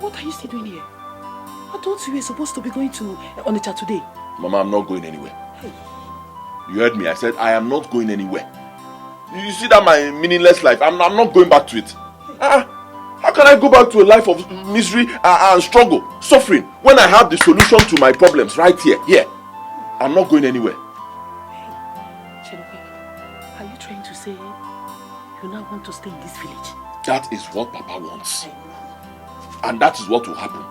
What are you still doing here? I thought you were supposed to be going to Onitsha today. Mama, I'm not going anywhere. Hey. You heard me. I said I am not going anywhere. You see that my meaningless life? I'm not going back to it. Hey. How can I go back to a life of misery and struggle, suffering, when I have the solution to my problems right here? Here. I'm not going anywhere. Hey, Chelope, are you trying to say you now want to stay in this village? That is what Papa wants. And that is what will happen.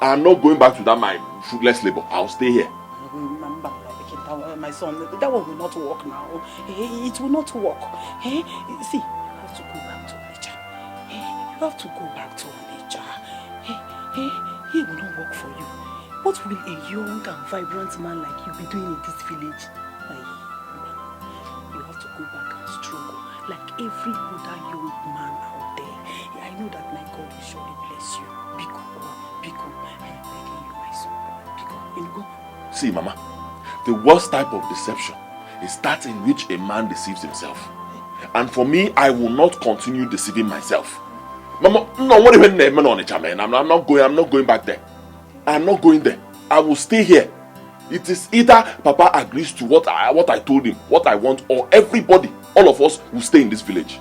I'm not going back to that my fruitless labor. I'll stay here. My son, that one will not work now. It will not work. See, you have to go back to Onitsha. You have to go back to Onitsha. It will not work for you. What will a young and vibrant man like you be doing in this village? You have to go back and struggle like every other young man out there. I know that my God will surely bless you. Biko, I'm begging you, my son. Biko, see, Mama, the worst type of deception is that in which a man deceives himself. And for me, I will not continue deceiving myself. Mama, no, what even name on it, man? I'm not going back there. I'm not going there. I will stay here. It is either Papa agrees to what I told him, what I want, or everybody, all of us, will stay in this village.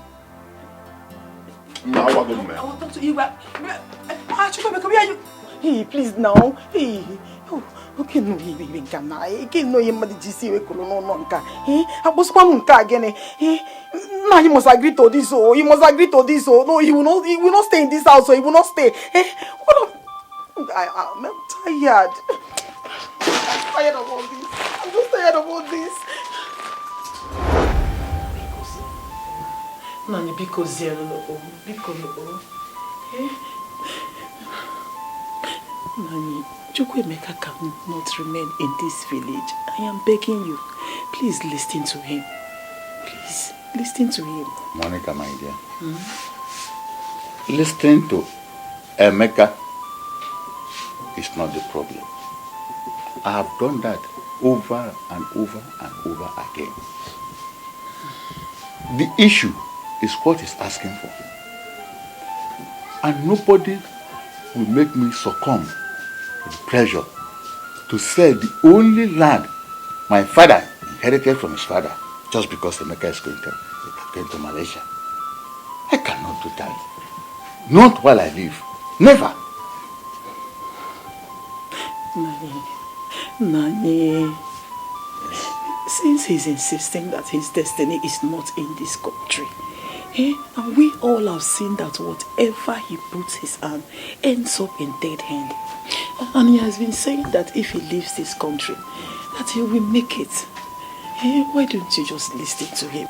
Now I will talk to you. Hey, please now. Hey. Okay, no, he can. I can't know him. Did you see we no nonka? I was one nonka again. Now he must agree to this. Oh, he must agree to this. Oh, no, he will not stay in this house. So he will not stay. I'm tired. I'm tired of all this. I'm just tired of all this. Nani, because Nani, Chukwemeka cannot remain in this village. I am begging you. Please listen to him. Please, listen to him. Monica, my dear. Listening to Emeka is not the problem. I have done that over and over and over again. The issue is what he's asking for. And nobody will make me succumb to the pressure to sell the only land my father inherited from his father just because Emeka is going to Malaysia. I cannot do that. Not while I live. Never. Nani, since he's insisting that his destiny is not in this country, and we all have seen that whatever he puts his hand ends up in dead hand. And he has been saying that if he leaves this country, that he will make it. Why don't you just listen to him?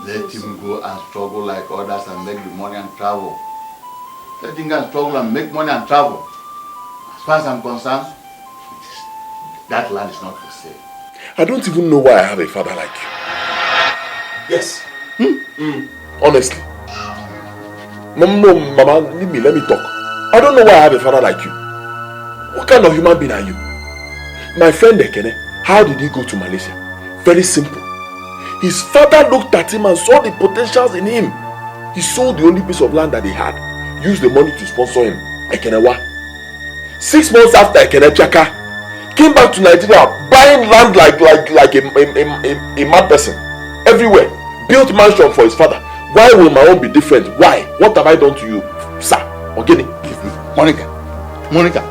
Let him go and struggle like others and make the money and travel. Let him go and struggle and make money and travel. As far as I'm concerned, that land is not for sale. I don't even know why I have a father like you. Yes. Honestly. No, Mama, let me talk. I don't know why I have a father like you. What kind of human being are you? My friend Ekene, how did he go to Malaysia? Very simple. His father looked at him and saw the potentials in him. He sold the only piece of land that he had, used the money to sponsor him. Ekenewa. 6 months after Ekene Chaka came back to Nigeria, buying land like a mad person everywhere. Built mansion for his father. Why will my own be different? Why? What have I done to you, sir? Ogini, give me. Monica.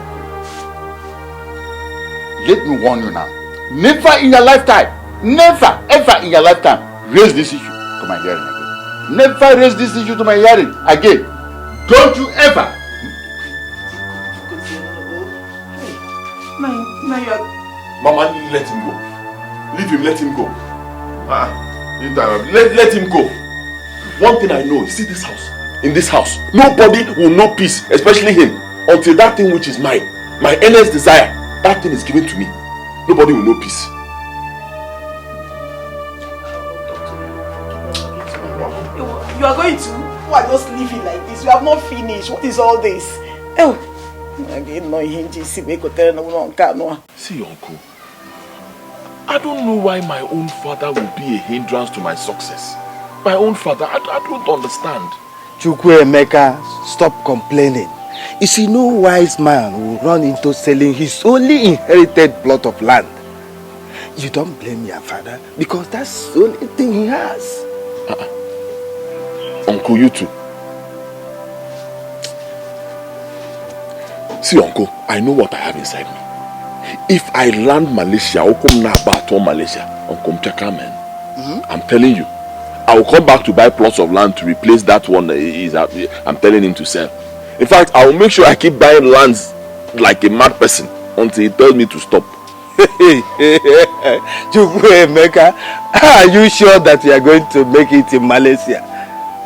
Let me warn you now. Never in your lifetime, never ever in your lifetime, raise this issue to my hearing again. Never raise this issue to my hearing again. Don't you ever. Mama, let him go. Leave him, let him go. Let him go. One thing I know, you see this house. In this house, nobody will know peace, especially him, until that thing which is mine, my earnest desire, that thing is given to me. Nobody will know peace. You are going to? You are just living like this. You have not finished. What is all this? See, uncle, I don't know why my own father will be a hindrance to my success. My own father, I don't understand. Chukwemeka, stop complaining. You see, no wise man will run into selling his only inherited plot of land. You don't blame your father because that's the only thing he has. Uncle, you too. See, Uncle, I know what I have inside me. If I land Malaysia, I'll come now back to Malaysia. Uncle Mchaka, man. I'm telling you. I will come back to buy plots of land to replace that one that I'm telling him to sell. In fact, I will make sure I keep buying lands like a mad person until he tells me to stop. Mecca, are you sure that you are going to make it in Malaysia?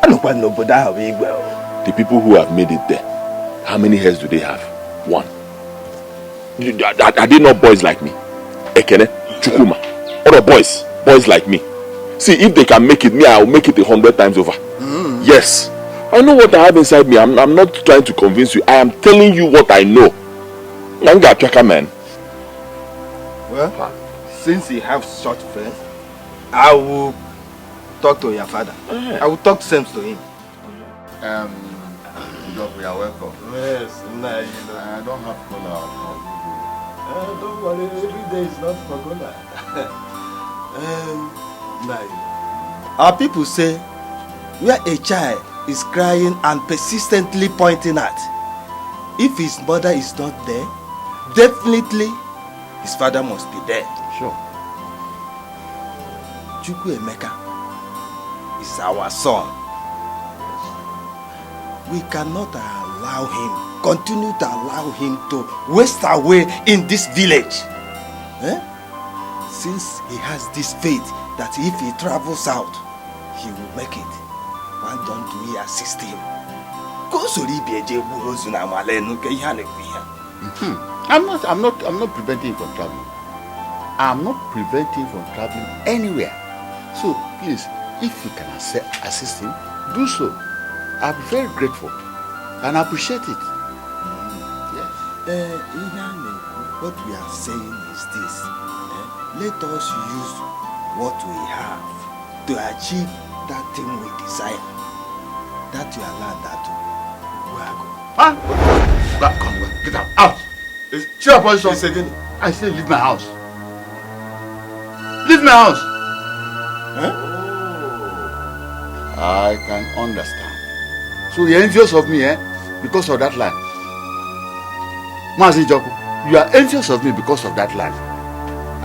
I don't want nobody to have it well. The people who have made it there, how many heads do they have? One. Are they not boys like me? Ekene, Chukuma, other boys like me. See, if they can make it, me, I'll make it 100 times over. Yes. I know what I have inside me. I'm not trying to convince you. I am telling you what I know. Nanga Chaka, man. Well, since you have such friends, I will talk to your father. I will talk sense to him. We are welcome. Yes, I don't have cola. don't worry, every day is not for cola. Our people say, where a child is crying and persistently pointing at, if his mother is not there, definitely his father must be there. Sure. Chukwuemeka is our son. We cannot continue to allow him to waste away in this village. Since he has this faith that if he travels out, he will make it. Why don't we assist him? I'm not preventing him from traveling. I'm not preventing him from traveling anywhere. So please, if you can assist him, do so. I'll be very grateful and appreciate it. Yes. What we are saying is this. Let us use what we have to achieve that thing we desire. That your land, that Come, get out. Out! Cheer up, position. I say leave my house. Leave my house. I can understand. So you're envious of me, because of that land. Mazi Joku, you are envious of me because of that land.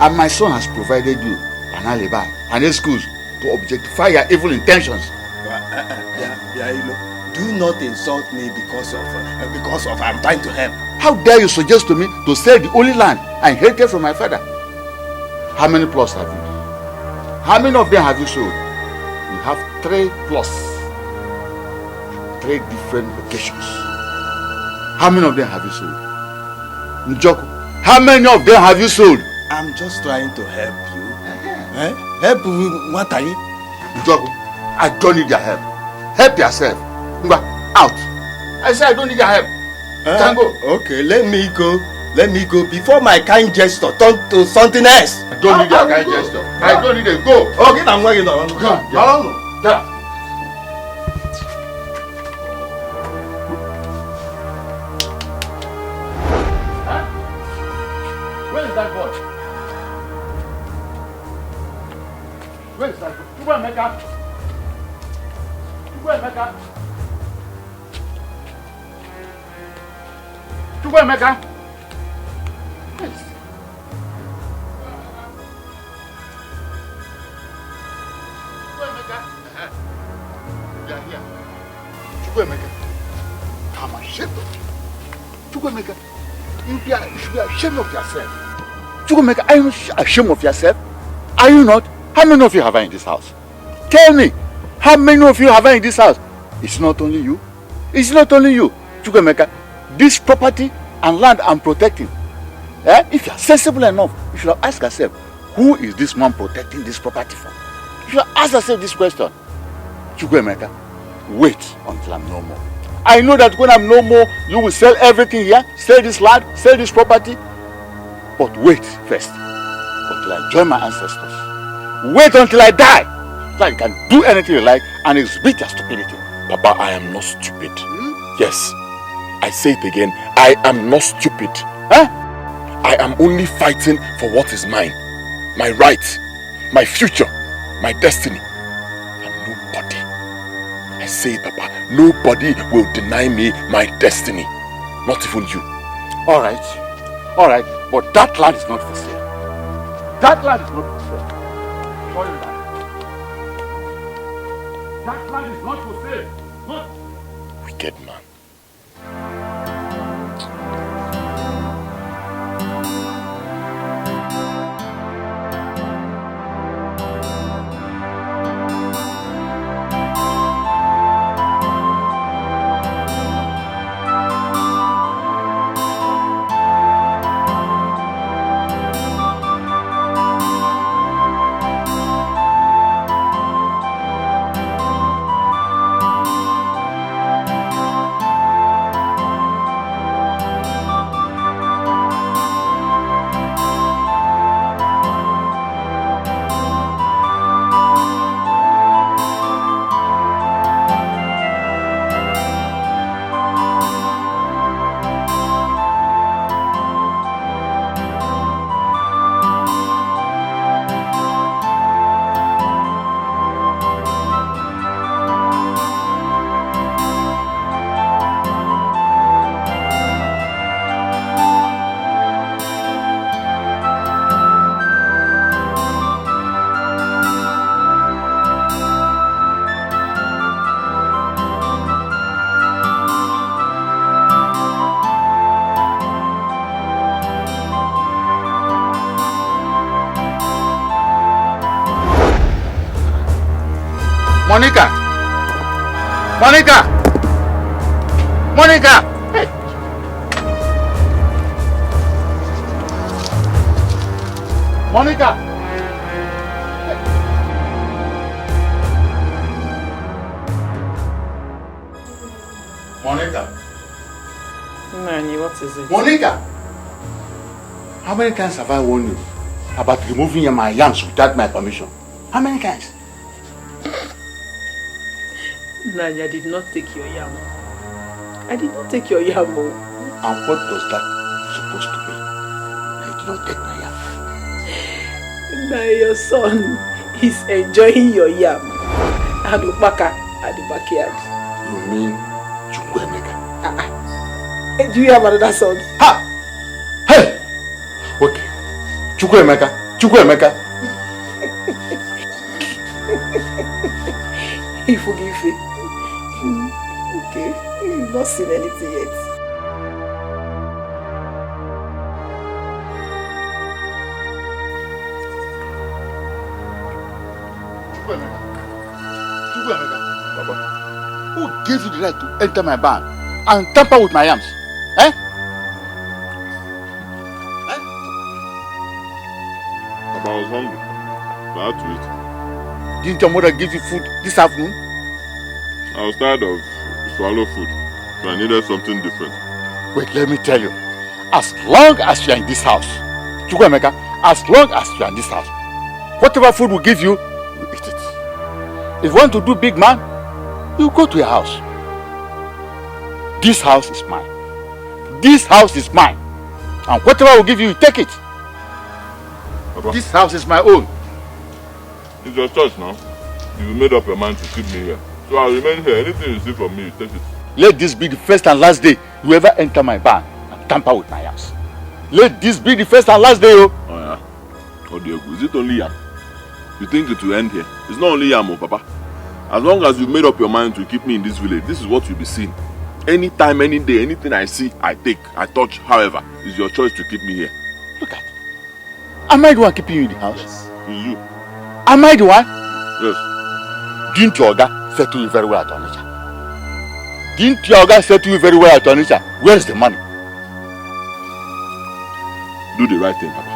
And my son has provided you an alibi and excuse to objectify your evil intentions. Do not insult me because of I'm trying to help. How dare you suggest to me to sell the only land I inherited from my father? How many plots have you? How many of them have you sold? You have 3 plots. 3 different locations. How many of them have you sold? Njoku, how many of them have you sold? I'm just trying to help you. Help you, what are you? Njoku, I don't need your help. Help yourself. Out. I said I don't need your help. Can go. Okay, let me go. Let me go before my kind gesture turn to something else. I don't need your kind gesture. I don't need it. Go. Okay, I'm working on it. Come. Where is that boy? Where is that boy? Chukwuemeka. Chukwuemeka. Yes. Chukwuemeka. You are here. Chukwuemeka. I'm ashamed of you. Chukwuemeka. You should be ashamed of yourself. Chukwuemeka, are you not ashamed of yourself? Are you not? How many of you have I in this house? Tell me. How many of you have I in this house? It's not only you. It's not only you. Chukwuemeka, this property and land I'm protecting. If you are sensible enough, you should have asked yourself, who is this man protecting this property for? You should have asked yourself this question. Chukwuemeka, wait until I'm no more. I know that when I'm no more, you will sell everything here, sell this land, sell this property. But wait first, until I join my ancestors. Wait until I die, so I can do anything you like and exhibit your stupidity. Papa, I am not stupid. Yes. I say it again, I am not stupid. Huh? I am only fighting for what is mine. My rights, my future, my destiny. And nobody, I say it, Papa, nobody will deny me my destiny. Not even you. All right, but that land is not for sale. That land is not for sale. Tell you that. That land is not for sale. Not. Wicked man. Monica! Monica! Monica! Hey! Monica! Monica! Nani, what is it? Monica! How many times have I warned you about removing my yams without my permission? How many times? Nani, I did not take your yam. I did not take your yam. And what does that supposed to mean? I did not take my yam. Now your son is enjoying your yam. And Upaka at the backyard. You mean Chukwemeka? Do you have another son? Ha! Hey! Okay. Chukwemeka! Chukwemeka! He forgive you. Okay. You've not seen anything yet. Baba, who gave you the right to enter my barn and tamper with my yams? Eh? Papa, I was hungry. So I had to eat. Didn't your mother give you food this afternoon? I was tired of swallow food, so I needed something different. Wait, let me tell you. As long as you are in this house, Chukwemeka, as long as you are in this house, whatever food we give you, you eat it. If you want to do big man, you go to your house. This house is mine. This house is mine. And whatever we give you, you take it. Papa, This house is my own. it's your choice now. You made up your mind to keep me here. So I'll remain here. Anything you see from me, you take it. Let this be the first and last day you ever enter my barn and tamper with my yams. Let this be the first and last day, oh. Oh yeah. Oh dear, is it only yam? You think it will end here? It's not only yam, oh Papa. As long as you've made up your mind to keep me in this village, this is what you'll be seeing. Anytime, any day, anything I see, I take, I touch, however, it's your choice to keep me here. Look at it. Am I the one keeping you in the house? Yes. It's you. Am I the one? Yes. Didn't your Oga settle you very well at Onitsha? Didn't your Oga settle you very well at Onitsha? Where is the money? Do the right thing, Papa.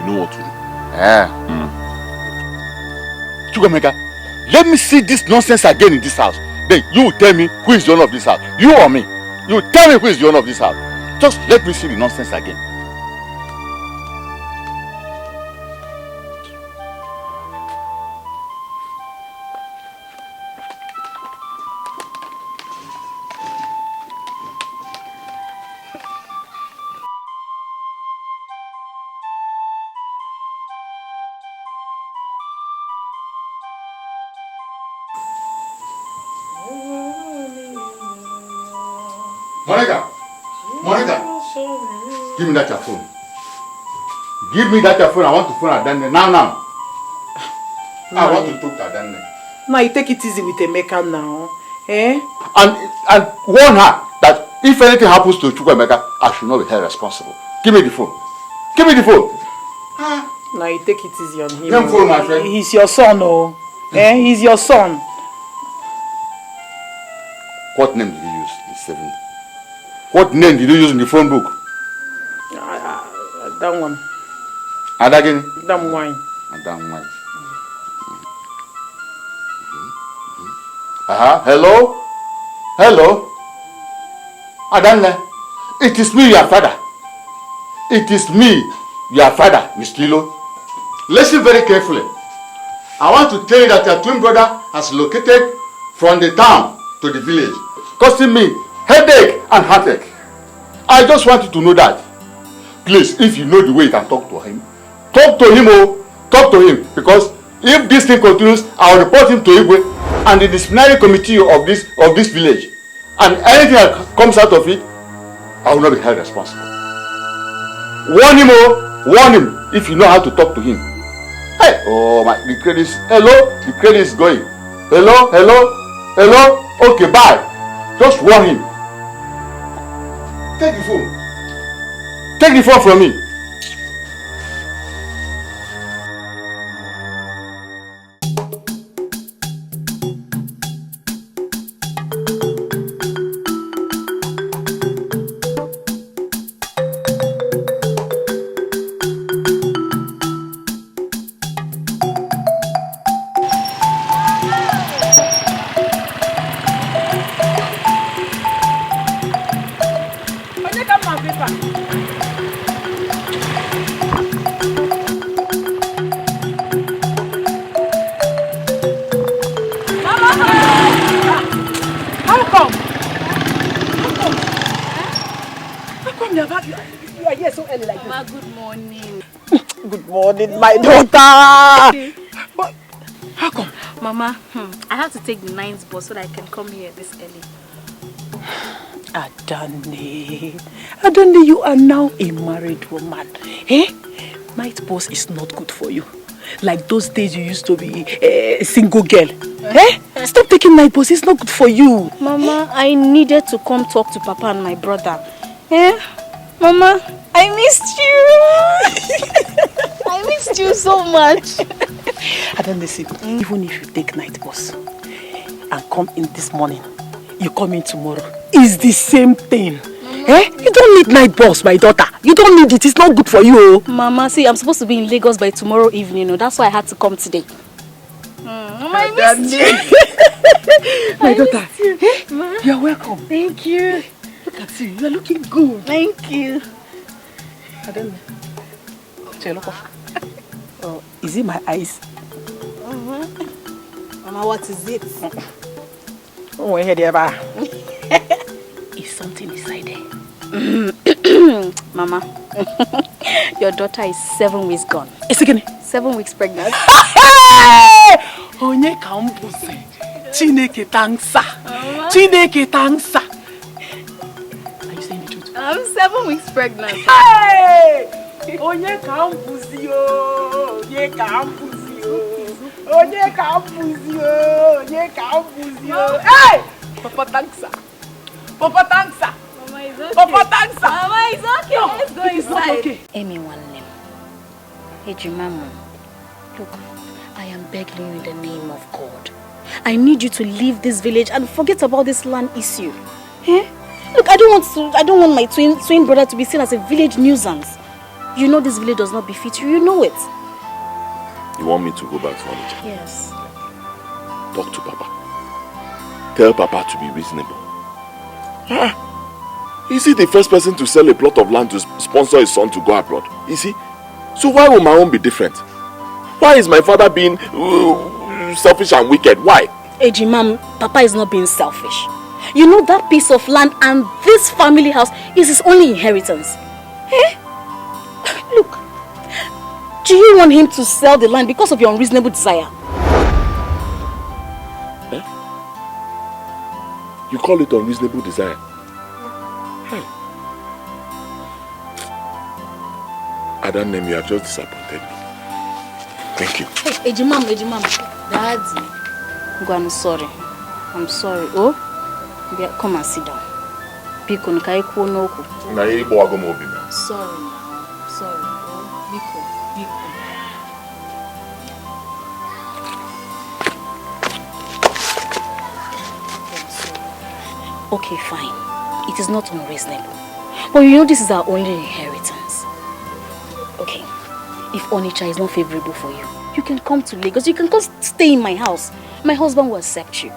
You know what to do. Chukwemeka, let me see this nonsense again in this house. Then you will tell me who is the owner of this house. You or me? You will tell me who is the owner of this house. Just let me see the nonsense again. Monica! Monica! Give me that your phone. Give me that your phone. I want to phone Adanne. Now. I want to talk to Adanne. Now you take it easy with Emeka now. Eh? And warn her that if anything happens to Chukwuemeka, I should not be held responsible. Give me the phone. Give me the phone. Now you take it easy on him. Come phone, my friend. He's your son, oh. Eh? He's your son. What name did you use in 7? What name did you use in the phone book? That one. Adagin? That one. Adam wine. Hello? Hello? Adanne, it is me, your father. It is me, your father, Miss Lilo. Listen very carefully. I want to tell you that your twin brother has located from the town to the village, costing me headache and heartache. I just want you to know that. Please, if you know the way you can talk to him, talk to him, oh, talk to him, because if this thing continues, I will report him to Igwe and the disciplinary committee of this village, and anything that comes out of it, I will not be held responsible. Warn him, oh, warn him if you know how to talk to him. Hey, oh my, the credit is, hello, the credit is going. Hello, okay, bye. Just warn him. Take the phone. Take the phone from me. My daughter! What? How come? Mama, I have to take the 9th bus so that I can come here this early. Adanne, you are now a married woman. Eh? Night bus is not good for you. Like those days you used to be a single girl. Eh? Stop taking night bus, it's not good for you. Mama, I needed to come talk to Papa and my brother. Eh? Mama, I missed you. I missed you so much. Adanne, listen, even if you take night bus and come in this morning, you come in tomorrow, it's the same thing. Eh? You don't need night bus, my daughter. You don't need it, it's not good for you. Mama, see, I'm supposed to be in Lagos by tomorrow evening, you know. That's why I had to come today. Mama, I missed you. My daughter, eh? You're welcome. Thank you. Look at you, you're looking good. Thank you. Adanne, oh, is it my eyes? Mama, what is it? Oh, I heard about. Is something inside there? Mama, your daughter is 7 weeks gone. It's again 7 weeks pregnant. Onye kambuzi. Chineke thanksa. Chineke thanksa. Are you saying the truth? I'm 7 weeks pregnant. Hey! Onye kambuzi yo. Onye kambuzi yo. Onye kambuzi yo. Onye kambuzi yo. Hey! Papa thanksa. Papa thanksa. Mama, it's okay. Papa thanksa. Mama, it's okay. No, let's go inside. Okay. Amy Wanlem. Hey, Jimamu. Look, I am begging you in the name of God. I need you to leave this village and forget about this land issue. Eh? Look, I don't want my twin brother to be seen as a village nuisance. You know this village does not befit you. You know it. You want me to go back to Onitsha? Yes. Talk to Papa. Tell Papa to be reasonable. Is he the first person to sell a plot of land to sponsor his son to go abroad? Is he? So why will my own be different? Why is my father being selfish and wicked? Why? Ejimam, Papa is not being selfish. You know that piece of land and this family house is his only inheritance. Eh? Look, do you want him to sell the land because of your unreasonable desire? Eh? You call it unreasonable desire? At that name, you have just disappointed me. Thank you. Hey, Ejimam. Daddy. I'm sorry. I'm sorry. Oh, come and sit down. Biko, nikaikuo noku. Na ibo agomo obi na. Sorry now. Sorry. Oh, Biko. Okay, fine. It is not unreasonable. But you know this is our only inheritance. Okay. If Onitsha is not favorable for you, you can come to Lagos. You can come stay in my house. My husband will accept you.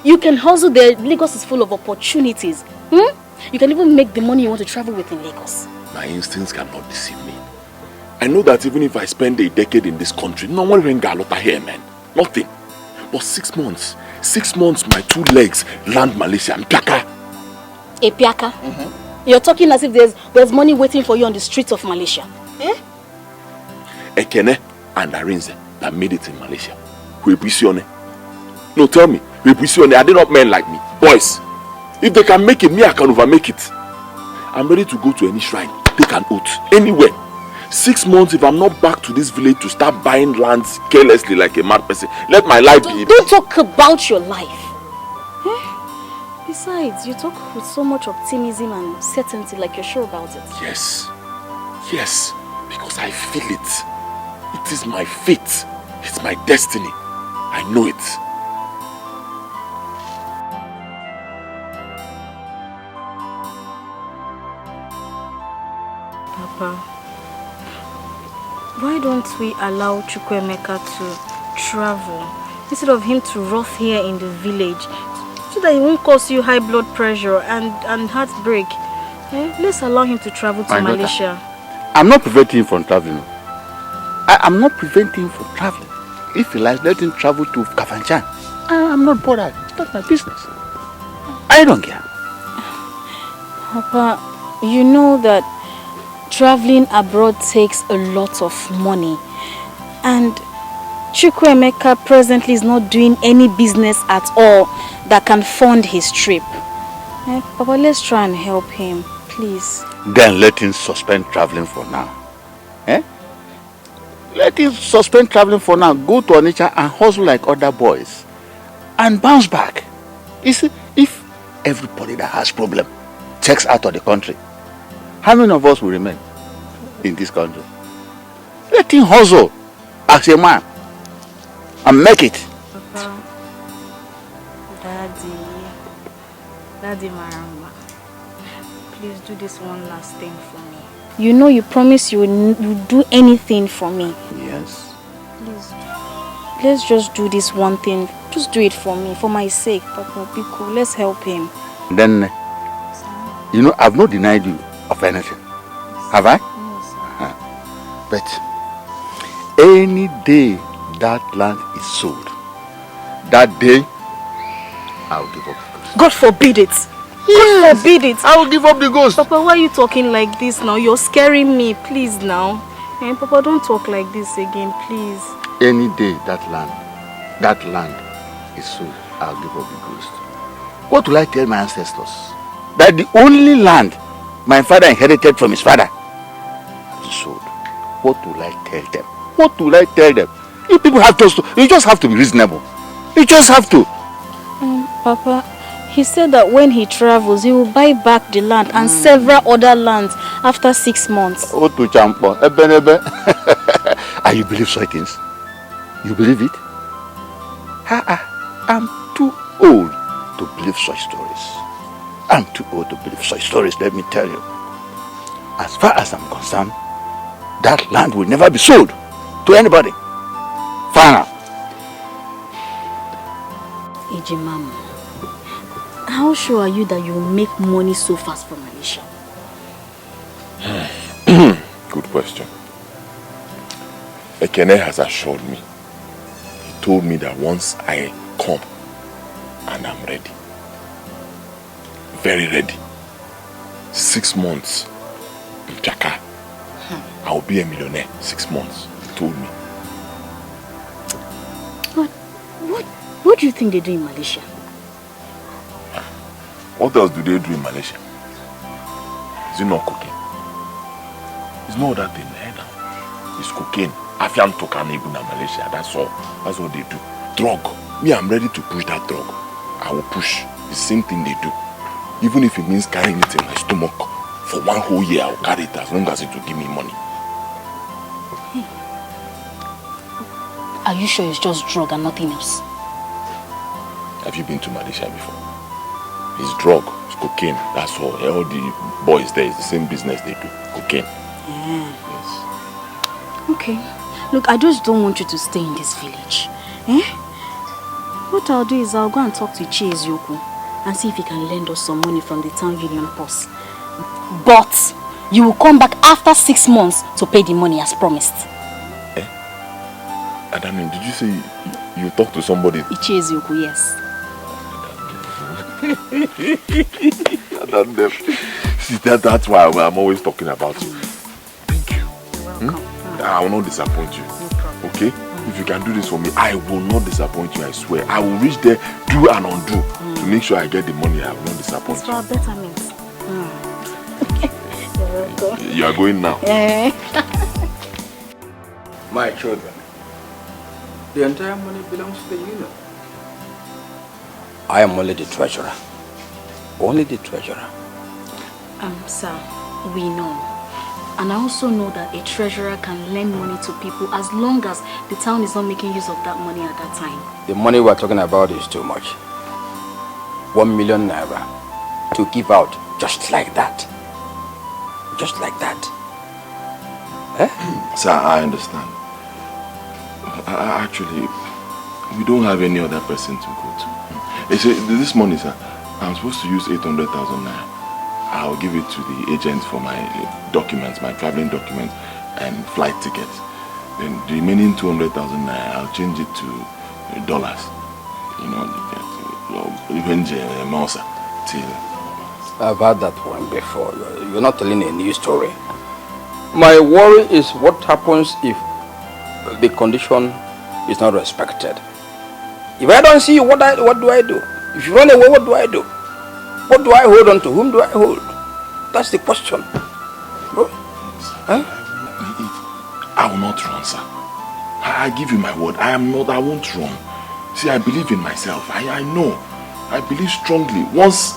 You can hustle there. Lagos is full of opportunities. You can even make the money you want to travel with in Lagos. My instincts cannot deceive me. I know that even if I spend a decade in this country, no one will galota here, man. Nothing. But 6 months, my 2 legs land Malaysia. Mpiaka. Epiaka? You're talking as if there's money waiting for you on the streets of Malaysia. Ekene and Arinze that made it in Malaysia. No, tell me. Are they not men like me? Boys, if they can make it, me I can overmake it. I'm ready to go to any shrine, take an oath, anywhere. 6 months if I'm not back to this village to start buying lands carelessly like a mad person. Let my life be... Don't talk about your life. Besides, you talk with so much optimism and certainty like you're sure about it. Yes, because I feel it. It is my fate. It's my destiny. I know it. Papa, why don't we allow Chukwuemeka to travel instead of him to rough here in the village so that he won't cause you high blood pressure and heartbreak? Let's allow him to travel to Malaysia. I'm not preventing him from traveling. I'm not preventing him from traveling. If he likes, let him travel to Kafanchan. I'm not bothered. It's not my business. I don't care. Papa, you know that traveling abroad takes a lot of money. And Chukwuemeka presently is not doing any business at all that can fund his trip. Papa, let's try and help him, please. Then let him suspend traveling for now. Let him suspend traveling for now. Go to Onitsha and hustle like other boys. And bounce back. You see, if everybody that has problem checks out of the country, how many of us will remain in this country? Let him hustle as a man and make it. Papa, Daddy Maramba, please do this one last thing for me. You know you promised you would do anything for me. Yes. Please, let's just do this one thing. Just do it for me, for my sake. Papa, be cool. Let's help him. Then, you know, I've not denied you of anything. Have I? No, sir. But any day that land is sold, that day I'll give up. God forbid it. God forbid it. I will give up the ghost. Papa, why are you talking like this now? You're scaring me. Please now. Papa, don't talk like this again, please. Any day that land is sold, I'll give up the ghost. What will I tell my ancestors? That the only land my father inherited from his father is sold. What will I tell them? What will I tell them? You people have you just have to be reasonable. You just have to. Papa, he said that when he travels, he will buy back the land and several other lands after 6 months. Oh, to champo. And you believe such things? You believe it? I'm too old to believe such stories. I'm too old to believe such stories, let me tell you. As far as I'm concerned, that land will never be sold to anybody. Final. Ejimam, how sure are you that you will make money so fast from Malaysia? Good question. Ekene has assured me. He told me that once I come and I'm ready, very ready, 6 months in Chaka, I'll be a millionaire. 6 months, he told me. What do you think they do in Malaysia? What else do they do in Malaysia? Is it not cooking? It's not that thing, now. is cocaine. Afiam tokan even in Malaysia. That's all. That's what they do. Drug. Me, I'm ready to push that drug. I will push. The same thing they do. Even if it means carrying it in my stomach for 1 whole year, I'll carry it as long as it will give me money. Hey. Are you sure it's just drug and nothing else? Have you been to Malaysia before? It's drug, it's cocaine, that's all. All the boys there, it's the same business they do. Cocaine. Yeah. Yes. Okay. Look, I just don't want you to stay in this village. Eh? What I'll do is I'll go and talk to Chie's Yoku and see if he can lend us some money from the town union purse. But you will come back after 6 months to pay the money as promised. Eh? Adamin, did you say you talked to somebody? Chie's Yoku, yes. See, that's why I'm always talking about you. Thank you. You're welcome. I will not disappoint you. No problem. Okay? If you can do this for me, I will not disappoint you, I swear. I will reach there, do and undo to make sure I get the money. I will not disappoint It's you. for our betterment. You're welcome. You are going now. My children, the entire money belongs to the union. I am only the treasurer. Only the treasurer. Sir, we know. And I also know that a treasurer can lend money to people as long as the town is not making use of that money at that time. The money we're talking about is too much. 1 million naira to give out just like that. Just like that. Eh? Sir, I understand. Actually, we don't have any other person to go to. You see, this money, sir, I'm supposed to use 800,000 naira. I'll give it to the agent for my documents, my traveling documents and flight tickets. Then the remaining 200,000 naira, I'll change it to dollars. You know, even Mausa till. I've heard that one before. You're not telling a new story. My worry is what happens if the condition is not respected. If I don't see you, what do I do? If you run away, what do I do? What do I hold on to? Whom do I hold? That's the question. Bro? Huh? I will not run, sir. I give you my word. I won't run. See, I believe in myself. I know. I believe strongly. Once,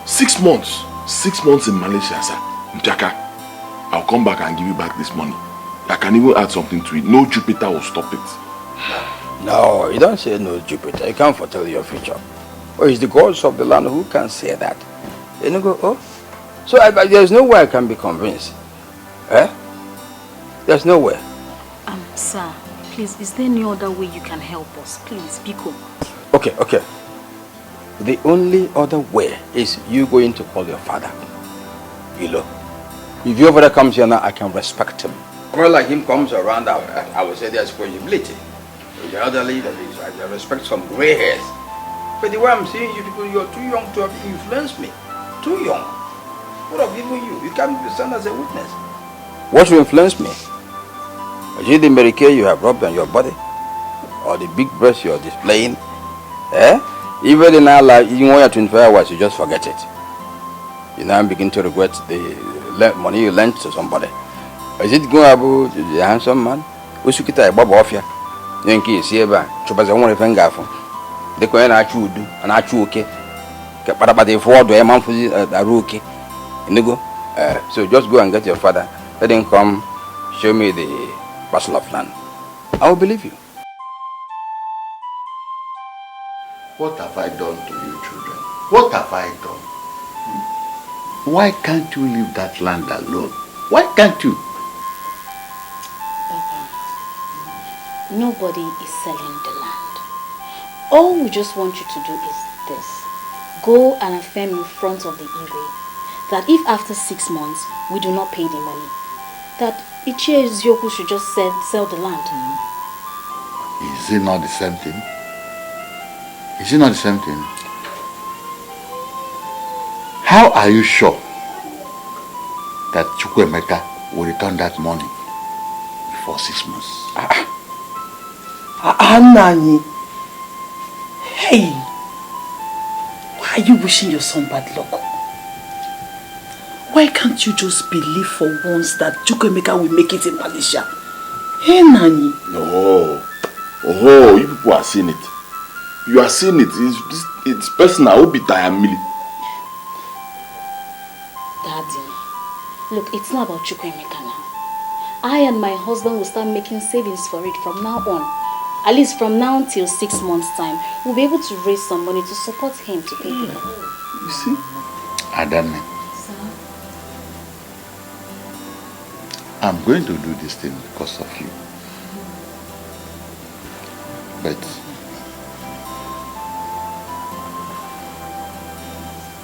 6 months in Malaysia, sir, Mjaka, I'll come back and give you back this money. I can even add something to it. No Jupiter will stop it. No, you don't say no Jupiter. You can't foretell your future. Oh, it's the gods of the land who can say that. And you go, oh? So there's no way I can be convinced. Eh? There's no way. Sir, please, is there any other way you can help us? Please, Biko. Okay. The only other way is you going to call your father. You know. If your father comes here now, I can respect him. Well, like him comes around, I would say there's credibility. The elderly, I respect some gray hairs. But the way I'm seeing you people, you're too young to have influenced me. Too young. What of even you? You can't stand as a witness. What will influence me? Is it the Mary-Kay you have rubbed on your body? Or the big breast you're displaying? Eh? Even in our life, even when you're 25 hours, you just forget it. You now begin to regret the money you lent to somebody. Is it going about the handsome man? Usukita Baba Ofia. Yankee, Sieba, Chubazawan Fengafo. The coin I chew do, and I chew okay. But they forward to a month a rookie. So just go and get your father. Let him come show me the parcel of land. I will believe you. What have I done to you, children? What have I done? Why can't you leave that land alone? Why can't you? Papa, nobody is selling the land. All we just want you to do is this. Go and affirm in front of the Igwe that if after 6 months we do not pay the money, that Ichie Ezioku should just sell the land. Is it not the same thing? Is it not the same thing? How are you sure that Chukwuemeka will return that money before 6 months? Nani. Hey, why are you wishing your son bad luck? Why can't you just believe for once that Chukwuemeka will make it in Malaysia? Hey, Nani. No. Oh, you people are seeing it. You are seeing it. It's personal. Obi Tayamili. Daddy, look, it's not about Chukwemeka now. I and my husband will start making savings for it from now on. At least from now till 6 months' time, we'll be able to raise some money to support him to pay the bill. You see? Adame. Sir? I'm going to do this thing because of you. But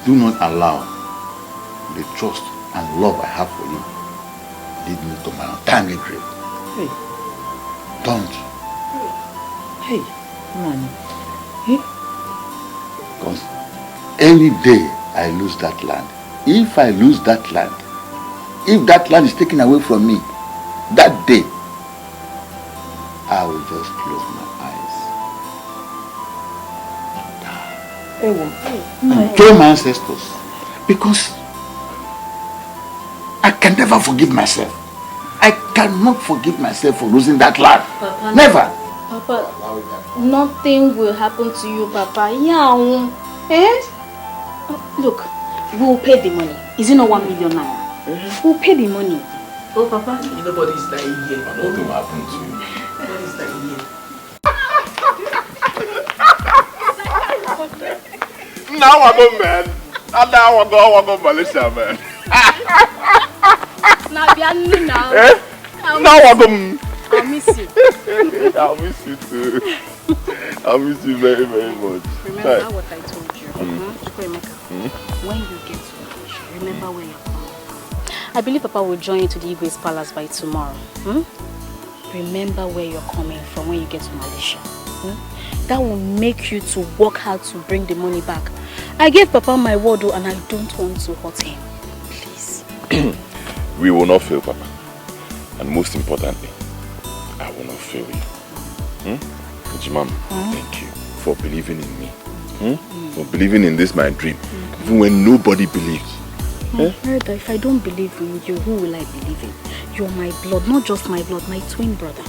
do not allow the trust and love I have for you lead me to my untimely grave. Hey. Don't. Hey, Nani. Hey? Because any day I lose that land, if I lose that land, if that land is taken away from me, that day, I will just close my eyes. And kill my ancestors. Because I can never forgive myself. I cannot forgive myself for losing that land. Papa, Never. Papa, nothing will happen to you, Papa. Yeah. Eh? Look, we'll pay the money. Is it not 1 million naira? We'll pay the money. Oh, Papa. Nobody's dying here. Nothing will happen to you. Nobody's dying here. Now I go, man. And now I go Malaysia, man. Now, now. Eh? Now I go. I'll miss you. I'll miss you too. I'll miss you very, very much. Remember what I told you. When you get to Malaysia, remember where you're from. I believe Papa will join you to the Igwe's palace by tomorrow. Remember where you're coming from when you get to Malaysia. That will make you to work hard to bring the money back. I gave Papa my word and I don't want to hurt him. Please. We will not fail, Papa. And most importantly, I will not fail you. Jimam, thank you for believing in me. For believing in this, my dream. Even when nobody believed. Brother, if I don't believe in you, who will I believe in? You're my blood, not just my blood, my twin brother.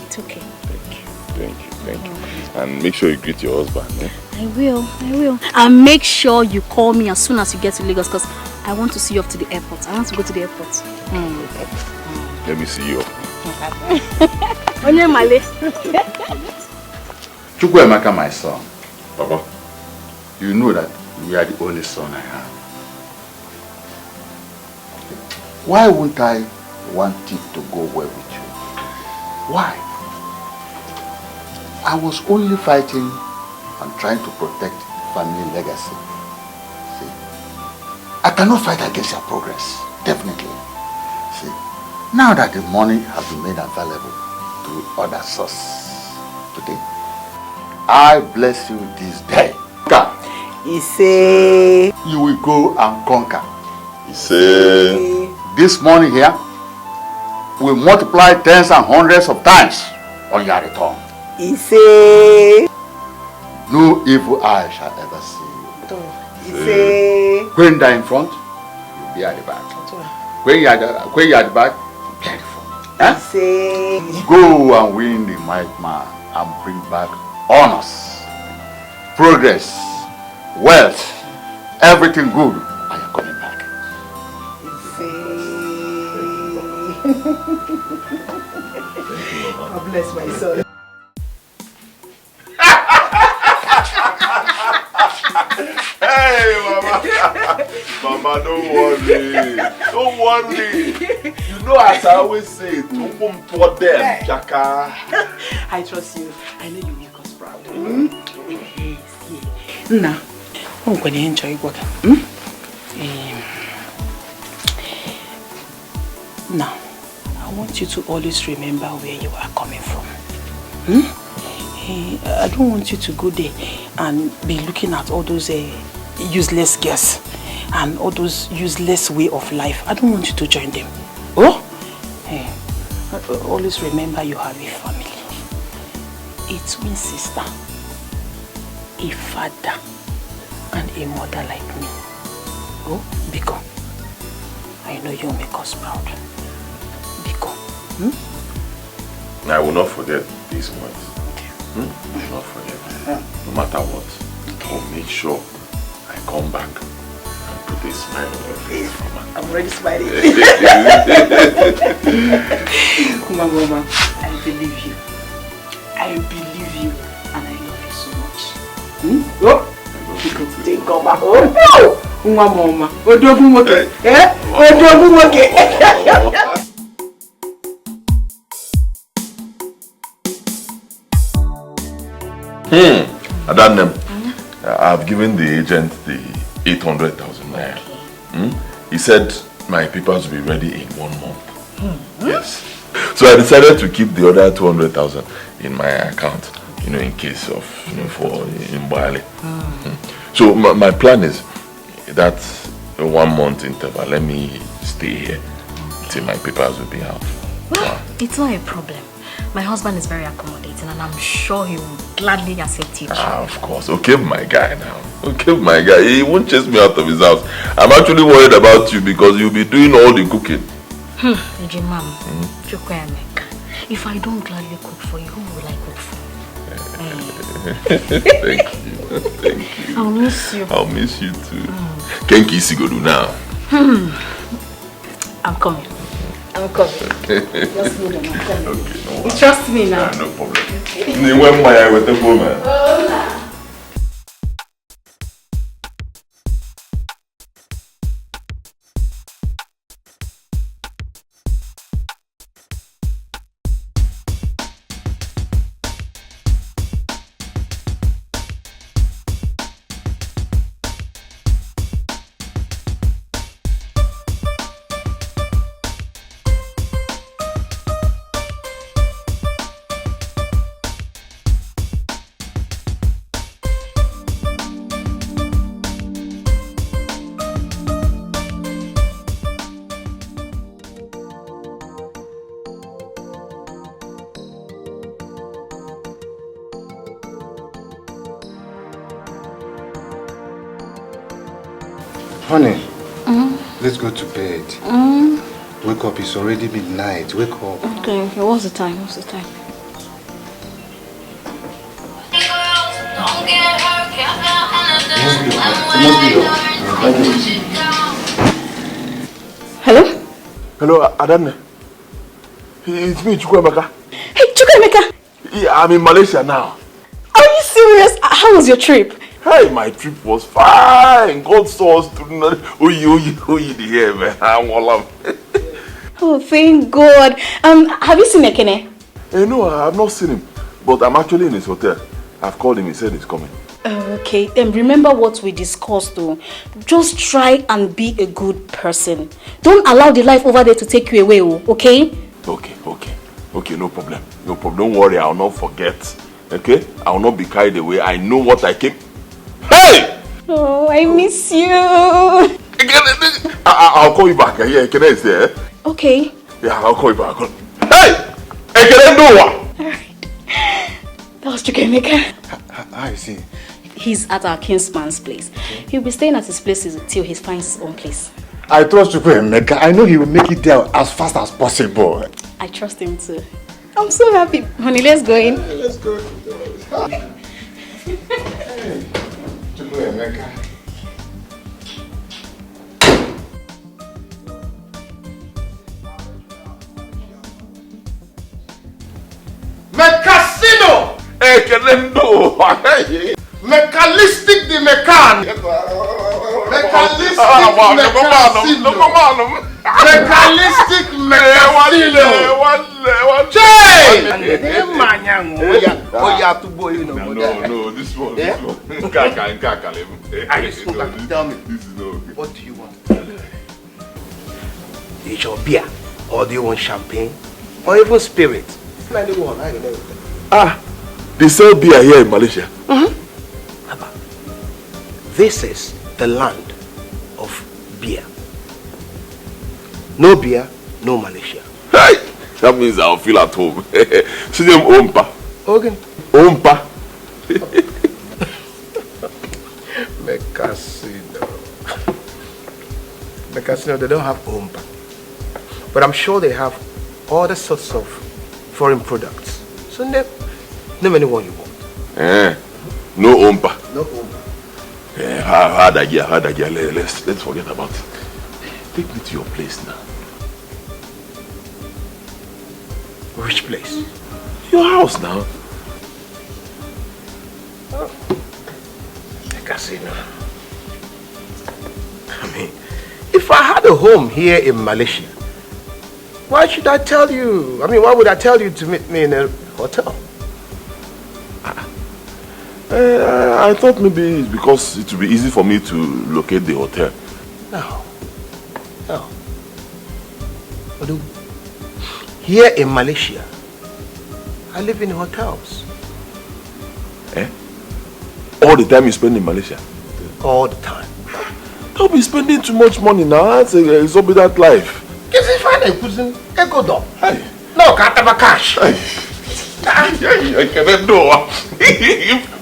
It's okay. Thank you. And make sure you greet your husband. Eh? I will. And make sure you call me as soon as you get to Lagos because I want to see you off to the airport. I want to go to the airport. Let me see you. Onye Male. Chukwemeka, my son. Papa. You know that you are the only son I have. Why wouldn't I want it to go well with you? Why? I was only fighting and trying to protect family legacy. See, I cannot fight against your progress, definitely. See, now that the money has been made available to other sources today, I bless you this day. He say You will go and conquer. He said, This money here will multiply tens and hundreds of times on your return. he say No evil eye shall ever see you. he say When they're in front, you'll be at the back. When you're at the back, you'll be at the front. he say Go and win the might man and bring back honors, progress, wealth, everything good, and you're coming back. God bless my son. hey, Mama. Mama, don't worry. Don't worry. You know, as I always say, don't come toward them, Jaka. I trust you. I know you make us proud. Yes. Now, I'm going to enjoy what. Now, I want you to always remember where you are coming from. I don't want you to go there and be looking at all those useless girls and all those useless way of life. I don't want you to join them. Oh? Always remember you have a family. A twin sister, a father, and a mother like me. Oh, Biko, I know you'll make us proud. Biko, I will not forget these words. I will not forget. No matter what, I will make sure I come back and put a smile on your face, Mama. I'm already smiling. Mama, I believe you. I believe you, and I love you so much. Oh, take Mama. Oh, Mama. Odogumoke. Odogumoke. Adannem, I've given the agent the 800,000 naira. He said my papers will be ready in 1 month. Yes. So I decided to keep the other 200,000 in my account, in case of, for Mbali. So my plan is that 1 month interval, let me stay here till my papers will be out. Well, it's not a problem. My husband is very accommodating and I'm sure he will gladly accept you. Of course. Okay, my guy now. Okay, my guy. He won't chase me out of his house. I'm actually worried about you because you'll be doing all the cooking. If I don't gladly cook for you, who will I cook for? Thank you. Thank you. I'll miss you. I'll miss you too. Kenki Sigodu now. I'm coming. I'm coming. Just hold on, I'm coming. Okay, no You trust me now? No problem. When my eye with the woman. Honey, let's go to bed. Wake up, it's already midnight. Wake up. Okay, what's the time? What's the time? Hello? Hello, Adanne. It's me, Chukwemeka. Hey, Chukwemeka! Yeah, I'm in Malaysia now. Are you serious? How was your trip? Hey, my trip was fine. God saw us through. The hair, man. I'm all up. Oh, thank God. Have you seen Ekene? No, I have not seen him. But I'm actually in his hotel. I've called him. He said he's coming. Okay. Remember what we discussed, though. Just try and be a good person. Don't allow the life over there to take you away, okay? Okay, no problem. No problem. Don't worry, I'll not forget. Okay? I'll not be carried away. I know what I came. Hey! Oh, I miss you. I'll call you back. Yeah, Ekene is there. Okay. Yeah, I'll call you back. Hey! Ekene, do what? Alright. That was Chukwemeka. How is he? He's at our kinsman's place. He'll be staying at his place till he finds his own place. I trust Chukwemeka. I know he will make it there as fast as possible. I trust him too. I'm so happy. Honey, let's go in. Let's go. Chukwemeka. Mecasino! Ekene, do. Mecalistic the mecan! Mecalistic mecasino! Mecalistic mecasino! Change! No, this one. Tell me, what do you want? Is your beer? Or do you want champagne? Or even spirit? Anyone, I don't know. They sell beer here in Malaysia. This is the land of beer. No beer, no Malaysia. Hey, that means I'll feel at home. See them Ompa. Okay. Ompa. Mecasino, they don't have Ompa. But I'm sure they have all the sorts of foreign products. So name anyone you want. No ompa. No ompa. Hard idea. Let's forget about it. Take me to your place now. Which place? Your house now. Oh. A casino. I mean, if I had a home here in Malaysia, why should I tell you? I mean, why would I tell you to meet me in a hotel? I thought maybe it's because it would be easy for me to locate the hotel. No. Here in Malaysia, I live in hotels. All the time you spend in Malaysia? All the time. Don't be spending too much money now. That's an exorbitant life. Is it fine? I go down. No, can't have a cash. I cannot do.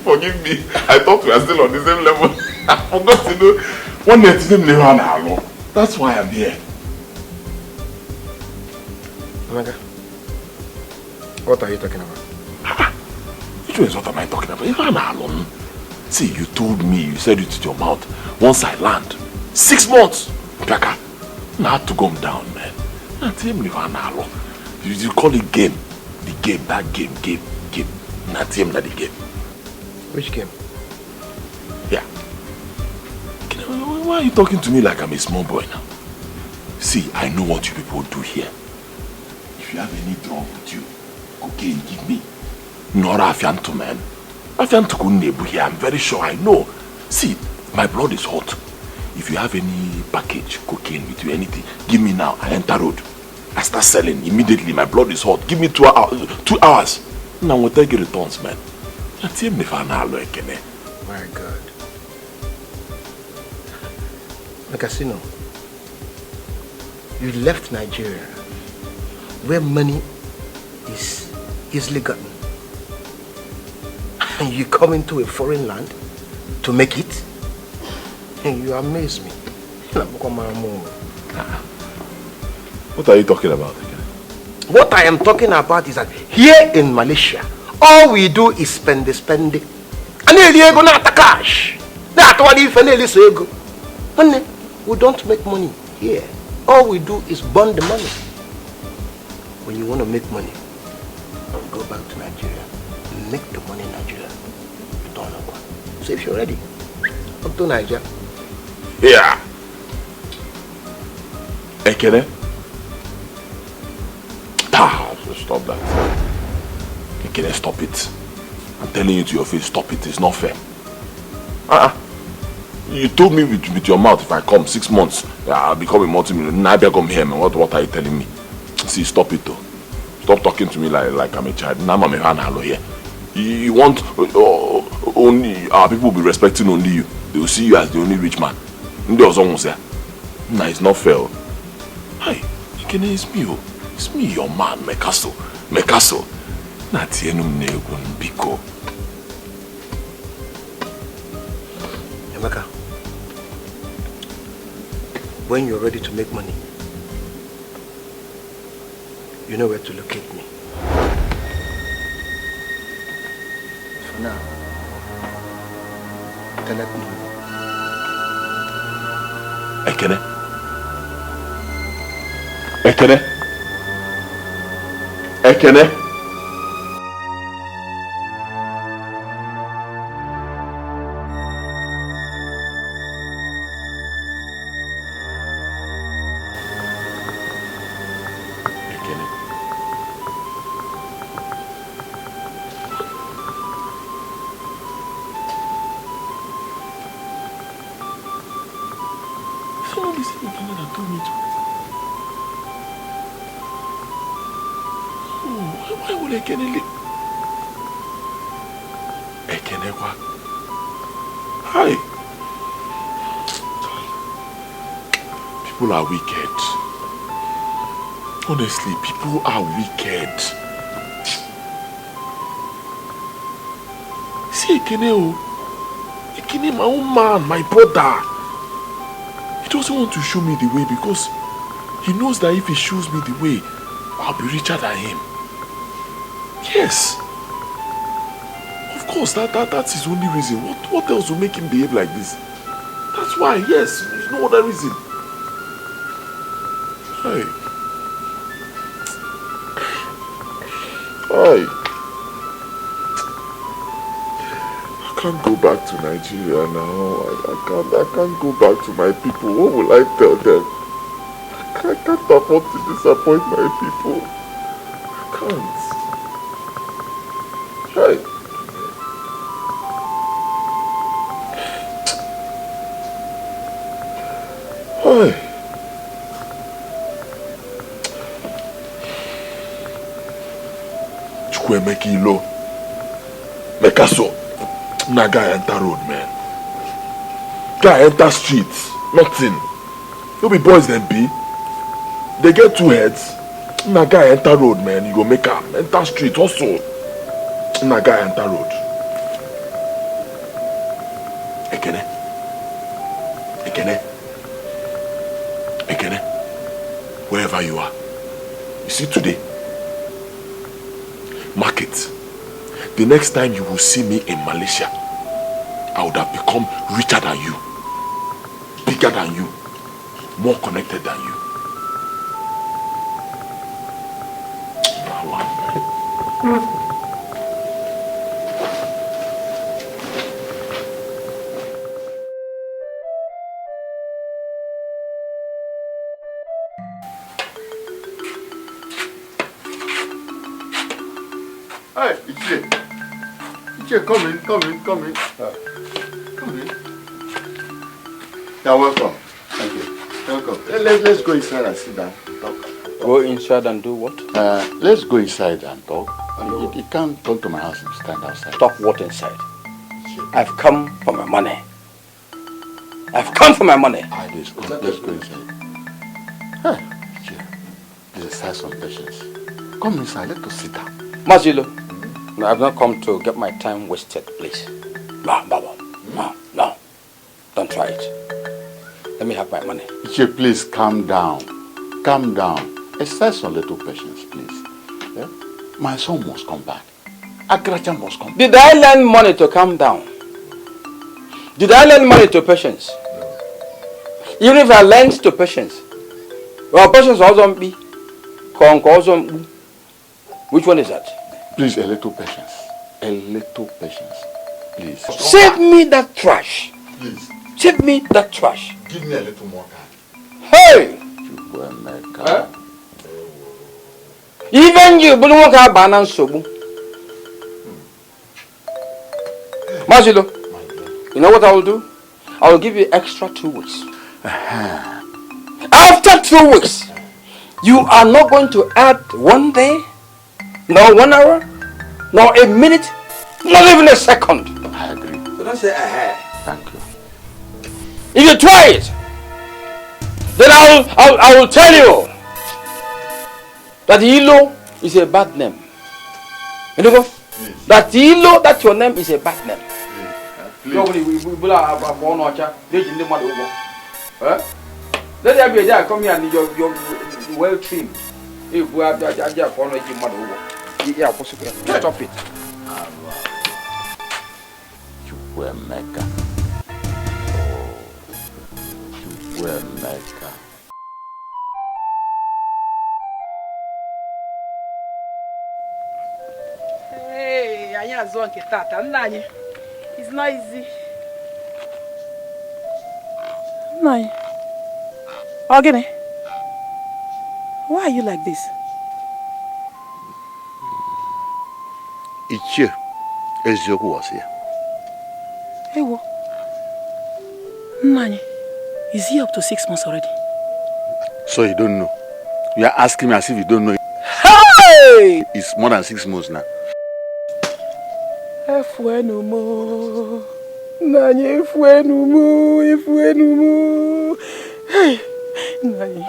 Forgive me. I thought we were still on the same level. I forgot to know. One day it's never alone. That's why I'm here. Amaka, what are you talking about? Which one is what am I talking about? If I'm alone. See, you told me, you said it with your mouth. Once I land, 6 months. Kaka, I had to come down, man. You call it game. The game, that game. Not him, not the game. Which game? Yeah. Why are you talking to me like I'm a small boy now? See, I know what you people do here. If you have any drug with you, cocaine, give me. Nora Afianto, man. Afianto Kunebu here, I'm very sure I know. See, my blood is hot. If you have any package, cocaine with you, anything, give me now. I enter road. I start selling immediately. My blood is hot. Give me 2 hours. 2 hours. Now we'll take returns, man. My God. The casino. You left Nigeria, where money is easily gotten, and you come into a foreign land to make it, and you amaze me. What are you talking about again? What I am talking about is that here in Malaysia, all we do is spend. And cash. We don't make money here. All we do is burn the money. When you want to make money, go back to Nigeria. Make the money in Nigeria. So if you're ready, come to Nigeria. Yeah. Ekene? Stop that. Ekene, stop it. I'm telling you to your face, stop it. It's not fair. You told me with your mouth if I come 6 months, I'll become a multi-millionaire. Now I come here, man. What are you telling me? See, stop it though. Stop talking to me like I'm a child. Now I'm a man here. You want only our people will be respecting only you. They will see you as the only rich man. Nah, it's not fair. Hi, it's me. It's me, your man, Mekaso. Biko. Amaka, when you're ready to make money, you know where to locate me. For now, let me know. Ekene. Why would Ekene leave? Ekene what? Hi. People are wicked. Honestly, people are wicked. See Ekene, Ekene, my own man, my brother. He doesn't want to show me the way because he knows that if he shows me the way, I'll be richer than him. Yes. Of course, that's his only reason. What else will make him behave like this? That's why, yes. There's no other reason. Hey. Hey. I can't go back to Nigeria now. I can't go back to my people. What will I tell them? I can't afford to disappoint my people. I can't. Hey. Hey. Chukwemeke Ilo. Mekaso. Na guy enter road, man. Guy enter streets. Nothing. You be boys then be. They get two heads. Na guy enter road, man. You go make am. Enter street also. Na guy enter road. Ekene. Ekene. Ekene. Wherever you are. You see today. Mark it. The next time you will see me in Malaysia, I would have become richer than you, bigger than you, more connected than you. Hey, Ichie. Ichie, come in. Come in. You're welcome. Thank you. Welcome. Let's go inside and sit down. Talk. Go inside and do what? Let's go inside and talk. You can't come to my house and stand outside. Talk what inside? I've come for my money. I've come for my money. Let's go inside. Hey, Ichie. Exercise some patience. Come inside. Let us sit down. Mazilo, no, I've not come to get my time wasted, please. No, Baba. No. Don't try it. Let me have my money. Ichie, please calm down. Calm down. Exercise some little patience, please. Yeah? My son must come back. Agracha must come back. Did I lend money to calm down? Did I lend money to patience? Even if I lend to patience, well, patience also be. Which one is that? Please, a little patience. A little patience. Please. Save me that trash. Please. Save me that trash. Give me a little more time. Hey! Huh? Even you, but won't have banana sobu. Mazilo, you know what I will do? I will give you extra 2 weeks. After 2 weeks, you are not going to add 1 day, nor 1 hour, nor a minute, not even a second. I agree. So don't say ahead. Thank you. If you try it, then I will tell you that Ilo is a bad name. You know what? That Ilo, that your name is a bad name. Let there be a day come here and you're well trimmed. If we have that idea for your mother, yeah, possible. Stop it. Chukwemeka. Chukwemeka. Hey, I am zonke tata. Nani? It's not easy. Nani? Ogene. Why are you like this? Ichie, Ezioku was here. Hey, what? Nani? Is he up to 6 months already? So you don't know? You are asking me as if you don't know. Hey! It's more than 6 months now. Efuenumo. Nani, efuenumo. Hey! Nani.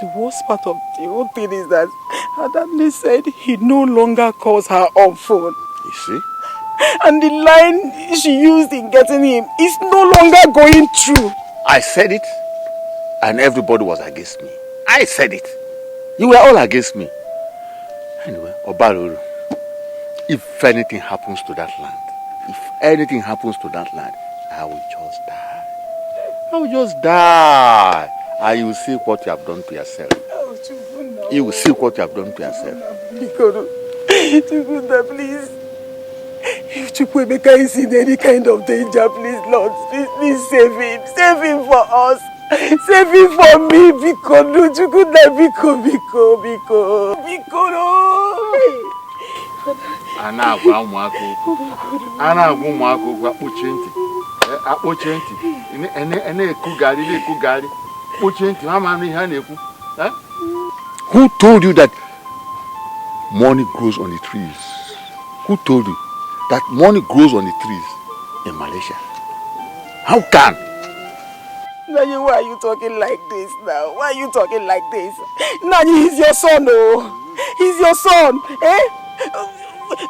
The worst part of the whole thing is that Adamne said he no longer calls her on phone. You see? And the line she used in getting him is no longer going through. I said it, and everybody was against me. I said it. You were all against me. Anyway, Obaluru, if anything happens to that land, I will just die. I will just die. And you will see what you have done to yourself. You will see what you have done to yourself. Chukunda, please. If Chukwemeka is in any kind of danger, please, Lord, please save him. Save him for us. Save him for me, because no, Chukunda, because no. Ana agwa akpochenti. Akpochenti. Ene ekugari. Akpochenti, mama ni ha na-ekwu. Who told you that money grows on the trees? Who told you that money grows on the trees in Malaysia? How can? Nani, why are you talking like this now? Why are you talking like this? Nani, he's your son, oh. He's your son, eh?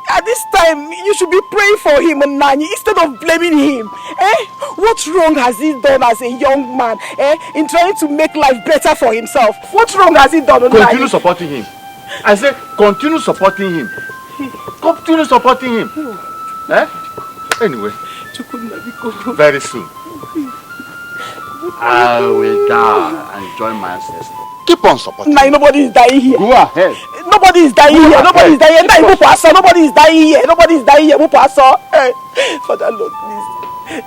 At this time, you should be praying for him, Nani, instead of blaming him. Eh? What wrong has he done as a young man, in trying to make life better for himself? What wrong has he done, Continue Nani? supporting him. I said, continue supporting him. Continue supporting him. Eh? Anyway, very soon, I will die and join my ancestors. Keep on supporting. Nah, nobody is dying here. Go ahead. Nobody is dying here. Nobody is dying here. Nobody is dying here. Nobody is dying here. Hey, Father Lord, please,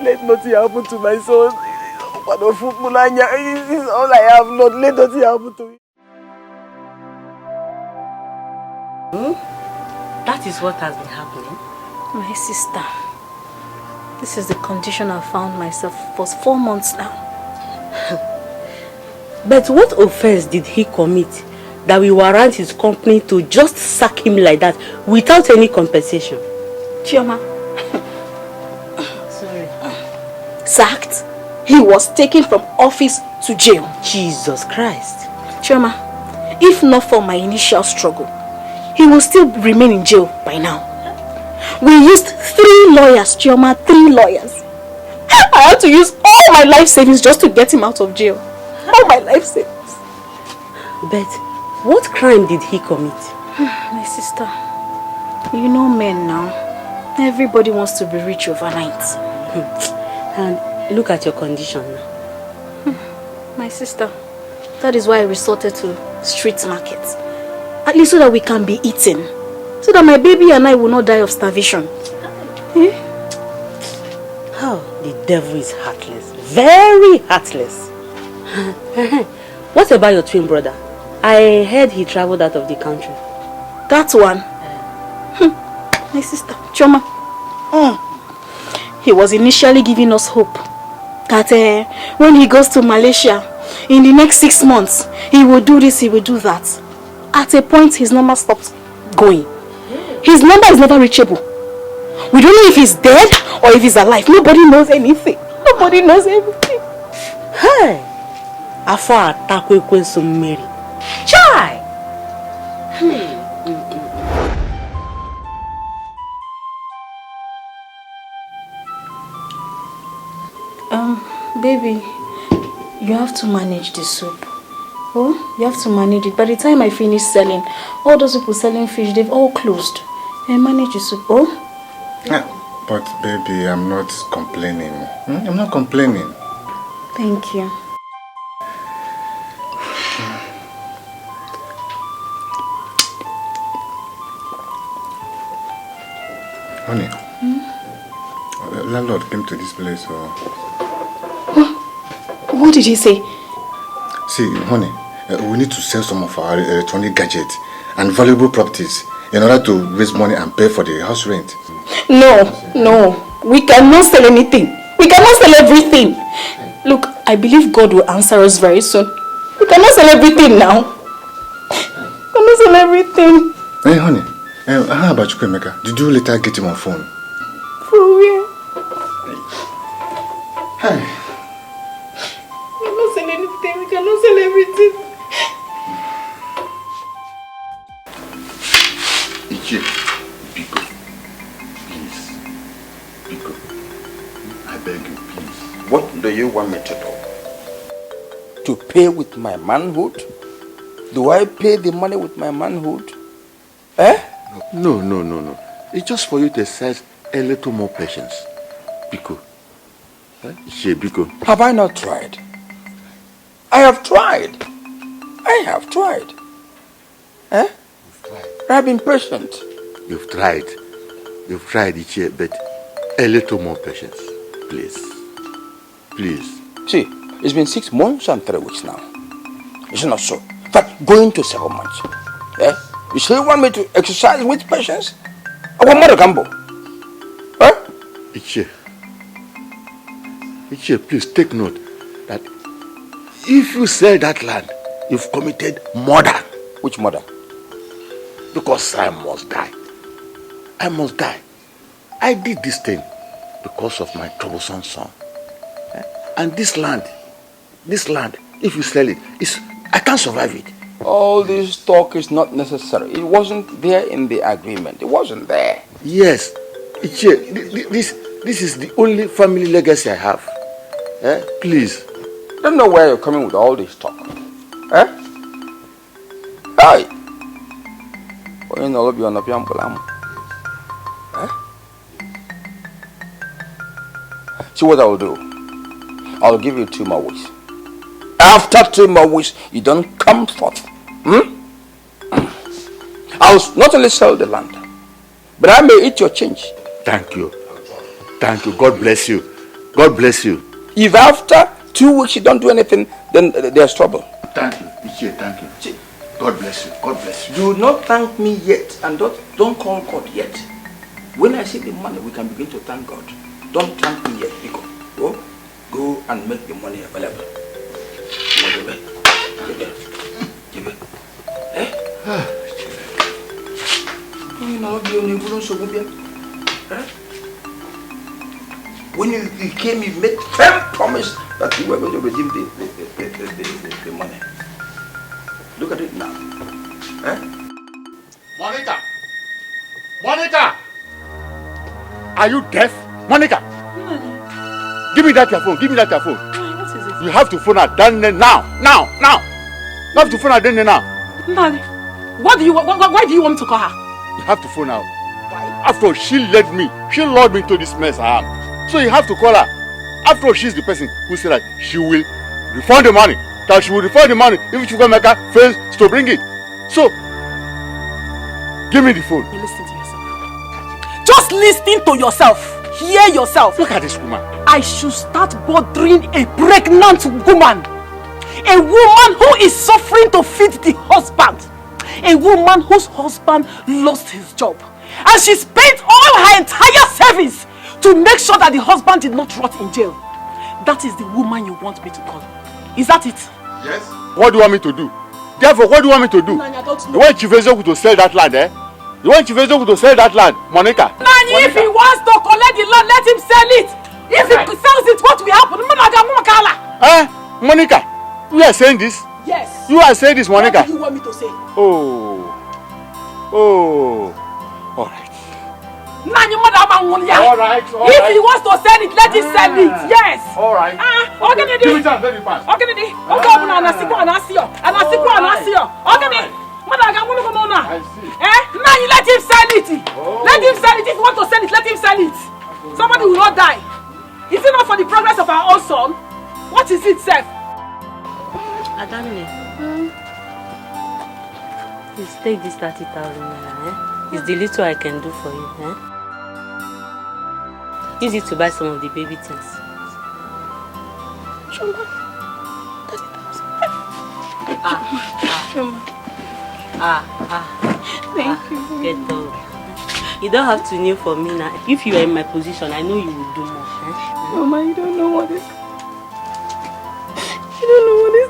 let nothing happen to my son. This is all I have, Lord. Let nothing happen to me. That is what has been happening. My sister, this is the condition I found myself for 4 months now. But what offense did he commit that we warrant his company to just sack him like that without any compensation? Chioma. Sorry. Sacked? He was taken from office to jail. Jesus Christ. Chioma, if not for my initial struggle, he will still remain in jail by now. We used 3 lawyers, Chioma, 3 lawyers. I had to use all my life savings just to get him out of jail. All my life savings. But what crime did he commit? My sister, you know men now. Everybody wants to be rich overnight. And look at your condition now. My sister, that is why I resorted to street markets. At least so that we can be eaten. So that my baby and I will not die of starvation. How the devil is heartless. Very heartless. What about your twin brother? I heard he traveled out of the country. That one? My sister, Choma. He was initially giving us hope that when he goes to Malaysia, in the next 6 months, he will do this, he will do that. At a point, his number stopped going. His number is never reachable. We don't know if he's dead or if he's alive. Nobody knows anything. Nobody knows everything. Hey! Afa atakwe kwenso mmeri. Chai! Baby, you have to manage the soup. Oh, you have to manage it. By the time I finish selling, all those people selling fish, they've all closed. And manage the soup. Oh? But baby, I'm not complaining. I'm not complaining. Thank you. Honey, landlord came to this place. What did he say? See, honey, we need to sell some of our electronic gadgets and valuable properties in order to raise money and pay for the house rent. No. We cannot sell anything. We cannot sell everything. Look, I believe God will answer us very soon. We cannot sell everything now. We cannot sell everything. Hey, honey, how about Chukwemeka? Did you later get him on phone? For real? Hey. We cannot sell anything. We cannot sell everything. Ichie, Biko, please. Biko, I beg you, please. What do you want me to do? To pay with my manhood? Do I pay the money with my manhood? Eh? No. It's just for you to exercise a little more patience. Biko. Biko. Have I not tried? I have tried. Eh? You've tried. I've been patient. You've tried, Ichie, but a little more patience. Please. See, it's been 6 months and 3 weeks now. It's not so. In fact, going to 7 months. Eh? You still want me to exercise with patience? I want more gamble. Eh? Ichie, please take note that if you sell that land, you've committed murder. Which murder? Because I must die. I did this thing because of my troublesome son. And this land, if you sell it, I can't survive it. All this talk is not necessary. It wasn't there in the agreement. It wasn't there. Yes. Ichie, this is the only family legacy I have. Please. I don't know where you're coming with all this talk. Eh? Hey! See what I'll do? I'll give you 2 more weeks. After 2 more weeks, you don't come forth. I'll not only sell the land, but I may eat your change. Thank you. God bless you. If after 2 weeks you don't do anything, then there's trouble. Thank you, Ichie, thank you. God bless you. Do not thank me yet, and don't call God yet. When I see the money, we can begin to thank God. Don't thank me yet, because go and make the money available. Give it. Eh? When you came, you made firm promise that you were going to redeem the money. Look at it now. Eh? Monica! Are you deaf? Monica! Give me that your phone. What is it? You have to phone her down there now. You have to phone her down there now. Daddy, why do you want me to call her? You have to phone her. After all, she led me. She lured me into this mess I am. So you have to call her. After all, she's the person who said that she will refund the money. That she will refund the money if Chukwemeka fails to bring it. So, give me the phone. You listen to yourself. Just listen to yourself. Hear yourself. Look at this woman. I should start bothering a pregnant woman. A woman who is suffering to feed the husband. A woman whose husband lost his job. And she spent all her entire savings to make sure that the husband did not rot in jail. That is the woman you want me to call. Is that it? Yes. What do you want me to do? Therefore, what do you want me to do? Nanya, I don't know. You want Chivezoku to sell that land, eh? You want Chivezoku to sell that land, Monica? Nanya, if he wants to collect the land, let him sell it. If he sells it, what will happen? Monica, you are saying this? Yes. You are saying this, Monica? What do you want me to say? Oh. All right. All right. If he wants to sell it, let him sell it. Yes. All right. Okay. Give it to very fast. Okay. Okay. I see. Now you let him sell it. Let him sell it. If you want to sell it, let him sell it. Somebody will not die. Is it not for the progress of our own son? What is it, Seth? Adamine. Please take this 30,000 naira. It's the little I can do for you. Use it to buy some of the baby things. Shoma, 30,000. Thank you. Get up. You don't have to kneel for me now. If you are in my position, I know you will do more. Mama, you don't know what this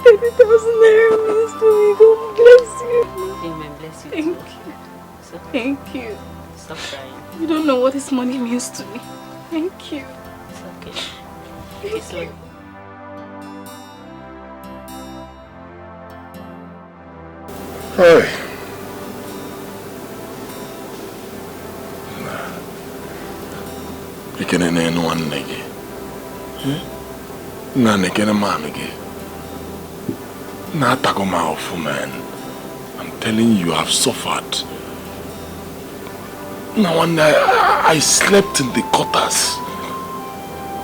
30,000 naira means to me. God bless you. Amen. Bless you. Thank you. So, thank you. Stop crying. You don't know what this money means to me. Thank you. It's okay. It's okay. Hey. Ikene na enu nwanne gị. Na nekene mami gị. Na atago ma ofu man. I'm telling you, I've suffered. Now, and I slept in the quarters.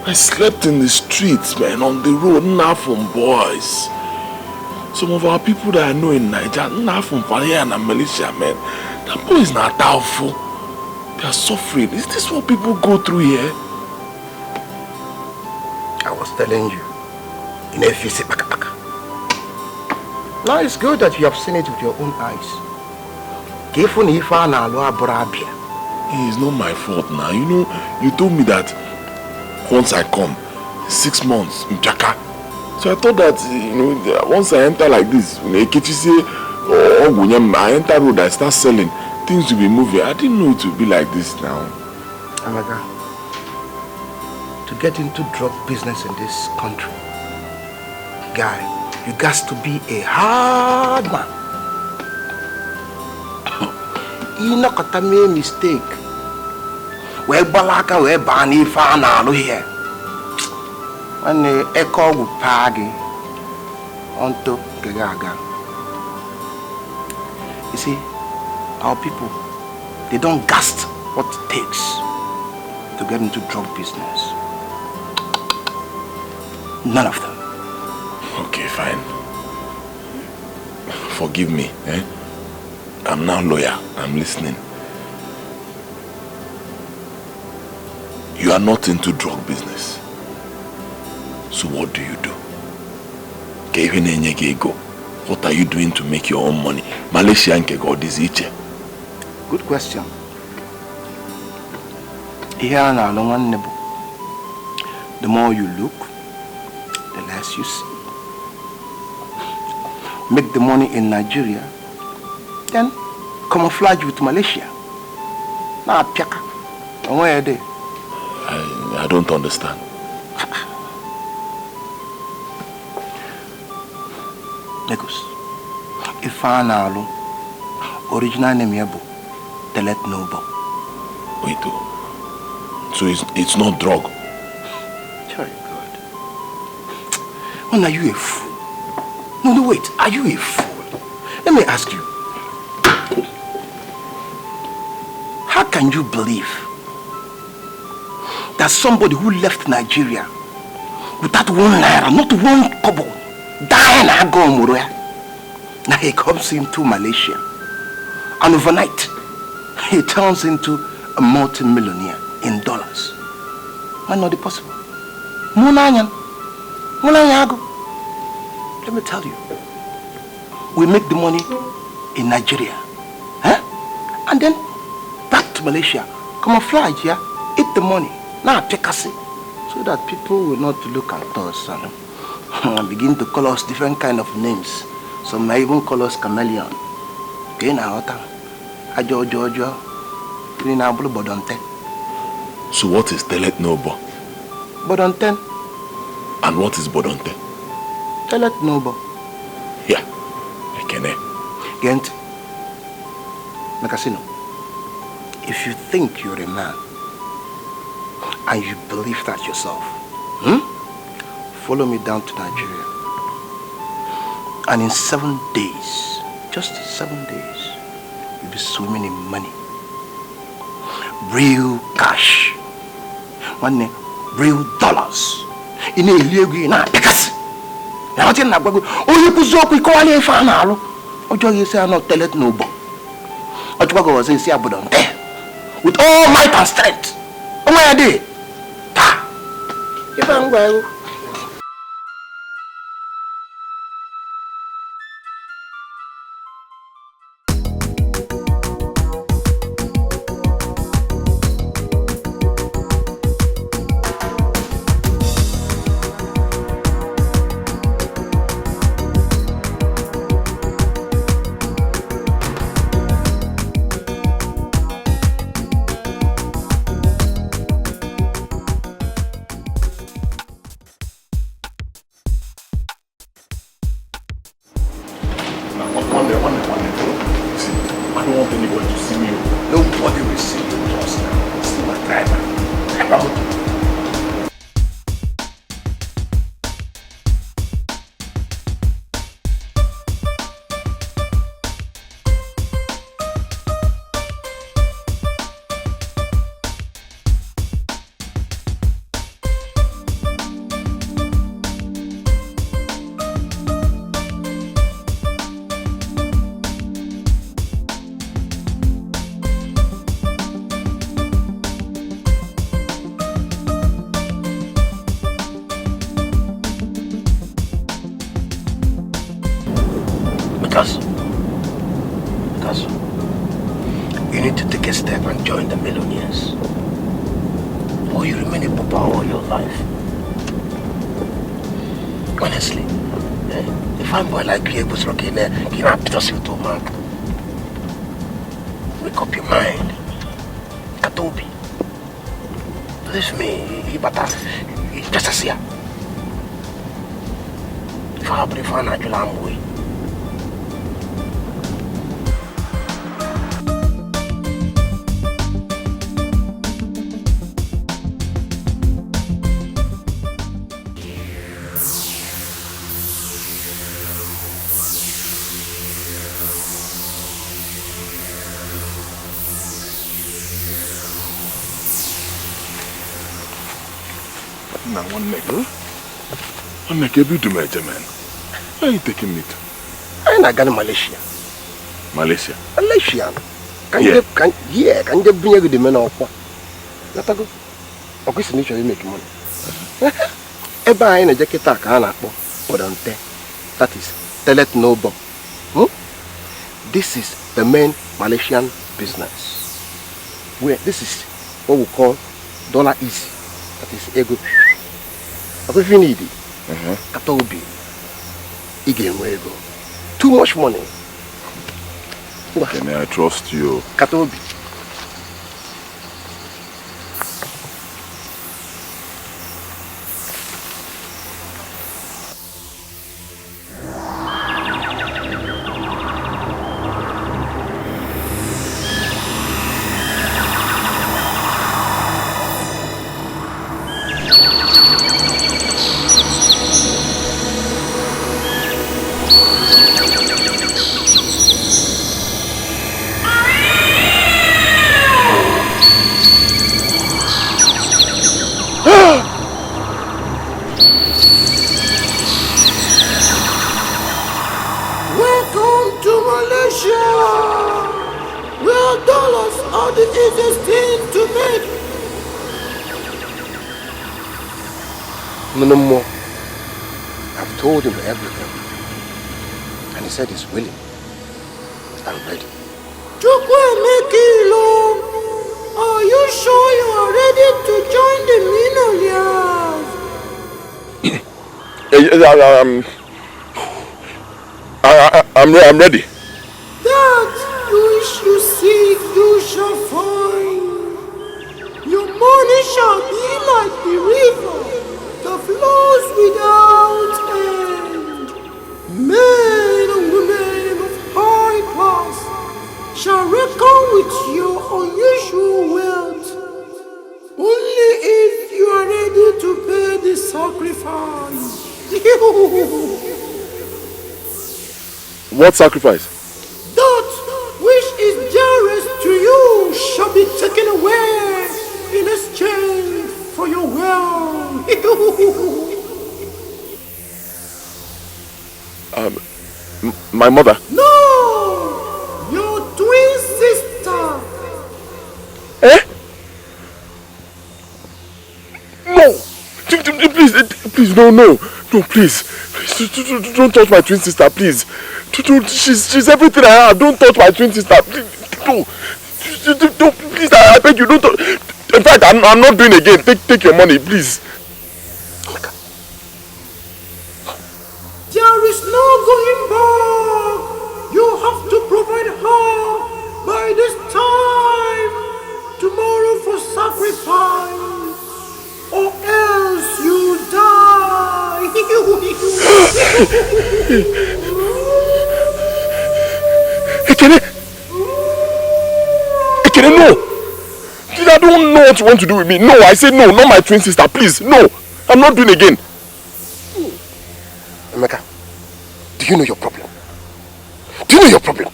I slept in the streets, man, on the road, not from boys. Some of our people that I know in Nigeria, not from Faria and Malaysia, man, the boys not doubtful. They are suffering. Is this what people go through here? I was telling you, in a visit, now it's good that you have seen it with your own eyes. It's not my fault now. You know, you told me that once I come, 6 months in Jaka. So I thought that, you know, once I enter like this, when I enter road, I start selling, things will be moving. I didn't know it would be like this now. Amaka, to get into drug business in this country, guy, you got to be a hard man. You not got to make a mistake. We're balaka, we're banning fana here. When the echo will pagi onto Gaga. You see, our people, they don't gasp what it takes to get into drug business. None of them. Okay, fine. Forgive me, eh? I'm now lawyer. I'm listening. You are not into drug business. So what do you do? What are you doing to make your own money? Malaysia and God is each. Good question. Here now, the more you look, the less you see. Make the money in Nigeria, then camouflage with Malaysia. Now, piaka. And where are they? I don't understand. Lagos. If I know, original name yabo, Telet Nobo. Wait, so it's not drug? Very good. When are you a fool? No, wait. Are you a fool? Let me ask you. How can you believe that somebody who left Nigeria without 1 naira, not 1 kobo, dying and go now he comes into Malaysia and overnight he turns into a multi-millionaire in dollars? Why not possible? Let me tell you, we make the money in Nigeria, and then back to Malaysia, camouflage here, eat the money, now take us in, so that people will not look at us and begin to call us different kind of names. Some may even call us chameleon. Okay, now, Ajo, so what is Telet Nobo? Bodonten. And what is Bodonten? Telet Nobo. Yeah, I can. Gent, Nakasino, if you think you're a man and you believe that yourself, follow me down to Nigeria. And in 7 days, just 7 days, you'll be swimming in money. Real cash. Money, real dollars. In a league, in a Picas. Now, you could so quick call if I know. Or do you say not tell it no book? Or to go say, I put on there with all might and strength. Oh, my day. Ta. If I'm well. Because you need to take a step and join the millionaires. Or you remain a pauper all your life. Honestly, a fine boy like you was rocking there, you have to see to Mark. Wake up your mind. Katobi. Believe me, you just a seer. If I have to find out your way. Now one neck, you do my man. Where are you taking me to? I'm not going to Malaysia. Malaysia? Malaysia. Can you bring you the men up? Let go. Okay, so you make money. Eba I na jacket ka na akpo odonte. That is telet nobo. This is the main Malaysian business. Where this is what we call dollar easy. That is ego. If you need it, Katobi, Igewego. Too much money. Can I trust you? Katobi. No more. I've told him everything. And he said he's willing. I'm ready. Are you sure you are ready to join the millionaires? I'm ready. That which you seek, you shall find. Your money shall be like the river that flows without end. Men and women of high class shall reckon with your unusual wealth, only if you are ready to pay the sacrifice. What sacrifice? That which is dearest to you shall be taken away in exchange for your wealth. My mother? No! Your twin sister! No! Please, no, please. Don't touch my twin sister, please. She's everything I have. Don't touch my twin sister, please. No. Please, I beg you, don't touch. In fact, I'm not doing it again. Take your money, please. There is no going back. You have to provide her by this time tomorrow for sacrifice, or else you die. Ekene, no! I don't know what you want to do with me. No, I said no, not my twin sister, please. No, I'm not doing it again. Amaka, do you know your problem? Do you know your problem?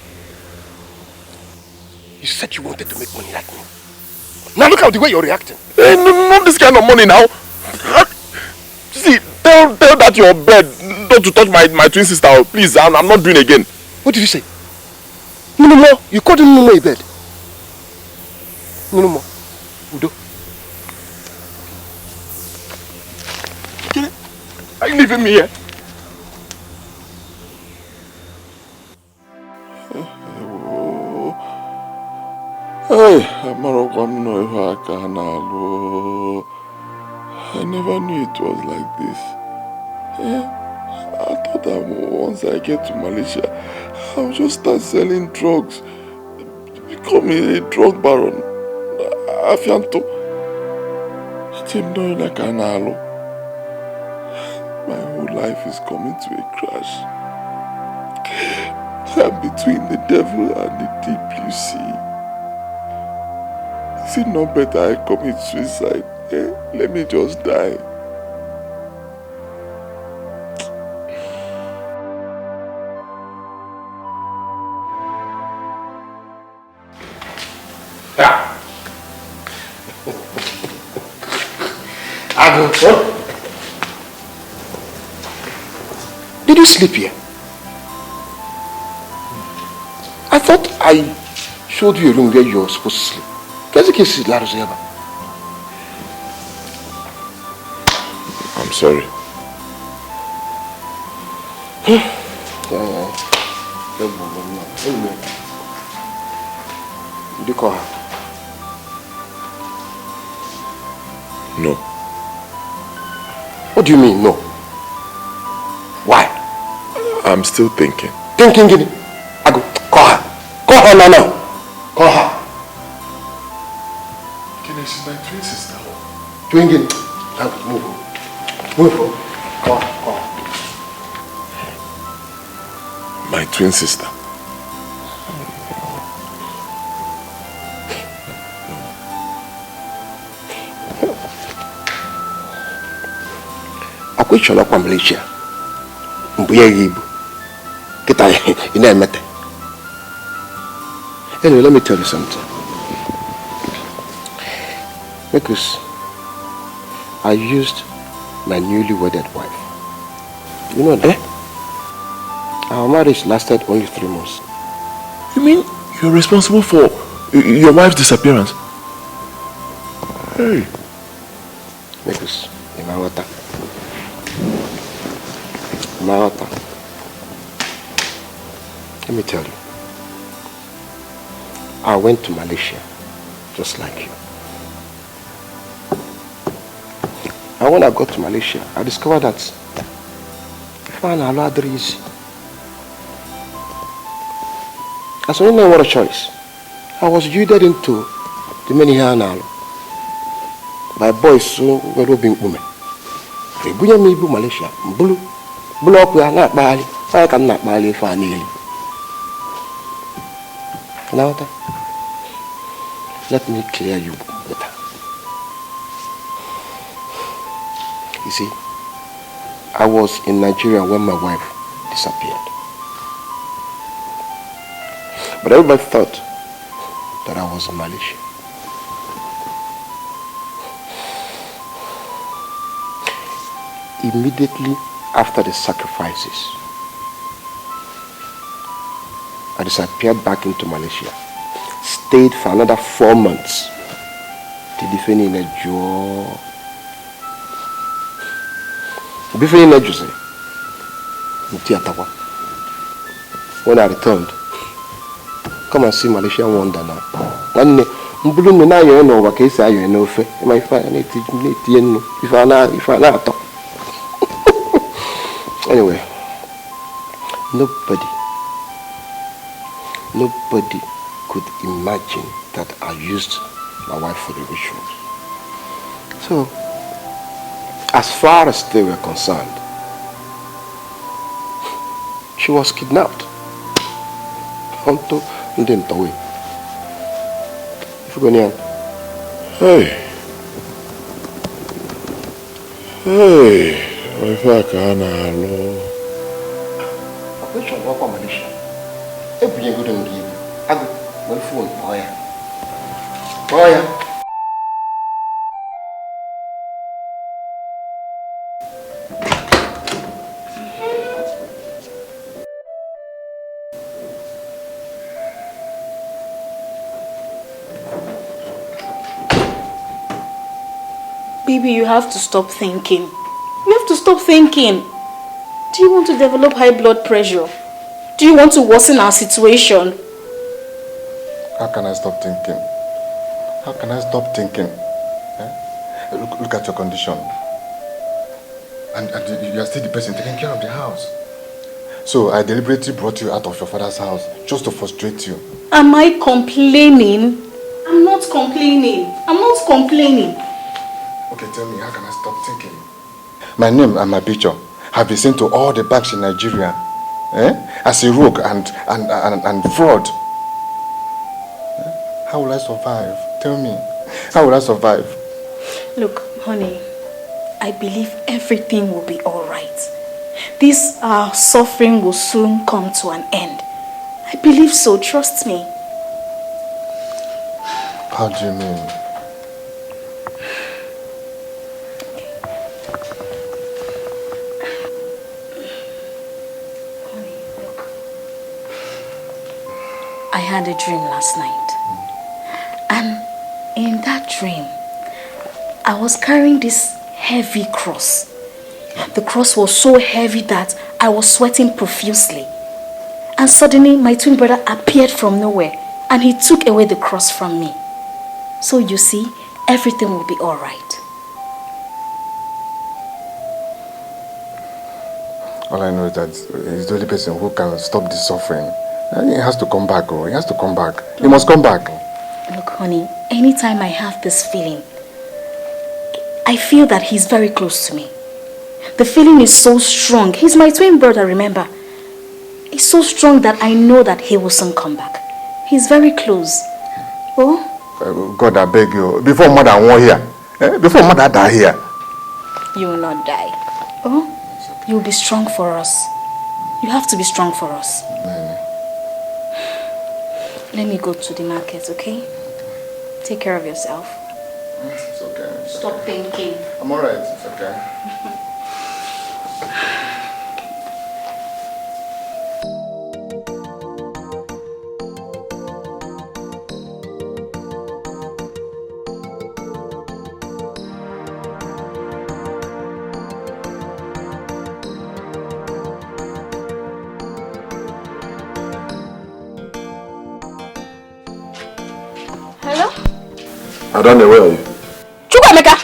You said you wanted to make money like me. Now look at the way you're reacting. Not this kind of money now. See, tell that your bed not to touch my twin sister, please. I'm not doing it again. What did you say? No more. You called him no more a bed. No more. Udo. Are you leaving me here? Hey, I never knew it was like this. I thought that once I get to Malaysia, I'll just start selling drugs. Become a drug baron. Afianto. My whole life is coming to a crash. I'm between the devil and the deep, you see. Is it not better I commit suicide? Let me just die. Did you sleep here? I thought I showed you a room where you were supposed to sleep. I'm sorry. Did you call her? No. What do you mean, no? Why? I'm still thinking. Thinking, Gini? I go, call her. Call her now. Call her. Gini, she's my twin sister. Twin Gini. Move. Move. Call her. My twin sister. Akwi chola kwa Malaysia. Mbuye yibu. Kita ina emete. Anyway, let me tell you something. Because I used my newly wedded wife. You know that? Our marriage lasted only 3 months. You mean you're responsible for your wife's disappearance? Hey. Because Imawata. Let me tell you. I went to Malaysia just like you. And when I got to Malaysia, I discovered that if I had allowed easy. As I didn't know what a choice. I was yielded into the many hanalo by boys so well being women. They bring me to Malaysia, blue up we are not Bali. I can not Bali for nearly. Now let me clear you better. You see, I was in Nigeria when my wife disappeared. But everybody thought that I was in Malaysia. Immediately after the sacrifices, I disappeared back into Malaysia. Stayed for another 4 months to defend in a jaw. Before in a Jose, when I returned, come and see Malaysian wonder now. One blue me now you know what case I know my family if I not anyway, nobody could imagine that I used my wife for the rituals. So, as far as they were concerned, she was kidnapped. Hey, if I can, hello. Which one walk on Malaysia? Every year, good and give. I go, one phone, boy. Baby, you have to stop thinking. You have to stop thinking. Do you want to develop high blood pressure? Do you want to worsen our situation? How can I stop thinking? How can I stop thinking? Look at your condition. And you are still the person taking care of the house. So I deliberately brought you out of your father's house just to frustrate you. Am I complaining? I'm not complaining. I'm not complaining. Okay, tell me, how can I stop thinking? My name and my picture have been sent to all the banks in Nigeria as a rogue and fraud. How will I survive? Tell me, how will I survive? Look, honey, I believe everything will be all right. This suffering will soon come to an end. I believe so, trust me. How do you mean? Honey, look. I had a dream last night. And in that dream, I was carrying this heavy cross. The cross was so heavy that I was sweating profusely. And suddenly my twin brother appeared from nowhere and he took away the cross from me. So you see, everything will be all right. All I know is that he's the only person who can stop this suffering. He has to come back, he has to come back. He must come back. Look, honey, anytime I have this feeling, I feel that he's very close to me. The feeling is so strong. He's my twin brother, remember? It's so strong that I know that he will soon come back. He's very close. Oh? God, I beg you. Before mother won't here. Before mother die here. You will not die. Oh? You'll be strong for us. You have to be strong for us. Let me go to the market, okay? Take care of yourself. It's okay. Stop thinking. I'm alright. It's okay. Adanne, where are you? Chukwemeka!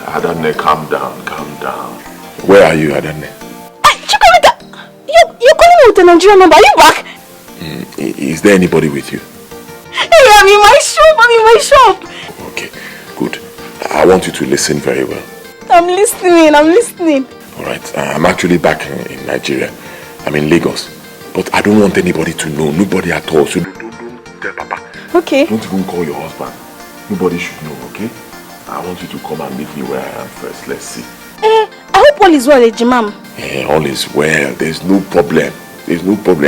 Adanne, calm down, calm down. Where are you, Adanne? Chukwemeka! You're calling me with a Nigerian number. Are you back? Is there anybody with you? Hey, I'm in my shop. Okay, good. I want you to listen very well. I'm listening. Alright, I'm actually back in Nigeria. I'm in Lagos. But I don't want anybody to know, nobody at all. So don't tell Papa. Okay. Don't even call your husband. Nobody should know, okay? I want you to come and meet me where I am first. Let's see. I hope all is well, Ejimam. All is well. There's no problem.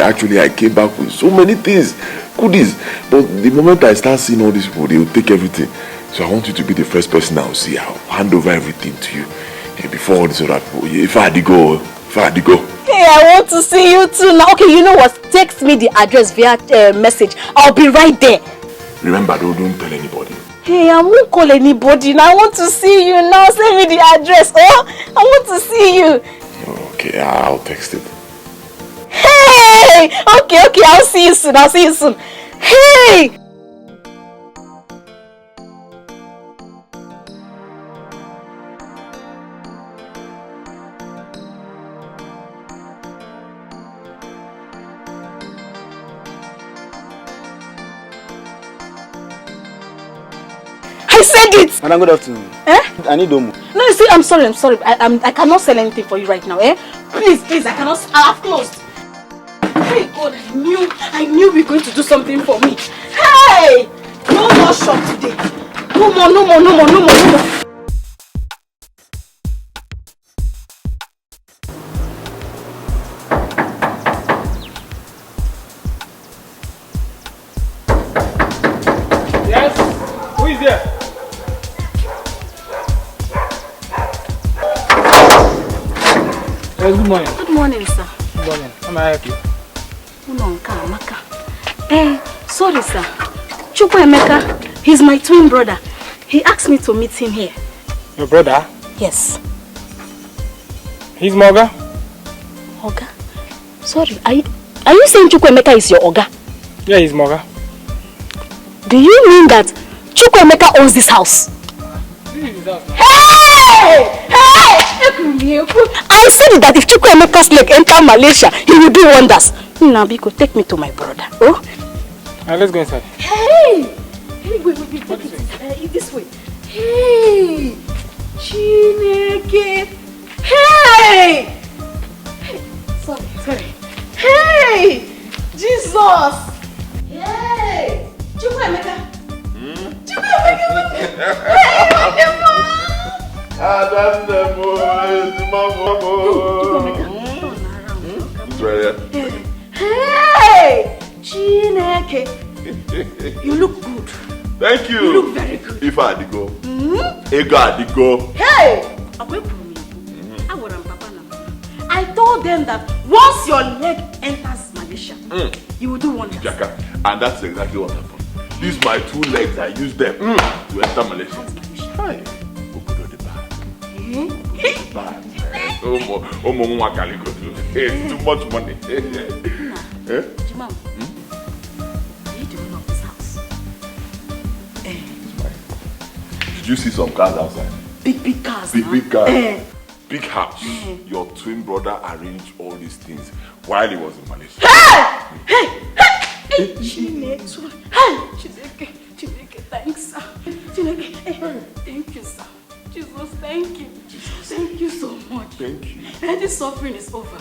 Actually, I came back with so many things, goodies. But the moment I start seeing all these people, they will take everything. So I want you to be the first person I will see. I'll hand over everything to you. Before all these other people. If I had to go. Hey, I want to see you too now. Okay, you know what? Text me the address via message. I'll be right there. Remember, don't tell anybody. Hey, I won't call anybody. Now I want to see you now. Send me the address. Oh, I want to see you. Okay, I'll text it. Hey! Okay, I'll see you soon. Hey! I said it! Madam, good afternoon. I need Omo. No, you see, I'm sorry. I cannot sell anything for you right now, Please, I cannot. I have closed. Hey, God, I knew you were going to do something for me. Hey! No more shop today. No more. Yes? Who is there? Yes, good morning. Good morning, sir. Good morning. How may I help you? Amaka. Sorry, sir. Chukwemeka, he's my twin brother. He asked me to meet him here. Your brother? Yes. He's my Oga? Oga? Sorry, are you saying Chukwemeka is your Oga? Yeah, he's my Oga. Do you mean that Chukwuemeka owns this house. Hey! I said that if Chukwuemeka's leg enter Malaysia, he will do wonders. Now, Biko, take me to my brother. Oh? Let's go inside. Hey! Hey, wait, this way. Hey! Chineke! Hey! Hey! Sorry. Hey! Jesus! Hey! Chukwuemeka! Chukwuemeka! Hey! Chineke! You look good. Thank you. You look very good. If I had to go. Ego had to go. Hey! I told them that once your leg enters Malaysia, you will do wonders. Jaka, and that's exactly what happened. These my 2 legs, I use them to enter Malaysia. Hi. Bad. It's too much money. Jimam, you the owner of this house? Did you see some cars outside? Big cars. Big cars. Big house. Your twin brother arranged all these things while he was in Malaysia. Hey! Chineke, thanks, sir. Chineke, thank you, sir. Jesus, thank you. Thank you so much. Thank you. This suffering is over.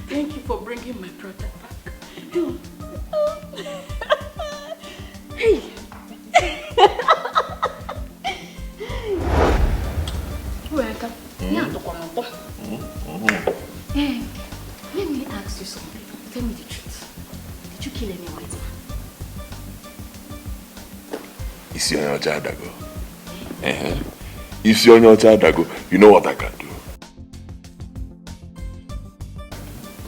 Thank you for bringing my brother back. Hey. Welcome. Let me ask you something. Tell me the truth. Did you kill any white man? If you're your child, Dago. If you're your child, Dago, you know what I can do.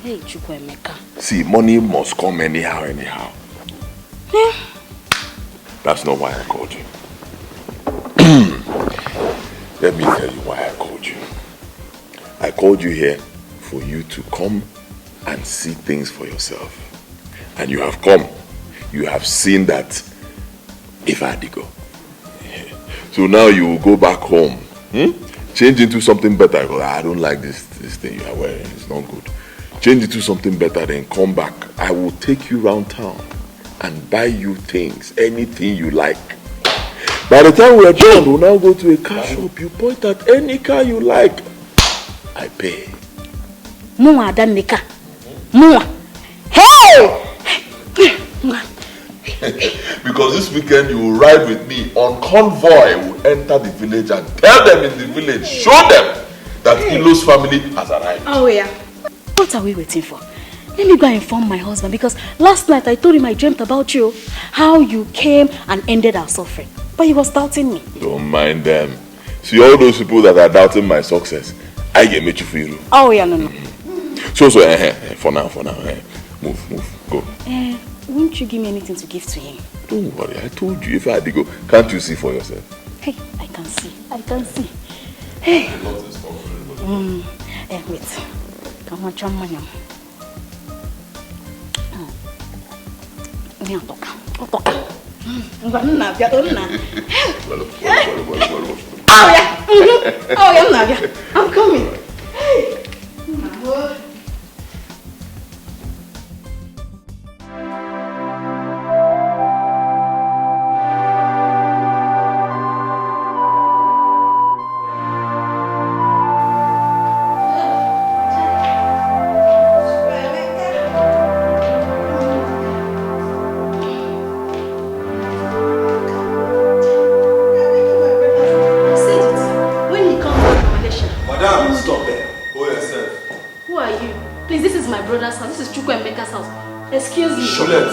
Hey, Chukwuemeka. See, money must come anyhow. That's not why I called you. Let me tell you why I called you. I called you here for you to come and see things for yourself. And you have come. You have seen that if I had to go. So now you will go back home. Change into something better. Because I don't like this thing you are wearing. It's not good. Change into something better, then come back. I will take you around town and buy you things, anything you like. By the time we are done, we'll now go to a car shop. You point at any car you like. I pay. Mua Danika. Mua. Hey! Because this weekend you will ride with me on convoy. We'll enter the village and tell them in the village, show them that Ilo's family has arrived. Oh yeah. What are we waiting for? Let me go and inform my husband, because last night I told him I dreamt about you. How you came and ended our suffering. But he was doubting me. Don't mind them. See all those people that are doubting my success. I get meet you for you. Oh yeah, no. So, for now, move, go. Won't you give me anything to give to him? Don't worry, I told you if I had to go. Can't you see for yourself? Hey, I can see. Hey. Wait. Come on, Chamanya. I'm coming. Hey. This is Chukwuemeka's house. Excuse me. Cholet.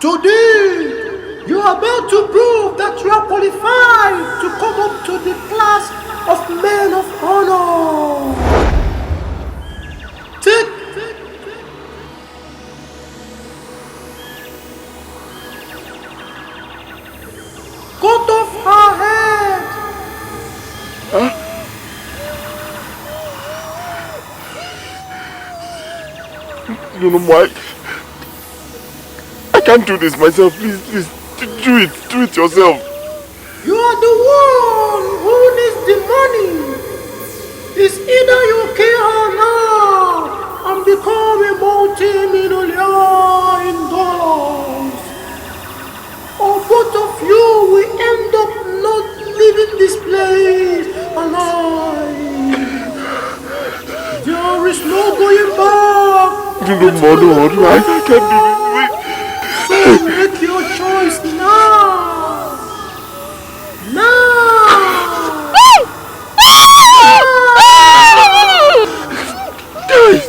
Today, you are about to prove that you are qualified to come up to the class of men of honor. Take cut off her head. Huh? No, Mike. I can't do this myself. Please, do it yourself. You are the one who needs the money. It's either you kill her now and become a multi-millionaire in dollars, or both of you will end up not leaving this place alive. There is no going back. No, I can't do this. So make your choice now. Guys.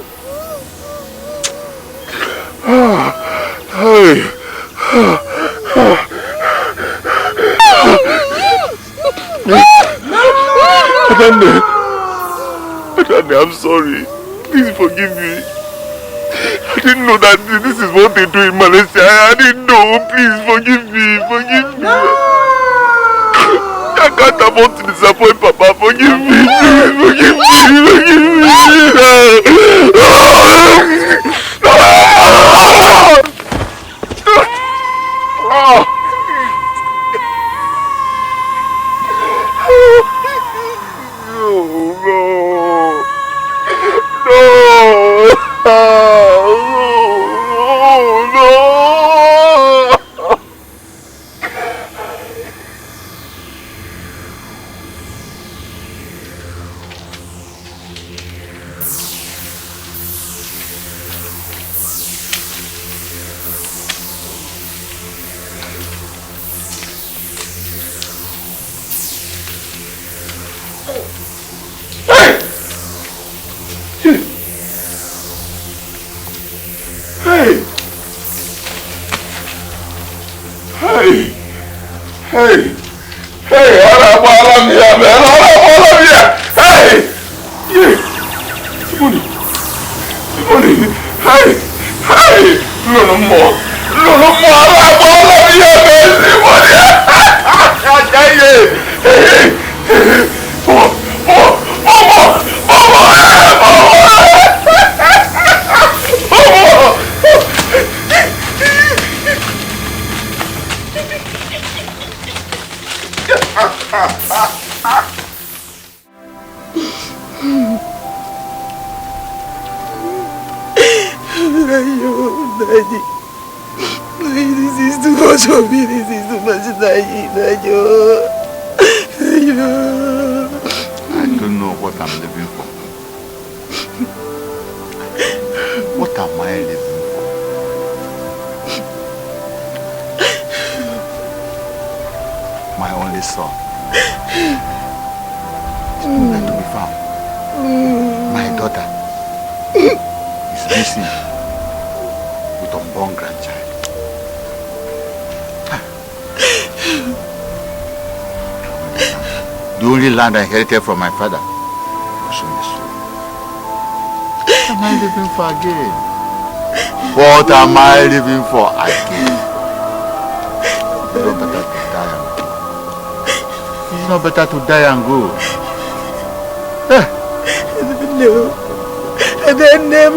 Adane, I'm sorry. Please forgive me. I didn't know that this is what they do in Malaysia. I didn't know. Please forgive me. I can't afford to disappoint Papa. Forgive me. Please forgive me. My only son. He's nowhere to be found. My daughter is missing with unborn grandchild. The only land I inherited from my father was soon destroyed. What am I living for again? What am I living for again? It's not better to die and go. No. I don't know.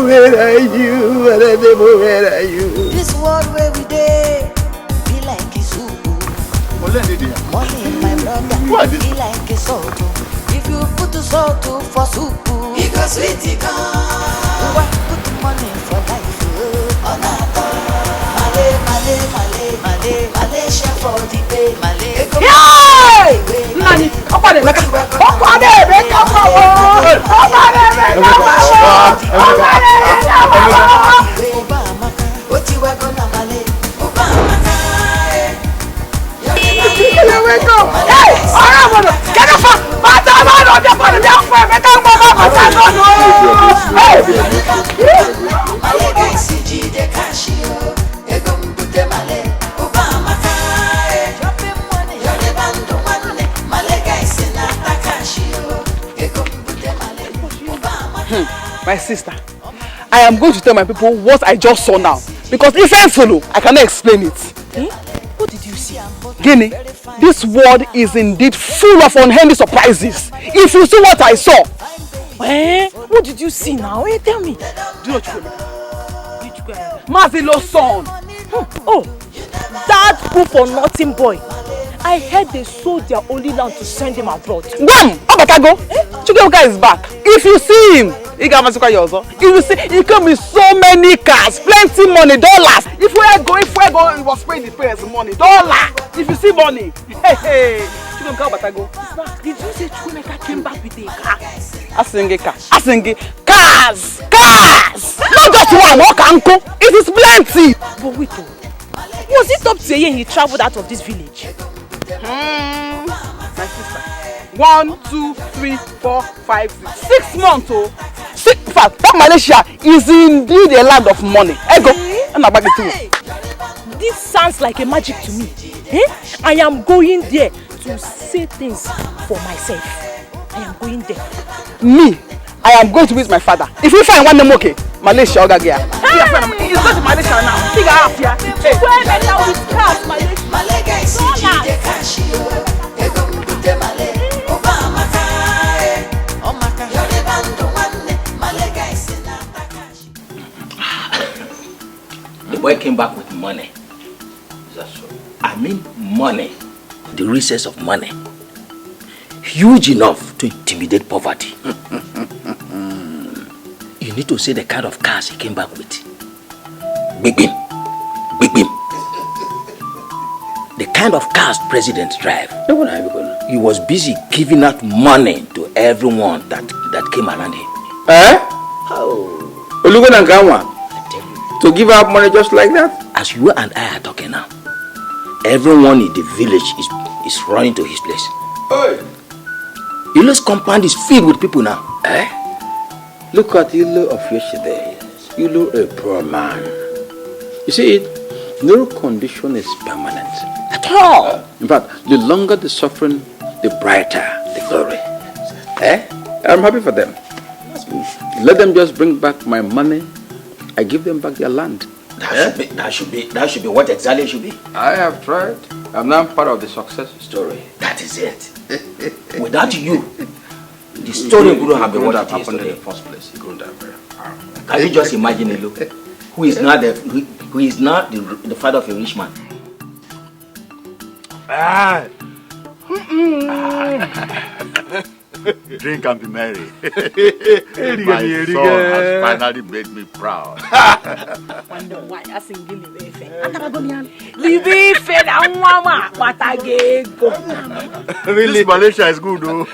Where are you? Where are you? This world where we dey be like a soup. Money, my brother, be like a salt. If you put the salt for soup, it goes sweet, it goes. Why put the money for life? Malaysia for the pay, Malaysia. Yay! Nani, come on, make up. What you are gonna Malay? Hey, get up! My sister, I am going to tell my people what I just saw now. Because if I follow, I cannot explain it. What did you see? Guinea, this world is indeed full of unhealthy surprises. If you see what I saw. What did you see now? Tell me. Do not Mazilo's son. Oh, that poor for nothing boy. I heard they sold their only land to send him abroad. Wham! Abakago! Chukwuka is back. If you see him, he came with so many cars, plenty money, dollars. If we are going, he was paying the parents money, dollar. If you see money, hey, Chukwuka Abakago. Did you say Chukwuka came back with a car? Asinge, cars! Not just one, uncle. It is plenty. But wait, was it up to a year he traveled out of this village? My sister. 1, 2, 3, 4, 5, 6. 6 months, oh. In fact, that Malaysia is indeed a land of money. This sounds like a magic to me. I am going there to say things for myself. I am going there. Me, I am going to visit my father. If you find one name, okay, Malaysia, Okija. He's going to Malaysia now. Figure out here. Where the hell is cars, Malaysia? The boy came back with money. I mean money. The resource of money. Huge enough to intimidate poverty. You need to see the kind of cars he came back with. Big beam. The kind of cars presidents drive. He was busy giving out money to everyone that came around him. To give out money just like that? As you and I are talking now, everyone in the village is running to his place. Ilo's compound is filled with people now. Look at Ilo of yesterday. Ilo a poor man. You see it? No condition is permanent at all. In fact, the longer the suffering, the brighter the glory. I'm happy for them. Let them just bring back my money. I give them back their land. That should be what exactly it should be. I have tried. I'm now part of the success story. That is it. Without you, the story wouldn't have been what happened in the first place. It couldn't have been. Can you just imagine a look? Who is not the father of a rich man? Drink and be merry. My son has finally made me proud. Wonder why I sing This Malaysia is good, though.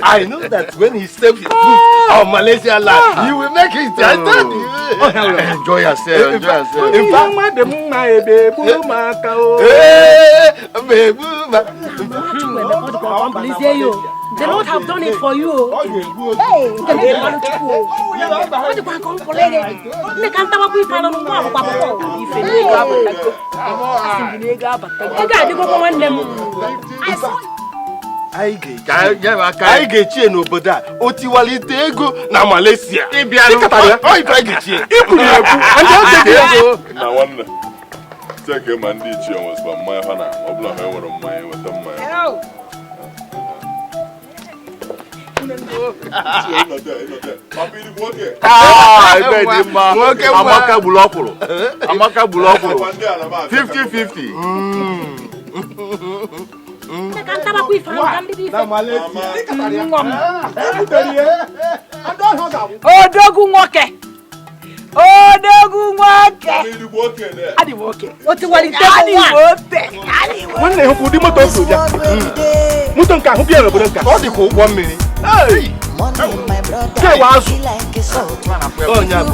I know that when he steps his foot on Malaysia land, you will make it. I told you. Enjoy yourself. In fact, The Lord have done it for you. Hey, I get you no but that. Otiwali ego na Malaysia. Now one. Take him and teach you was from my hana. Obla me one of my with them my. Amaka Bulokuro. Amaka Bulokuro. 50-50. Odogu nwoke. Adi woke. Oti wali tegu wote. Nwanne ho kudi moto so ja. Moto nka ho bia rebo nka. O di ko ugbo mmiri. Hey. Ke wazu. Oh nya go.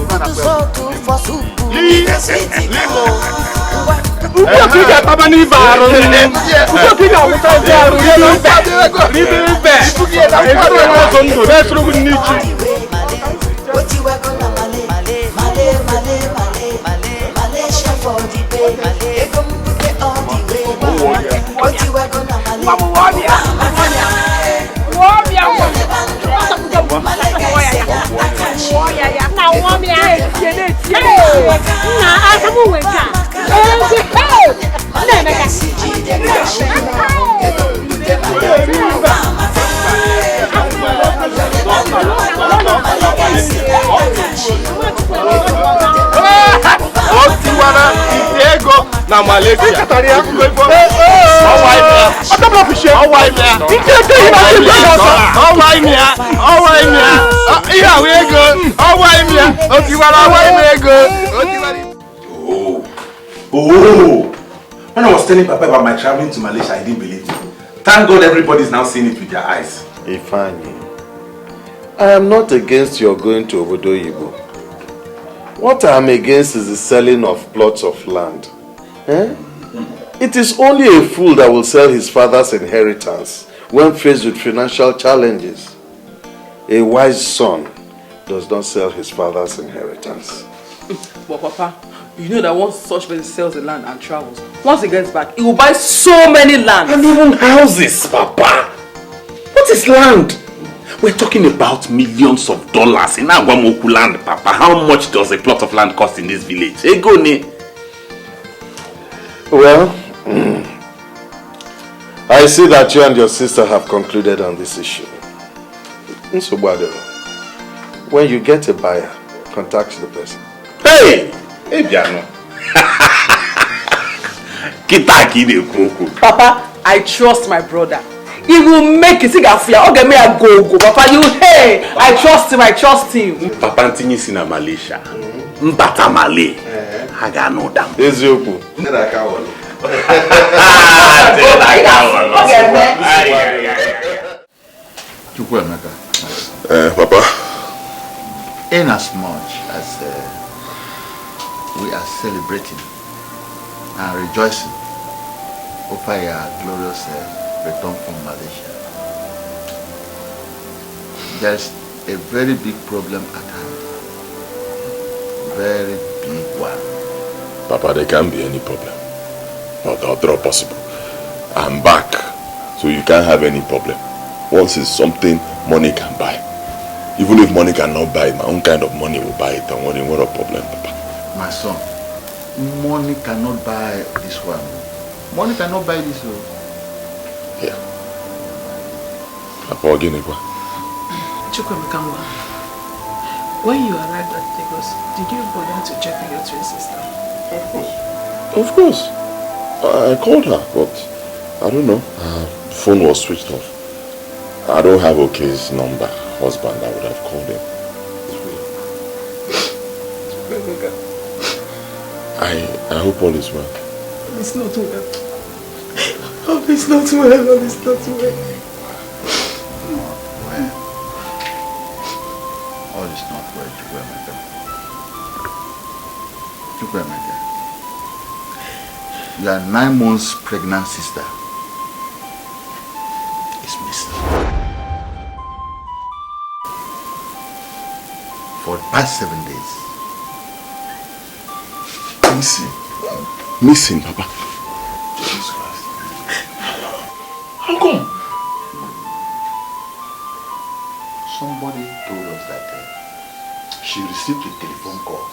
Uko kija taba ni baro. Uko kija wuta baro. Ribe. Uko na ko ndo na suru nichi. Malaysia for the pay. All the way. What you were gonna na Malaysia. Oh! When I was telling Papa about my traveling to Malaysia, I didn't believe you. Thank God everybody's now seeing it with their eyes. Ifani, I am not against your going to Obodo Yibo. What I am against is the selling of plots of land. It is only a fool that will sell his father's inheritance when faced with financial challenges. A wise son does not sell his father's inheritance. But Papa, you know that once such person sells the land and travels, once he gets back, he will buy so many lands. And even houses, Papa. What is land? We're talking about millions of dollars in Agwamoku land, Papa. How much does a plot of land cost in this village? Egoni. Well, I see that you and your sister have concluded on this issue. When you get a buyer, contact the person. Hey! Hey, Biano. Papa, I trust my brother. He will make it. Okay, me a go. Papa, hey, I trust him. Papa Antinis in Malaysia. Mbata Malay. I got no damn. Ezioku. Papa. In as much as we are celebrating and rejoicing over your glorious return from Malaysia, there's a very big problem at hand. Very big one. Papa, there can't be any problem. Not at all possible. I'm back, so you can't have any problem. Once it's something money can buy. Even if money cannot buy it, my own kind of money will buy it. And what a problem, Papa. My son, money cannot buy this one. Money cannot buy this one. Yeah. Papa, again, when you arrived at Lagos, did you bother to check on your twin sister? Of course. I called her, but I don't know. Her phone was switched off. I don't have Oki's number. Husband, I would have called him. I hope all is well. It's not well. Oh, it's not well. Oh, it's not well. All is not well, Chukwemeka. You are 9 months pregnant, sister. is missing. For the past 7 days. Missing, Papa. Jesus Christ. How come? Somebody told us that she received a telephone call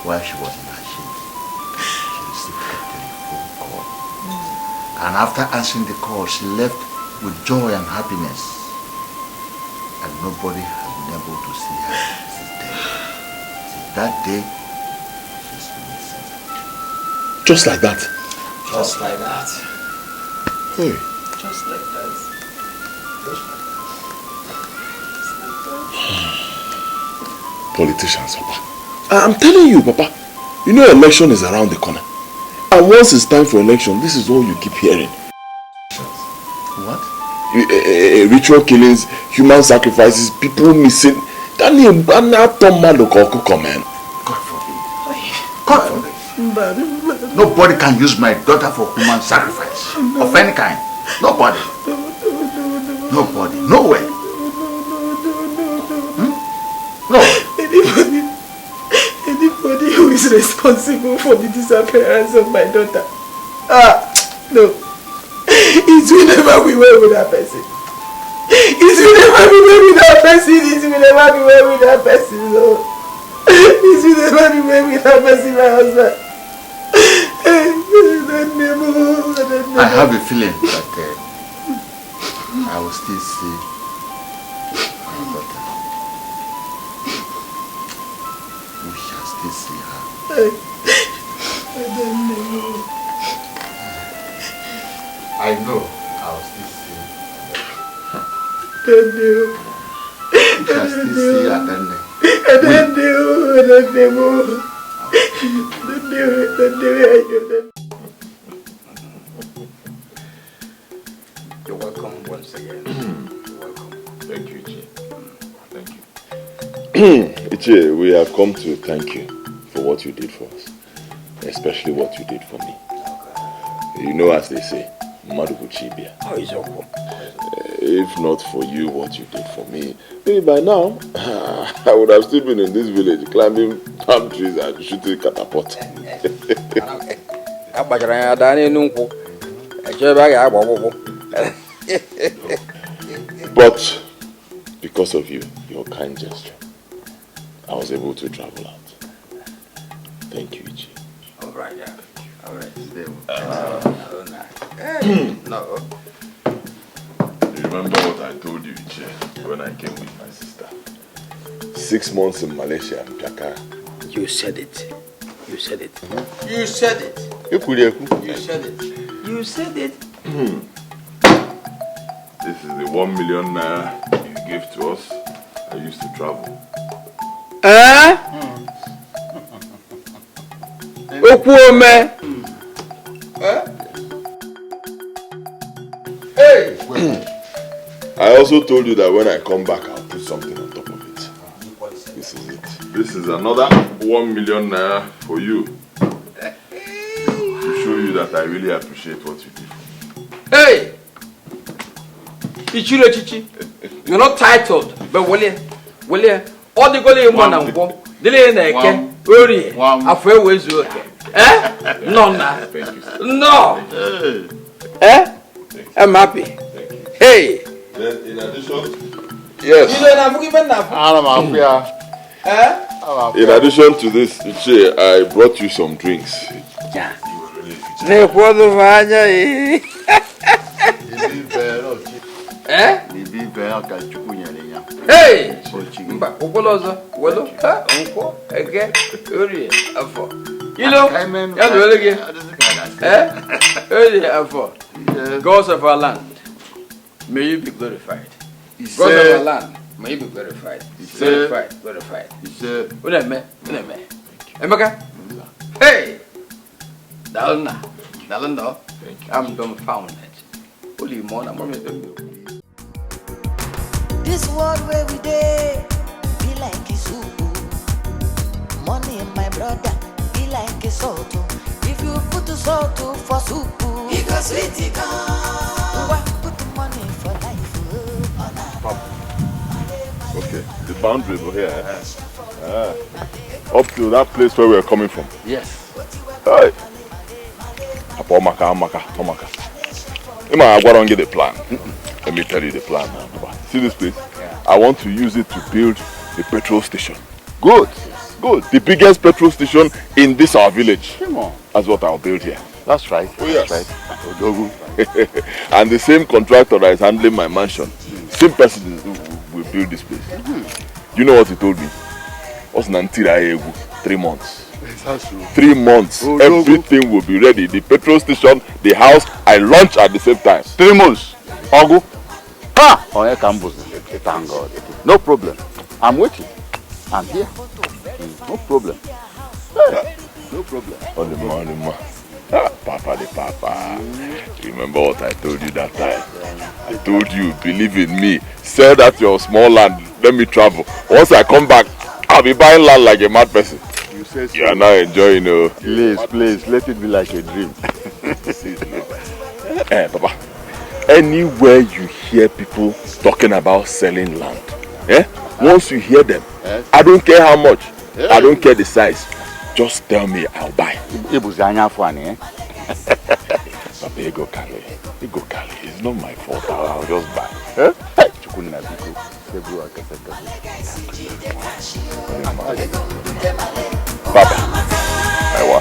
while she was in her shift. She received a telephone call. And after answering the call, she left with joy and happiness. And nobody has been able to see her since then. Since that day, she's missing. Just like that? Just like that. Hey. Just like that. Politicians, Papa. I'm telling you, Papa. You know election is around the corner. And once it's time for election, this is all you keep hearing. What? Ritual killings, human sacrifices, people missing. Man. God forbid. Nobody can use my daughter for human sacrifice of any kind. Nobody. Nobody. Nowhere. No. Anybody who is responsible for the disappearance of my daughter. No. It will never be well with that person. It will never be well with that person. It will never be well with that person. No. It will never be well with that person, my husband. I have a feeling that I will still see my daughter. We shall still see her. I know I will still see her. We shall still see her then. You're welcome once again. You're welcome. Thank you, Ichi. Thank you. Ichi, we have come to thank you for what you did for us. Especially what you did for me. You know, as they say, Madubuchibia. Oh, it's okay. If not for you, what you did for me, maybe by now, I would have still been in this village climbing palm trees and shooting catapult. But because of you, your kind gesture, I was able to travel out. Thank you, Ichi. All right, yeah. All right. No. You remember what I told you, Ichi, when I came with my sister? 6 months in Malaysia and Jakarta. You said it. You said it. You said it. You said it. You said it. This is the 1 million naira you gave to us. I used to travel. Hey! I also told you that when I come back, I'll put something on top of it. This is it. This is another 1 million naira for you. To show you that I really appreciate what you did for me. Hey! Ichiro Chichi, you're not titled, but Wale, all the goal in one and one, delay in the can, worry, afraid with you. No, no. I'm happy. Hey! Then, in addition, yes. In addition to this, Ichi, I brought you some drinks. Yeah. You were really Hey! Mba, Obolozo, Welo, Unko, again, Uri, Afo. You know, again. Uri, Afo. Gods of our land, may you be glorified. Gods of our land, may you be glorified. Glorified. What I meant, Amaka? Hey! Dalna, I'm dumbfounded. Holy Mona, This world where we dey be like a soup. Money, my brother, be like a salt. If you put the salt for soup, it goes sweet, it boundary over here. Up to that place where we are coming from. Yes. Hey. Amaka. I want to get the plan. Let me tell you the plan now. See this place? Yeah. I want to use it to build the petrol station. Good. The biggest petrol station in this our village. Come on. That's what I'll build here. That's right. Oh yes. That's right. And the same contractor that is handling my mansion, same person will build this place. You know what he told me? What's 3 months. 3 months. Everything will be ready. The petrol station, the house, I launch at the same time. 3 months. Ogu. Ah! Thank God. No problem. I'm waiting. I'm here. No problem. Hey. No problem. On the man. Papa. Remember what I told you that time? I told you, believe in me. Sell that your small land. Let me travel. Once I come back, I'll be buying land like a mad person. You say so. You are now enjoying it. Please, let it be like a dream. Papa, anywhere you hear people talking about selling land, once you hear them, I don't care how much, I don't care the size, just tell me, I'll buy. Papa, you go Kali. It's not my fault, I'll just buy. Papa, Ewa.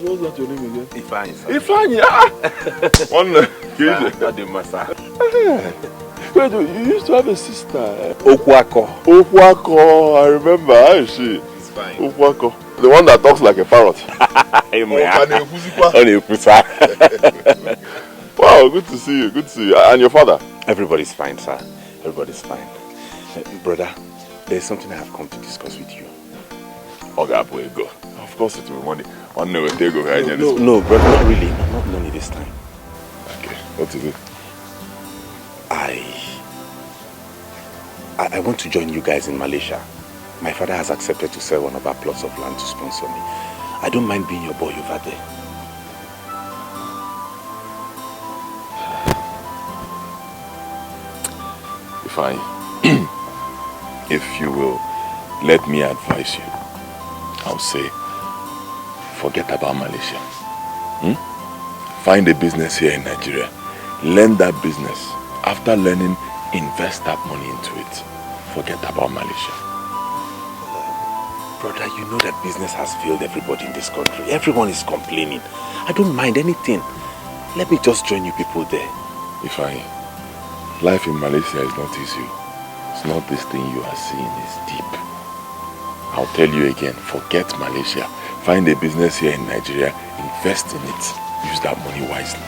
What's that your name again? Ifeanyi. One Wait, you used to have a sister. Okwako, I remember. How is she? It's fine. Okwako. The one that talks like a parrot. Wow, good to see you. And your father? Everybody's fine, sir. Everybody's fine. Brother, there's something I have come to discuss with you. Okay, boy, go. Of course it will be money. No, brother, not really. Not money this time. Okay, what is it? I want to join you guys in Malaysia. My father has accepted to sell one of our plots of land to sponsor me. I don't mind being your boy over there. If you will let me advise you, I'll say, forget about Malaysia. Find a business here in Nigeria. Learn that business. After learning, invest that money into it. Forget about Malaysia. Brother, you know that business has failed everybody in this country. Everyone is complaining. I don't mind anything. Let me just join you people there. Life in Malaysia is not easy. It's not this thing you are seeing. It's deep. I'll tell you again, forget Malaysia. Find a business here in Nigeria. Invest in it. Use that money wisely.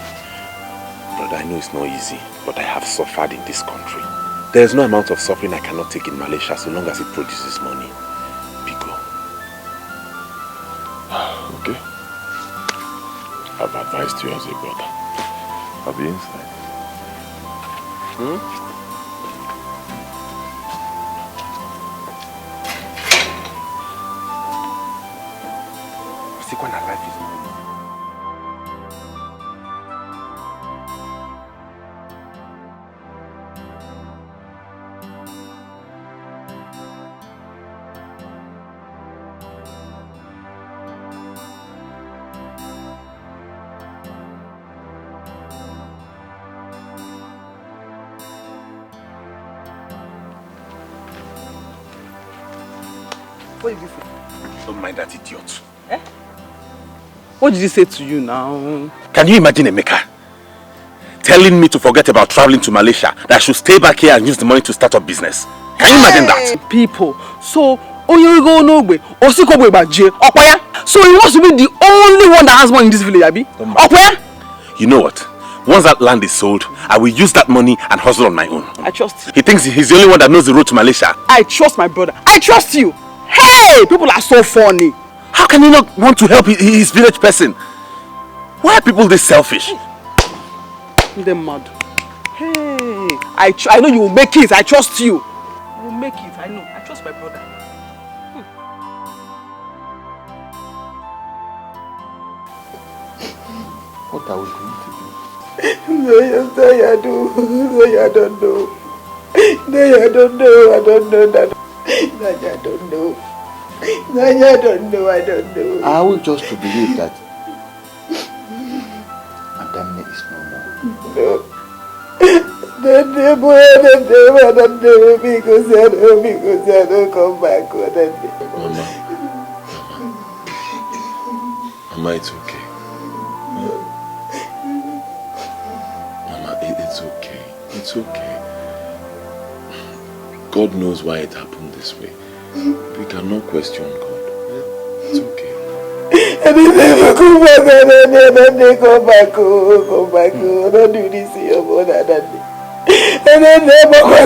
Brother, I know it's not easy, but I have suffered in this country. There is no amount of suffering I cannot take in Malaysia so long as it produces money. Pico. Okay. I've advised you as a brother. I'll be inside. Life is not. What did you say? Don't mind that idiot. Eh? What did he say to you now? Can you imagine Amaka telling me to forget about traveling to Malaysia, that I should stay back here and use the money to start up business? Can you imagine that? People, so Oyorigo Onogbe, Osikobo Ibaje, Okaya. So he wants to be the only one that has money in this village, Abi? Okaya? You know what? Once that land is sold, I will use that money and hustle on my own. I trust you. He thinks he's the only one that knows the road to Malaysia. I trust my brother. I trust you. Hey, people are so funny. How can he not want to help his village person? Why are people this selfish? They're mad. Hey, I know you will make it. I trust you. You will make it. I know. I trust my brother. What are we going to do? No, I don't know. No, I don't know. I don't know that. No, I don't know. No, I don't know. I don't know. I will just to believe that Adamne is no more. No. The because I don't come back. Mama, it's okay. Mama, it's okay. It's okay. God knows why it happened this way. We cannot question God. It's okay. And if never come back, and then come back, don't do this to your mother, Daddy. And then never my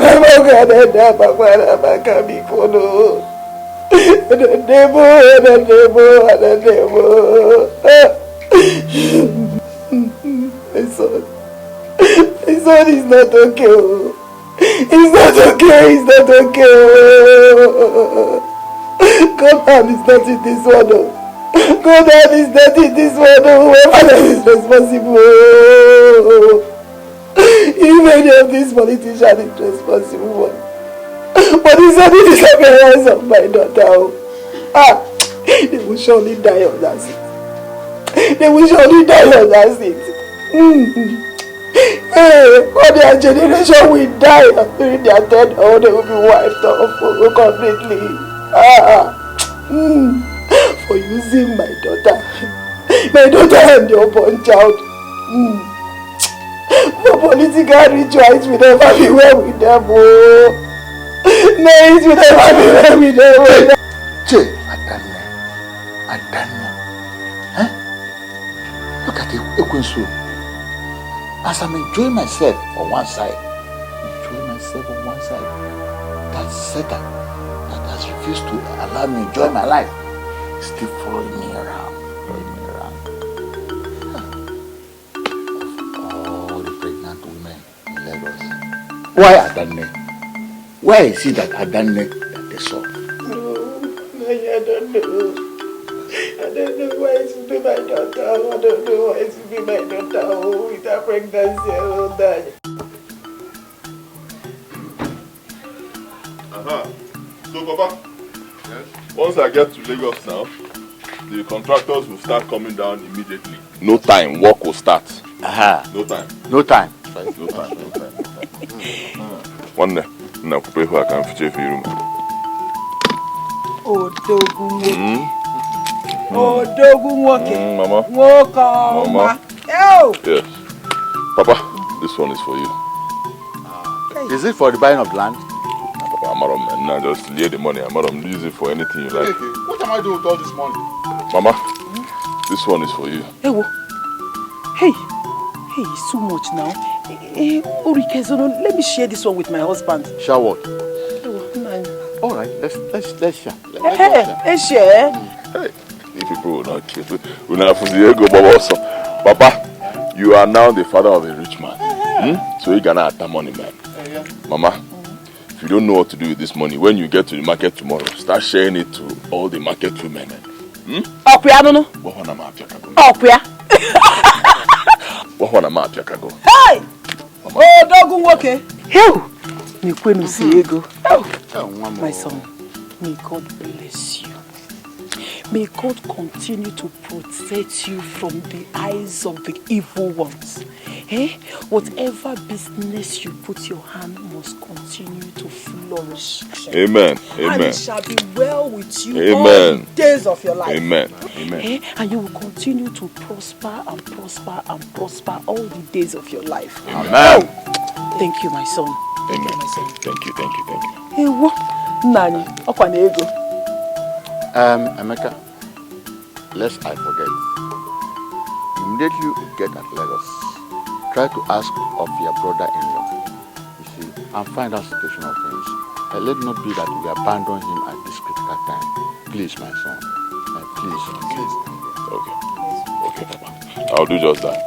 son is not okay. It's not okay. It's not okay. God hand is not in this one. God hand is not in this one. Whoever is responsible. If any of these politicians is responsible. But it's not the disappearance of my daughter. They will surely die on that seat. They will surely die on that seat. Hey, all their generation will die during their death, or they will be wiped off completely. For using my daughter and the unborn child. For political rituals will never be well with them. No, it will never be well with them. Che, Adamne. Look at it, as I'm enjoying myself on one side, that Satan that has refused to allow me to enjoy my life is still following me around. All the pregnant women in Lagos. Why Adamne? Why is it that Adamne that they saw? No, I don't know. I don't know why it will be my daughter. I don't know why it will be my daughter with her pregnancy and all that. So, Papa, yes? Once I get to Lagos now, the contractors will start coming down immediately. No time, work will start. No time. No time. No time. One day, I can pay who I can feature for you. Mama. Mama. Yes. Papa, this one is for you. Is it for the buying of land? Papa, I'm not just lay the money. I'm not use it for anything you like. What am I doing with all this money? Mama, this one is for you. Hey, it's too much now. Orikezono, let me share this one with my husband. Share what? All right, let's share. Let's share. Hey, if people will not kill you, will not have to go, Papa, you are now the father of a rich man. So you gonna have that money, man. Mama, if you don't know what to do with this money, when you get to the market tomorrow, start sharing it to all the market women. Okija, no. Hey! Oh, dog, okay. My son, may God bless you. May God continue to protect you from the eyes of the evil ones. Whatever business you put your hand must continue to flourish. Amen. And it shall be well with you all Amen. the days of your life. Amen. And you will continue to prosper and prosper and prosper all the days of your life. Amen. Thank you, my son. Amen. Thank you. Hey, what? Nani? Amaka, lest I forget, immediately you get at Lagos, try to ask of your brother-in-law, you see, and find out situation of things. Let it not be that we abandon him at this critical time. Please, my son. Please. Okay, Papa. I'll do just that.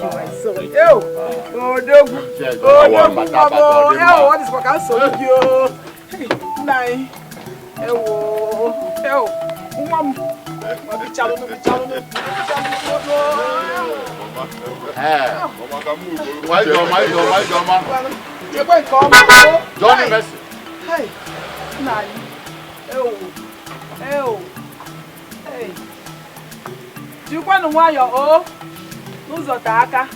My son. Yo! Oh, dog. Oh, what is my cousin? Yo! Nine. Yo! Mom. Johnny Mercy. Hey, nine. Hey. Do you want to wear your own? Who's your taka?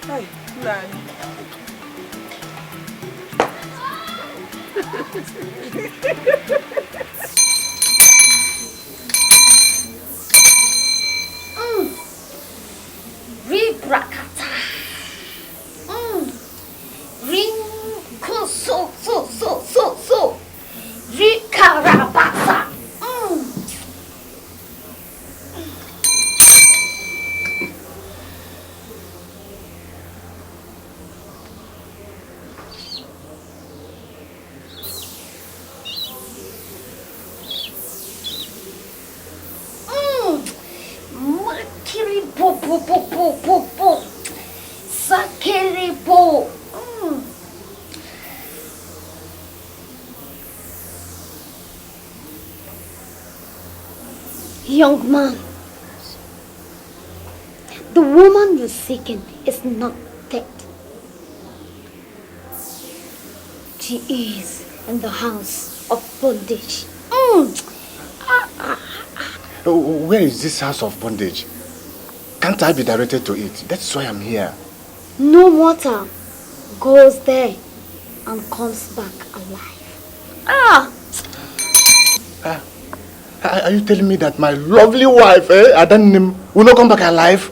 Hey, nine. Rebrakata. Ring so. Rikarabasa. Makiribo. Sakiribo. Young man, the woman you're seeking is not dead. She is in the house of bondage. Where is this house of bondage? Can't I be directed to it? That's why I'm here. No mortal goes there and comes back alive. Are you telling me that my lovely wife, Adanim, will not come back alive?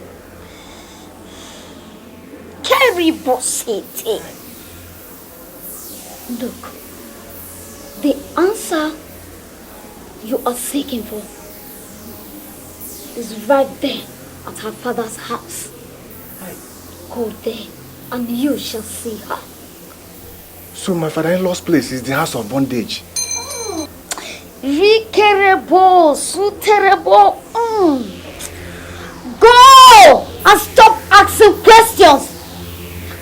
Terrible city. Look, the answer you are seeking for is right there at her father's house. Go there and you shall see her. So my father-in-law's place is the house of bondage. Rikerebo, suterebo. Go and stop asking questions.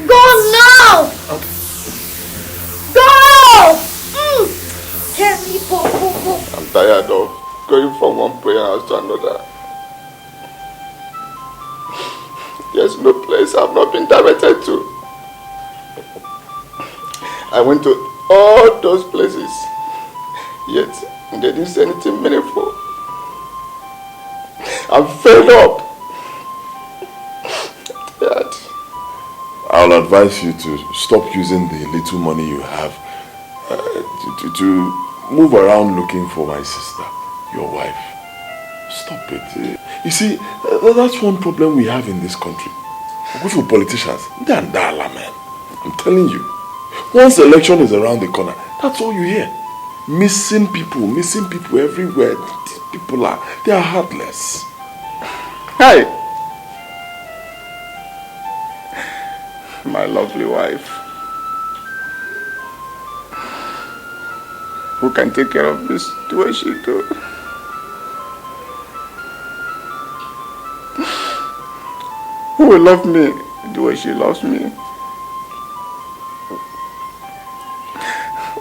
Go now. Okay. Go. I'm tired of going from one prayer house to another. There's no place I've not been directed to. I went to all those places, yet they didn't say anything meaningful. I'm fed up. Dad. I'll advise you to stop using the little money you have to move around looking for my sister, your wife. Stop it. You see, that's one problem we have in this country. Good for politicians. They're ndala, man. I'm telling you. Once the election is around the corner, that's all you hear. Missing people everywhere. These people they are heartless. Hey! My lovely wife. Who can take care of this the way she do? Who will love me the way she loves me?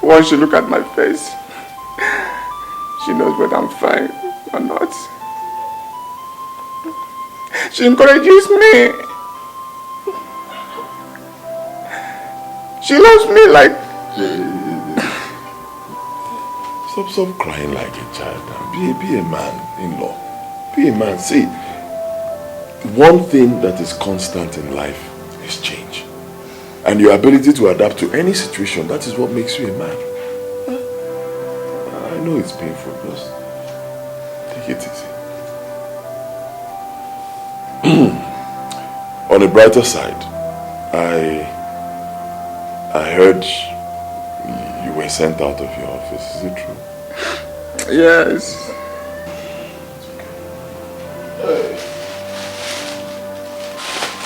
Once she look at my face, she knows whether I'm fine or not. She encourages me. She loves me like... Stop crying like a child. Be a man-in-law. Be a man. See, one thing that is constant in life is change. And your ability to adapt to any situation, that is what makes you a man. I know it's painful, just take it easy. On a brighter side, I heard you were sent out of your office. Is it true? Yes.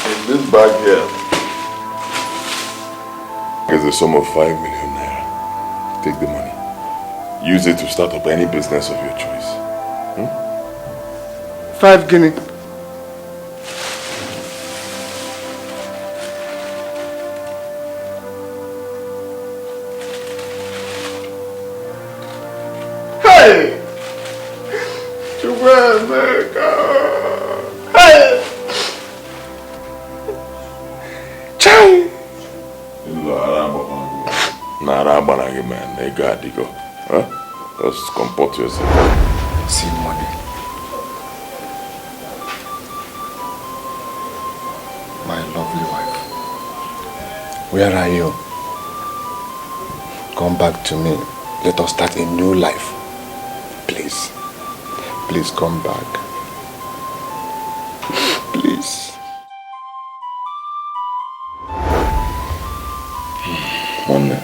In this this bag here is a sum of 5 million naira. Take the money. Use it to start up any business of your choice. 5 guinea. Hey! America! Hey! Chai! Man, they got to go. Huh? Just comport yourself. See money. My lovely wife. Where are you? Come back to me. Let us start a new life. Please. Please come back. Please. One minute.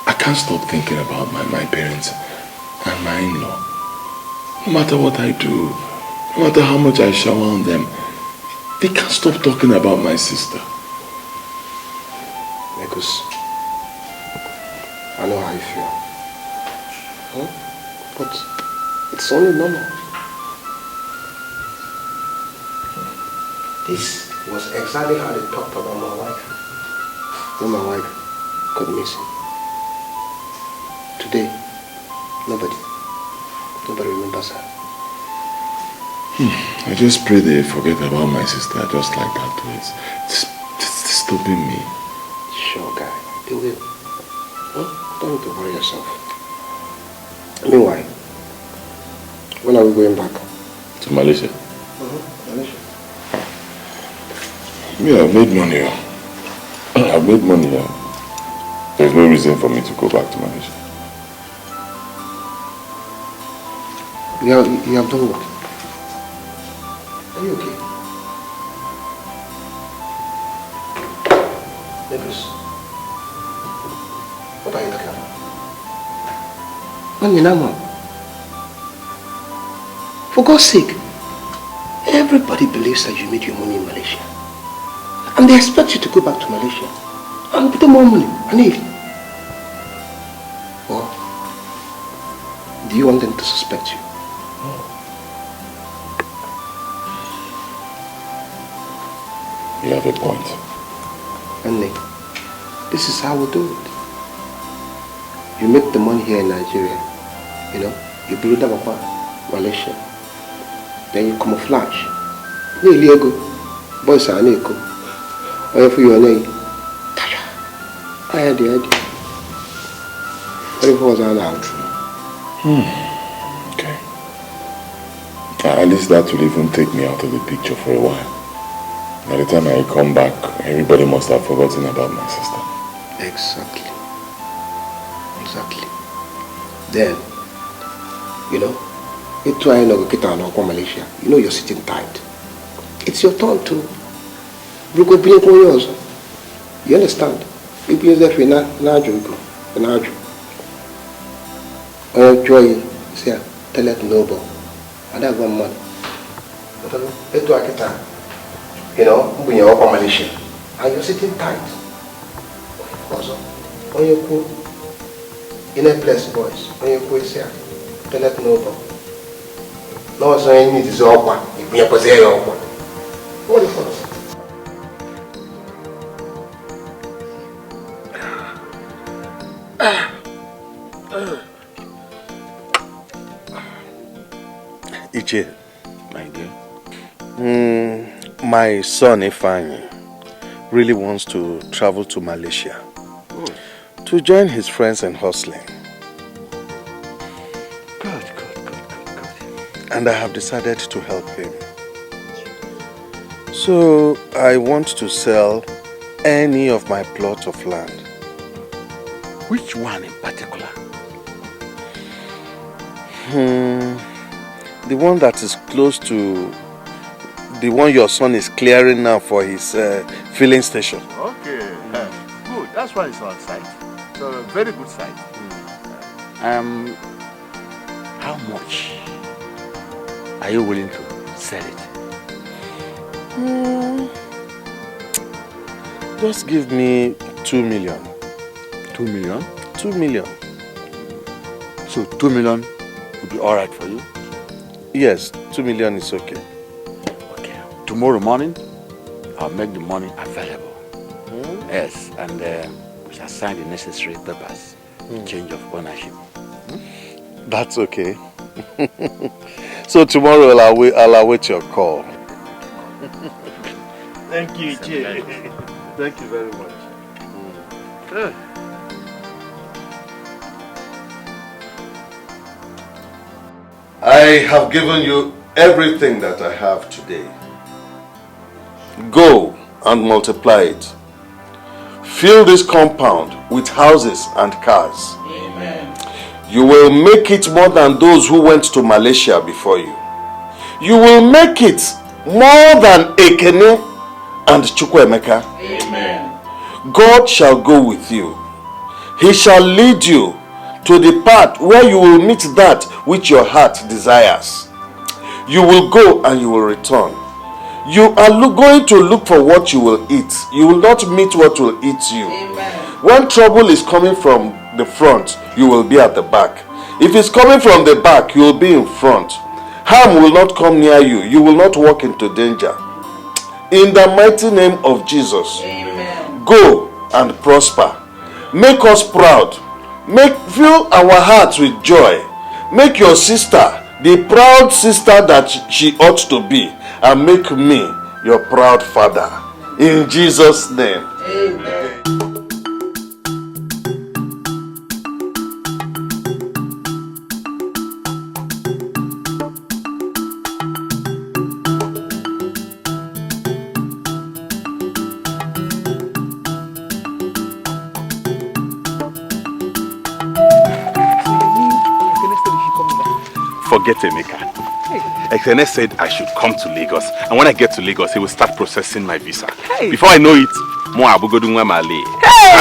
I can't stop thinking about my parents and my in-law. No matter what I do, no matter how much I shower on them, they can't stop talking about my sister. Because I know how you feel. Huh? But it's only normal. This was exactly how they talked about my wife. When my wife got missing. Today, nobody remembers her. I just pray they forget about my sister just like that, please. It's disturbing me. Sure, guy. They will. Huh? Don't need to worry yourself. Meanwhile, when are we going back? To Malaysia? Malaysia. Yeah, I've made money. I've made money. There's no reason for me to go back to Malaysia. You have done what? Are you okay? Nicholas, what are you looking at? For God's sake, everybody believes that you made your money in Malaysia. And they expect you to go back to Malaysia and put them more money. Or do you want them to suspect you? You have a point. And this is how we do it. You make the money here in Nigeria, you build up Malaysia, then you camouflage. Boys are Neko. Or if you are Nay, I had the idea. What if it was an out? Okay. At least that will even take me out of the picture for a while. By the time I come back, everybody must have forgotten about my sister. Exactly. Then, you try to get out of Malaysia. You're sitting tight. It's your turn to you understand? You be there for an joy, say, tell it noble. And I want money. When you're up on Malaysia, and you're sitting tight. Also, when you go in a place, boys, when you go here, tell it noble. No, so you need to open. If you're possessed, open. What the fuck? Iche, my dear. My son Ifeanyi really wants to travel to Malaysia to join his friends in hustling. Good. And I have decided to help him. So I want to sell any of my plot of land. Which one in particular? The one that is close to the one your son is clearing now for his filling station. Okay, good. That's why it's on site. So a very good site. How much are you willing to sell it. Just give me 2 million. 2 million? 2 million. So 2 million would be all right for you? Yes, 2 million is okay. Okay. Tomorrow morning, I'll make the money available. Yes, and we shall sign the necessary papers. Change of ownership. That's okay. So tomorrow I'll await your call. Thank you, Jay. Thank you very much. I have given you everything that I have today. Go and multiply it. Fill this compound with houses and cars. Amen. You will make it more than those who went to Malaysia before you. You will make it more than Ekene and Chukwuemeka. Amen. God shall go with you. He shall lead you to the path where you will meet that which your heart desires. You will go and you will return. You are going to look for what you will eat. You will not meet what will eat you. Amen. When trouble is coming from the front, you will be at the back. If it's coming from the back, you will be in front. Harm will not come near you. You will not walk into danger. In the mighty name of Jesus, Amen. Go and prosper. Make us proud. Fill our hearts with joy. Make your sister the proud sister that she ought to be, and make me your proud father. In Jesus' name. Amen. Forget Emeka. Ekene said I should come to Lagos, and when I get to Lagos, he will start processing my visa. Hey. Before I know it, I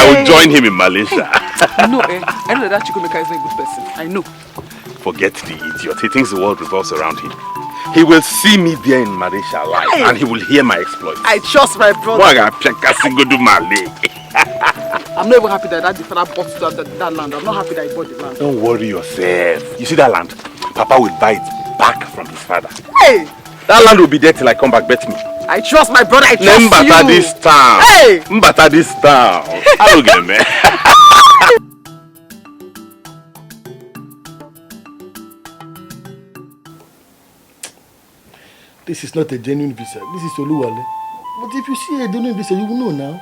will join him in Malaysia. I know that Chukwuemeka is a good person. I know. Forget the idiot. He thinks the world revolves around him. He will see me there in Malaysia live, and he will hear my exploits. I trust my brother. I'm not even happy that the father bought that land. I'm not happy that he bought the land. Don't worry yourself. You see that land? Papa will buy it back from his father. Hey! That land will be there till I come back. Bet me. I trust my brother. I trust Mbata you. This town. Hey! Mbata this town. I don't get man. This is not a genuine visa. This is Oluwale. But if you see a genuine visa, you will know now.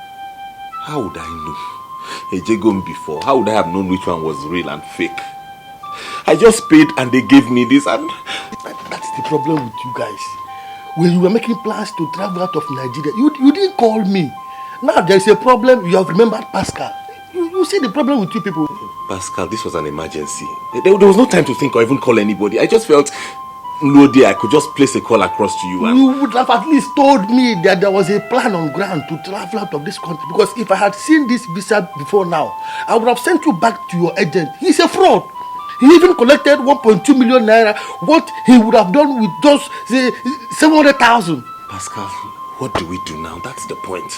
How would I know? Ejegom before. How would I have known which one was real and fake? I just paid and they gave me this, and that's the problem with you guys. When you were making plans to travel out of Nigeria, you didn't call me. Now there is a problem. You have remembered Pascal. You see the problem with you people. Pascal, this was an emergency. There was no time to think or even call anybody. I just felt no day I could just place a call across to you. You would have at least told me that there was a plan on ground to travel out of this country. Because if I had seen this visa before now, I would have sent you back to your agent. He's a fraud. He even collected 1.2 million naira. What he would have done with those 700,000. Pascal, what do we do now? That's the point.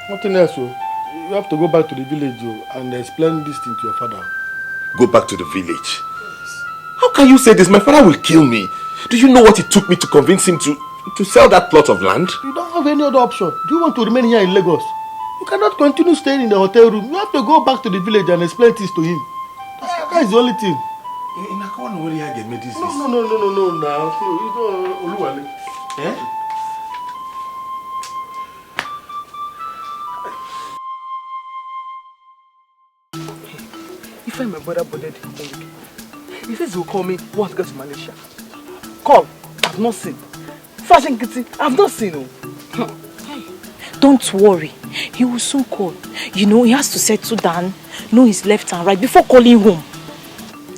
Nothing else. You have to go back to the village and explain this thing to your father. Go back to the village? How can you say this? My father will kill me. Do you know what it took me to convince him to sell that plot of land? You don't have any other option. Do you want to remain here in Lagos? You cannot continue staying in the hotel room. You have to go back to the village and explain this to him. That's the only thing. No. No, now. Oluwale. If I'm my brother bothered him, he says he'll call me once I get to Malaysia. Call. I've not seen. Fashion Kitty, I've not seen. Don't worry. He will soon call. You know, he has to settle down, know his left and right before calling home.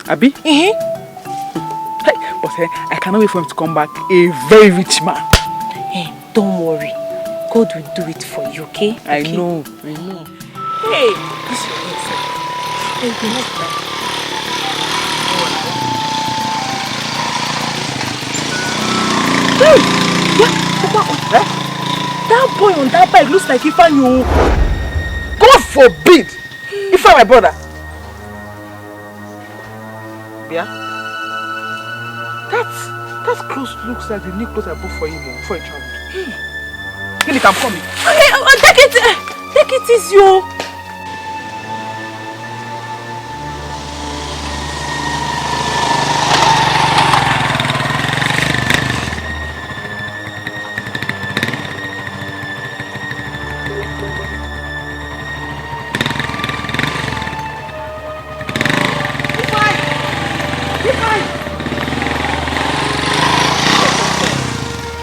Abi? Hey, but I cannot wait for him to come back a very rich man. Hey, don't worry. God will do it for you, okay? I know. Hey, this is your headset. Hey, you're not right. That boy on that bike looks like Ifeanyi. God forbid! Ifeanyi, my brother. Yeah? That clothes looks like the new clothes I bought for him before he traveled. Philip, I'm coming. Take it easy, yo.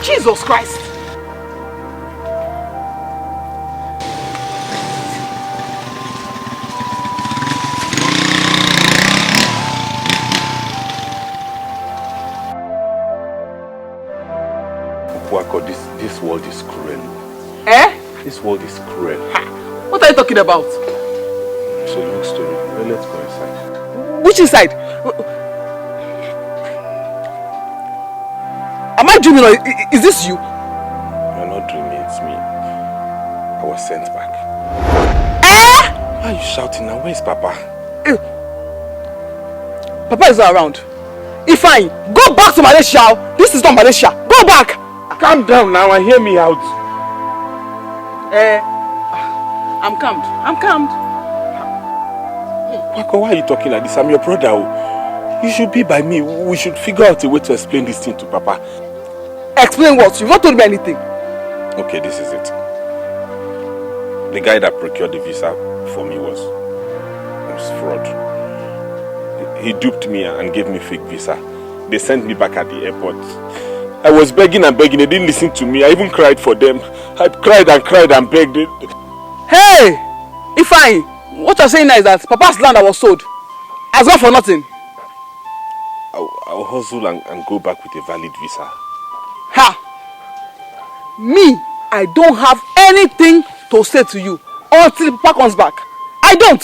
Jesus Christ! Wako, this world is cruel. Eh? This world is cruel. What are you talking about? It's a long story. Well, let's go inside. Which inside? Am I dreaming or is this you? You're not dreaming, it's me. I was sent back. Eh? Why are you shouting now? Where's Papa? Papa is not around. Ifeanyi, go back to Malaysia. This is not Malaysia. Go back. Calm down now and hear me out. I'm calmed. I'm calmed. Wako, why are you talking like this? I'm your brother. You should be by me. We should figure out a way to explain this thing to Papa. Explain what? You've not told me anything. Okay, this is it. The guy that procured the visa for me was fraud. He duped me and gave me fake visa. They sent me back at the airport. I was begging and begging. They didn't listen to me. I even cried for them. I cried and begged. Hey! Ifeanyi, what you're saying now is that Papa's land that was sold has gone for nothing. I'll hustle and go back with a valid visa. Ha! Me, I don't have anything to say to you until Papa comes back. I don't!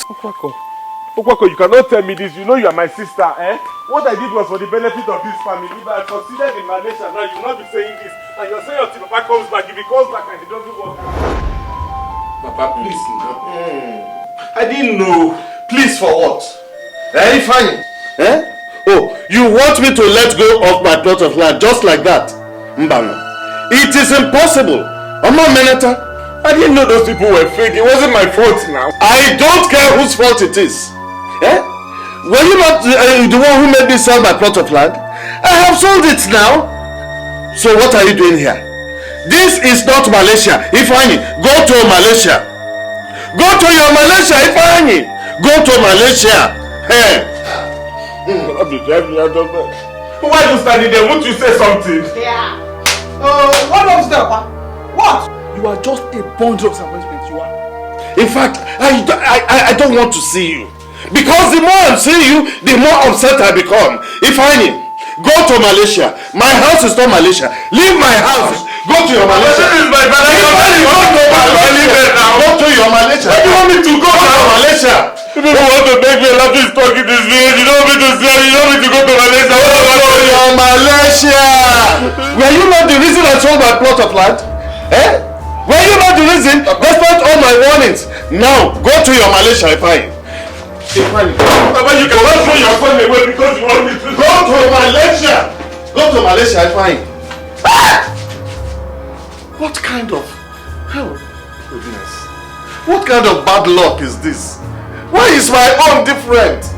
Okwako, you cannot tell me this. You know you are my sister, eh? What I did was for the benefit of this family. If I considered in Malaysia now, you will not be saying this. And you're saying until Papa comes back. If he comes back and he doesn't work. Papa, please. I didn't know. Please for what? Ifeanyi? Oh, you want me to let go of my plot of land just like that? Mbano. It is impossible. Oma Meneta. I didn't know those people were fake. It wasn't my fault now. I don't care whose fault it is. Were you not the one who made me sell my plot of land? I have sold it now. So what are you doing here? This is not Malaysia. Ifeanyi, go to Malaysia. Go to your Malaysia, Ifeanyi. Go to Malaysia. Why are you standing there? Won't you say something? Yeah. What was that? What? You are just a bundle of disappointment. You are. In fact, I don't want to see you. Because the more I'm seeing you, the more upset I become. Ifeanyi, go to Malaysia. My house is not Malaysia. Leave my house. Go to your Malaysia. This is my brother. Go to your Malaysia. Where do you want me to go to Malaysia? People want to make me laugh this talk in this village. You don't want me to say, you don't want me to go to Malaysia. Go to your Malaysia. Were you not the reason I sold my plot of land? Were you not the reason? Despite all my warnings. Now, go to your Malaysia, Ifeanyi. Papa, you cannot throw your phone away because you want me to. Go to Malaysia. Go to Malaysia, Ifeanyi. What kind of goodness? What kind of bad luck is this? Why is my own different?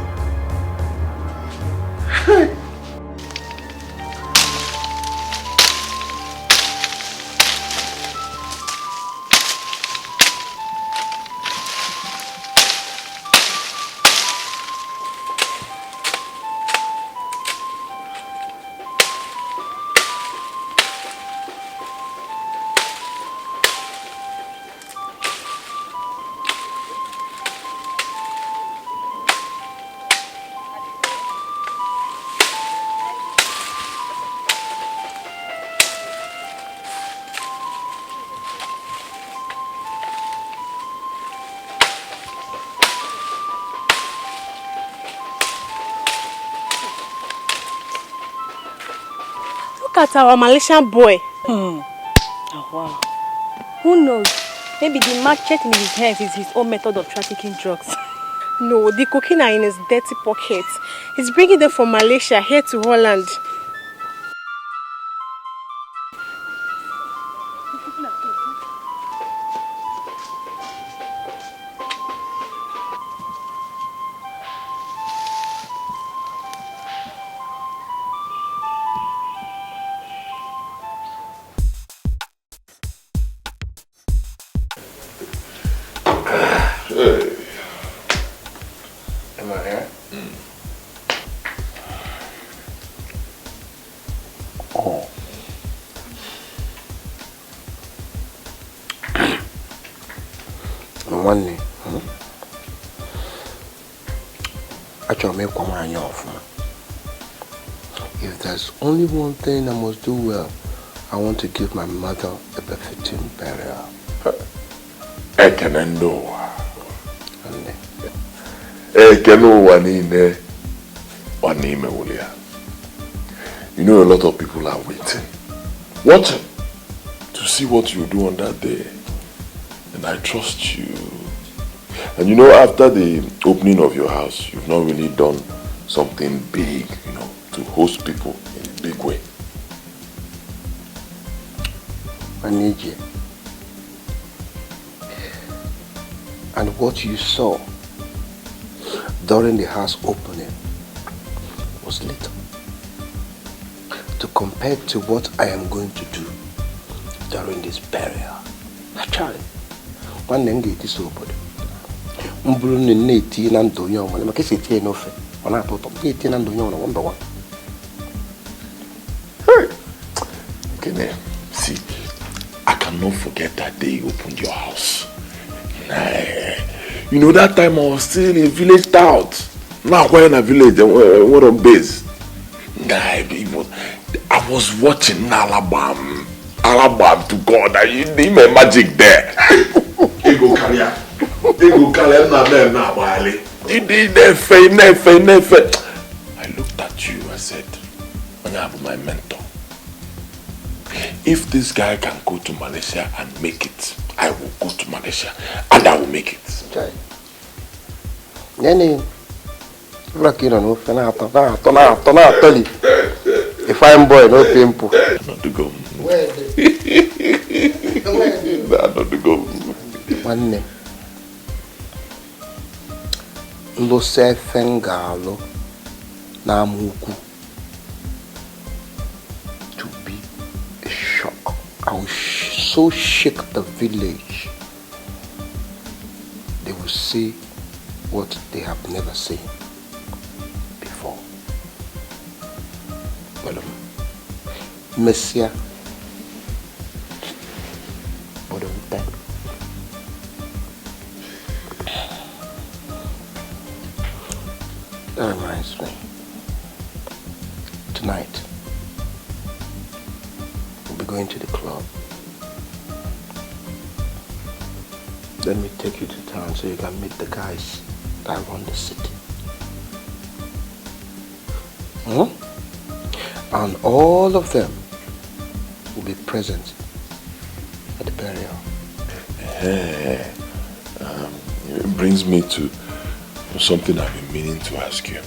Look at our Malaysian boy. Wow. Who knows? Maybe the machete in his hands is his own method of trafficking drugs. No, the cocaine are in his dirty pockets. He's bringing them from Malaysia here to Holland. Am I here? Oh. One day, actually, if there's only one thing I must do well, I want to give my mother a befitting burial. You know, a lot of people are waiting, watching to see what you do on that day. And I trust you. And you know, after the opening of your house, you've not really done something big, you know, to host people in a big way. I need you. And what you saw during the house opening was little to compare to what I am going to do during this burial. Actually, one name get this open. Mbulu neti na ndonyo mwana makesi tie no fe. Ona toto neti na ndonyo na number one. Okay, see, I cannot forget that day you opened your house. You know, that time I was still in village tout. Now we're in a village, what a base. I was watching Alabama to God. I did my magic there. Ego carrier. Ego carrier na wale. Nefe. I looked at you, I said, my mentor. If this guy can go to Malaysia and make it, I will go to Malaysia and I will make it. Okay. Nene, a fine boy, no pimple. Not to go. Not to go. One name. Lo se fengalo na muku. To be a shock. I will so shake the village. They will see what they have never seen before. Well, Messiah, but of that. That reminds me. Tonight, we'll be going to the club. Let me take you to town so you can meet the guys that run the city. And all of them will be present at the burial. It brings me to something I've been meaning to ask you.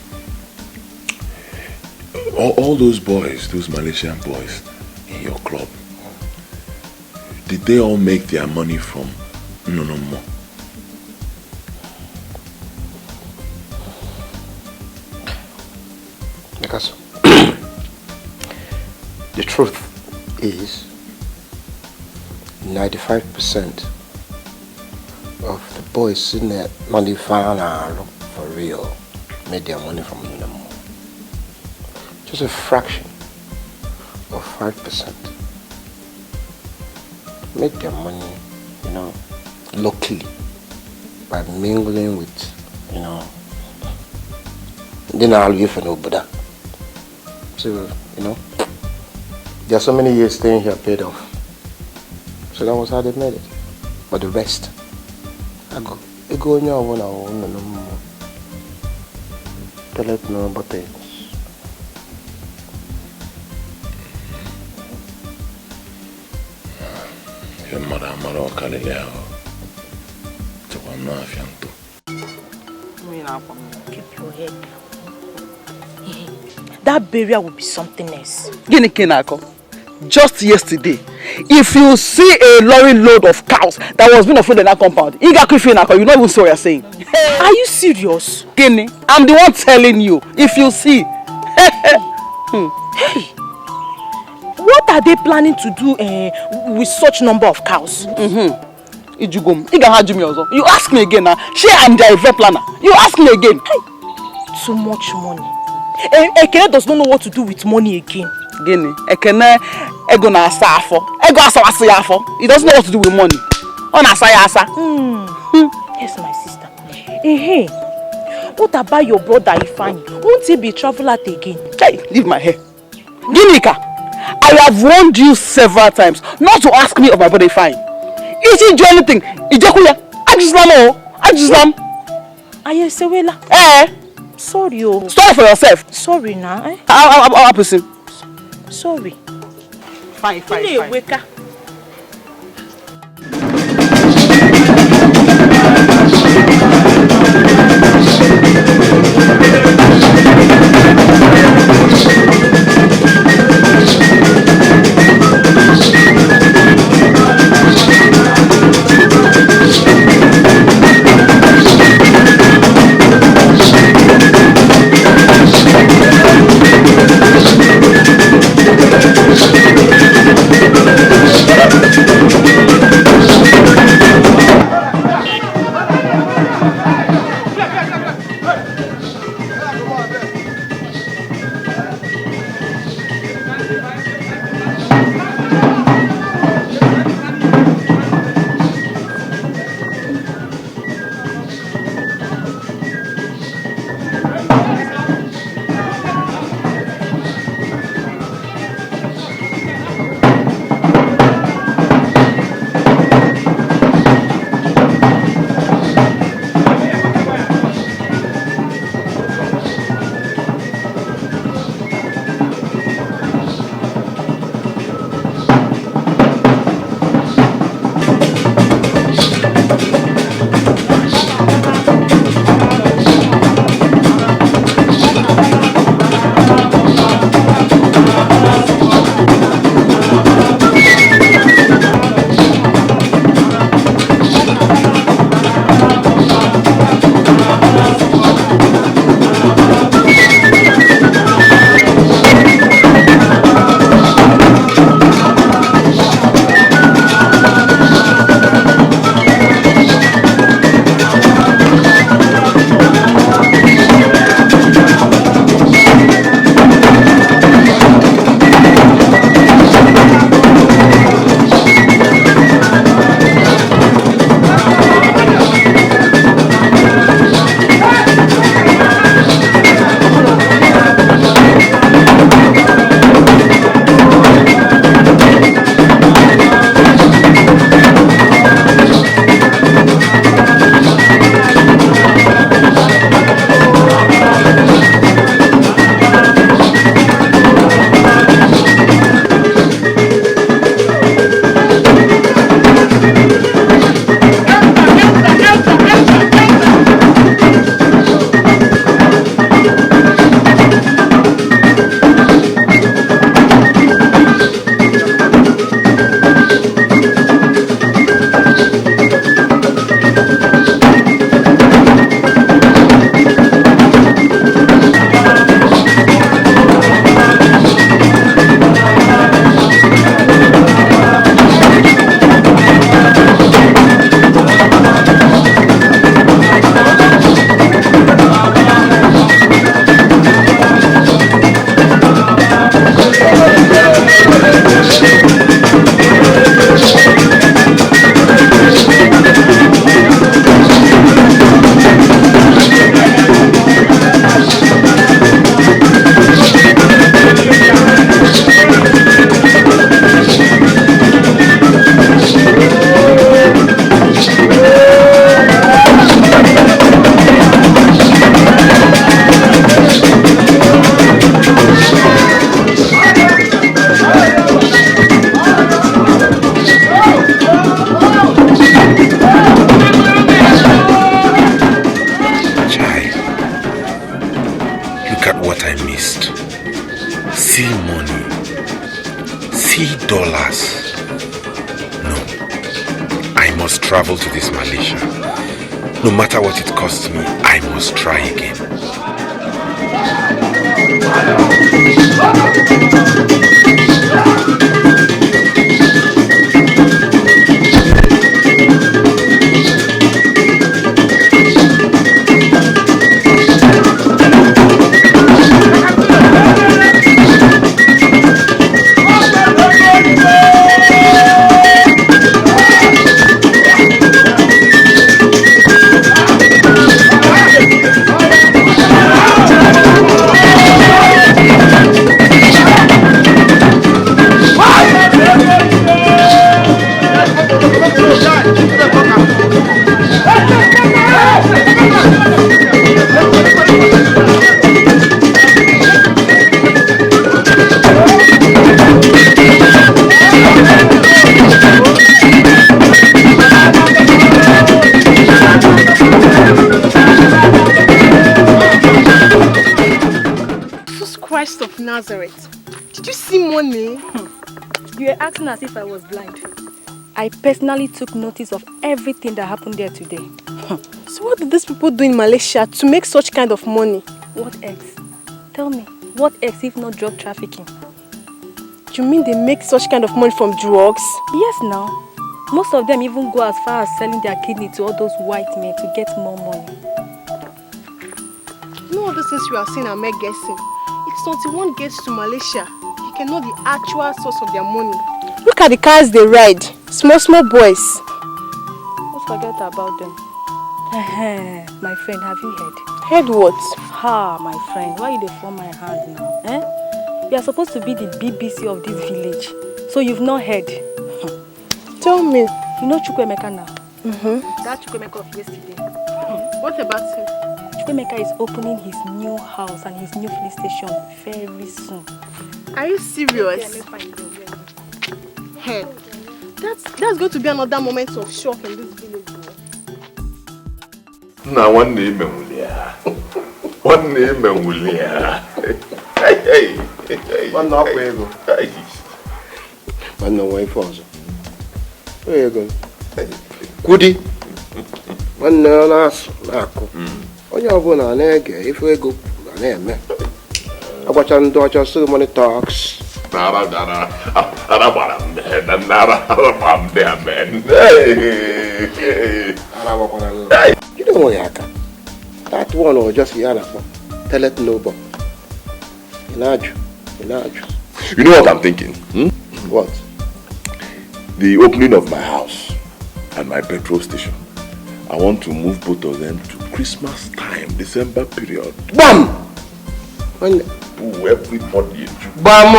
All those boys, those Malaysian boys in your club, did they all make their money from no more? Because the truth is 95% of the boys in there money for real made their money from no more. Just a fraction of 5% made their money, you know, locally by mingling with, you know, then I'll give for nobody. So, you know, there are so many years staying here paid off. So that was how they made it. But the rest, I go in your one no more. Tell it no about it. Keep your head down. That burial will be something else. Gini Kenako, just yesterday, if you see a lorry load of cows that was being offloaded in that compound, you not even see what you're saying. Are you serious? Gini, I'm the one telling you. If you see. Hey, what are they planning to do with such number of cows? You ask me again now. I'm the event planner. You ask me again. Hey, too much money. Ekene does not know what to do with money again. Gini, Ekene ego na asa afo. Ego asa afo. He doesn't know what to do with money. On asa ya asa. Yes, my sister. Hey, what about your brother Ifani? Won't he be travel out again? Hey, leave my hair. Ginika, I have warned you several times not to ask me of my brother Ifani. Is he doing anything? Ijakuya, Ajislam. Ayesewela. Sorry, oh. Sorry for yourself. Sorry, now. I'll listen. Sorry. Fine. Wake up. what I missed. See money. See dollars. No. I must travel to this Malaysia. No matter what it costs me, I must try again. Of Nazareth. Did you see money? You are acting as if I was blind. I personally took notice of everything that happened there today. So what did these people do in Malaysia to make such kind of money? What else? Tell me, what else if not drug trafficking? You mean they make such kind of money from drugs? Yes, now. Most of them even go as far as selling their kidney to all those white men to get more money. No, all those things you are saying are mere guessing. It's until one gets to Malaysia, you can know the actual source of their money. Look at the cars they ride. Small boys. Don't forget about them. My friend, have you heard? Heard what? My friend, why you dey form my hand now? You are supposed to be the BBC of this village. So you've not heard. Tell me. You know Chukwemeka now? That Chukwemeka of yesterday. What about him? Chukwemeka is opening his new house and his new police station very soon. Are you serious? Hey, that's going to be another moment of shock in this village. Now one name Willia. One name Willia. Hey. One knock where you go. One no way for us. Where you go? Goody. One no last. Onye ọbụla na-ege ife ego na-eme agbacha ndị ọcha ceremony talks nara gbara men you don't worry aka that one was just yana tell it no inaju you know what I'm thinking? What? The opening of my house and my petrol station. I want to move both of them to Christmas time, December period. Bam! To everybody. Bam!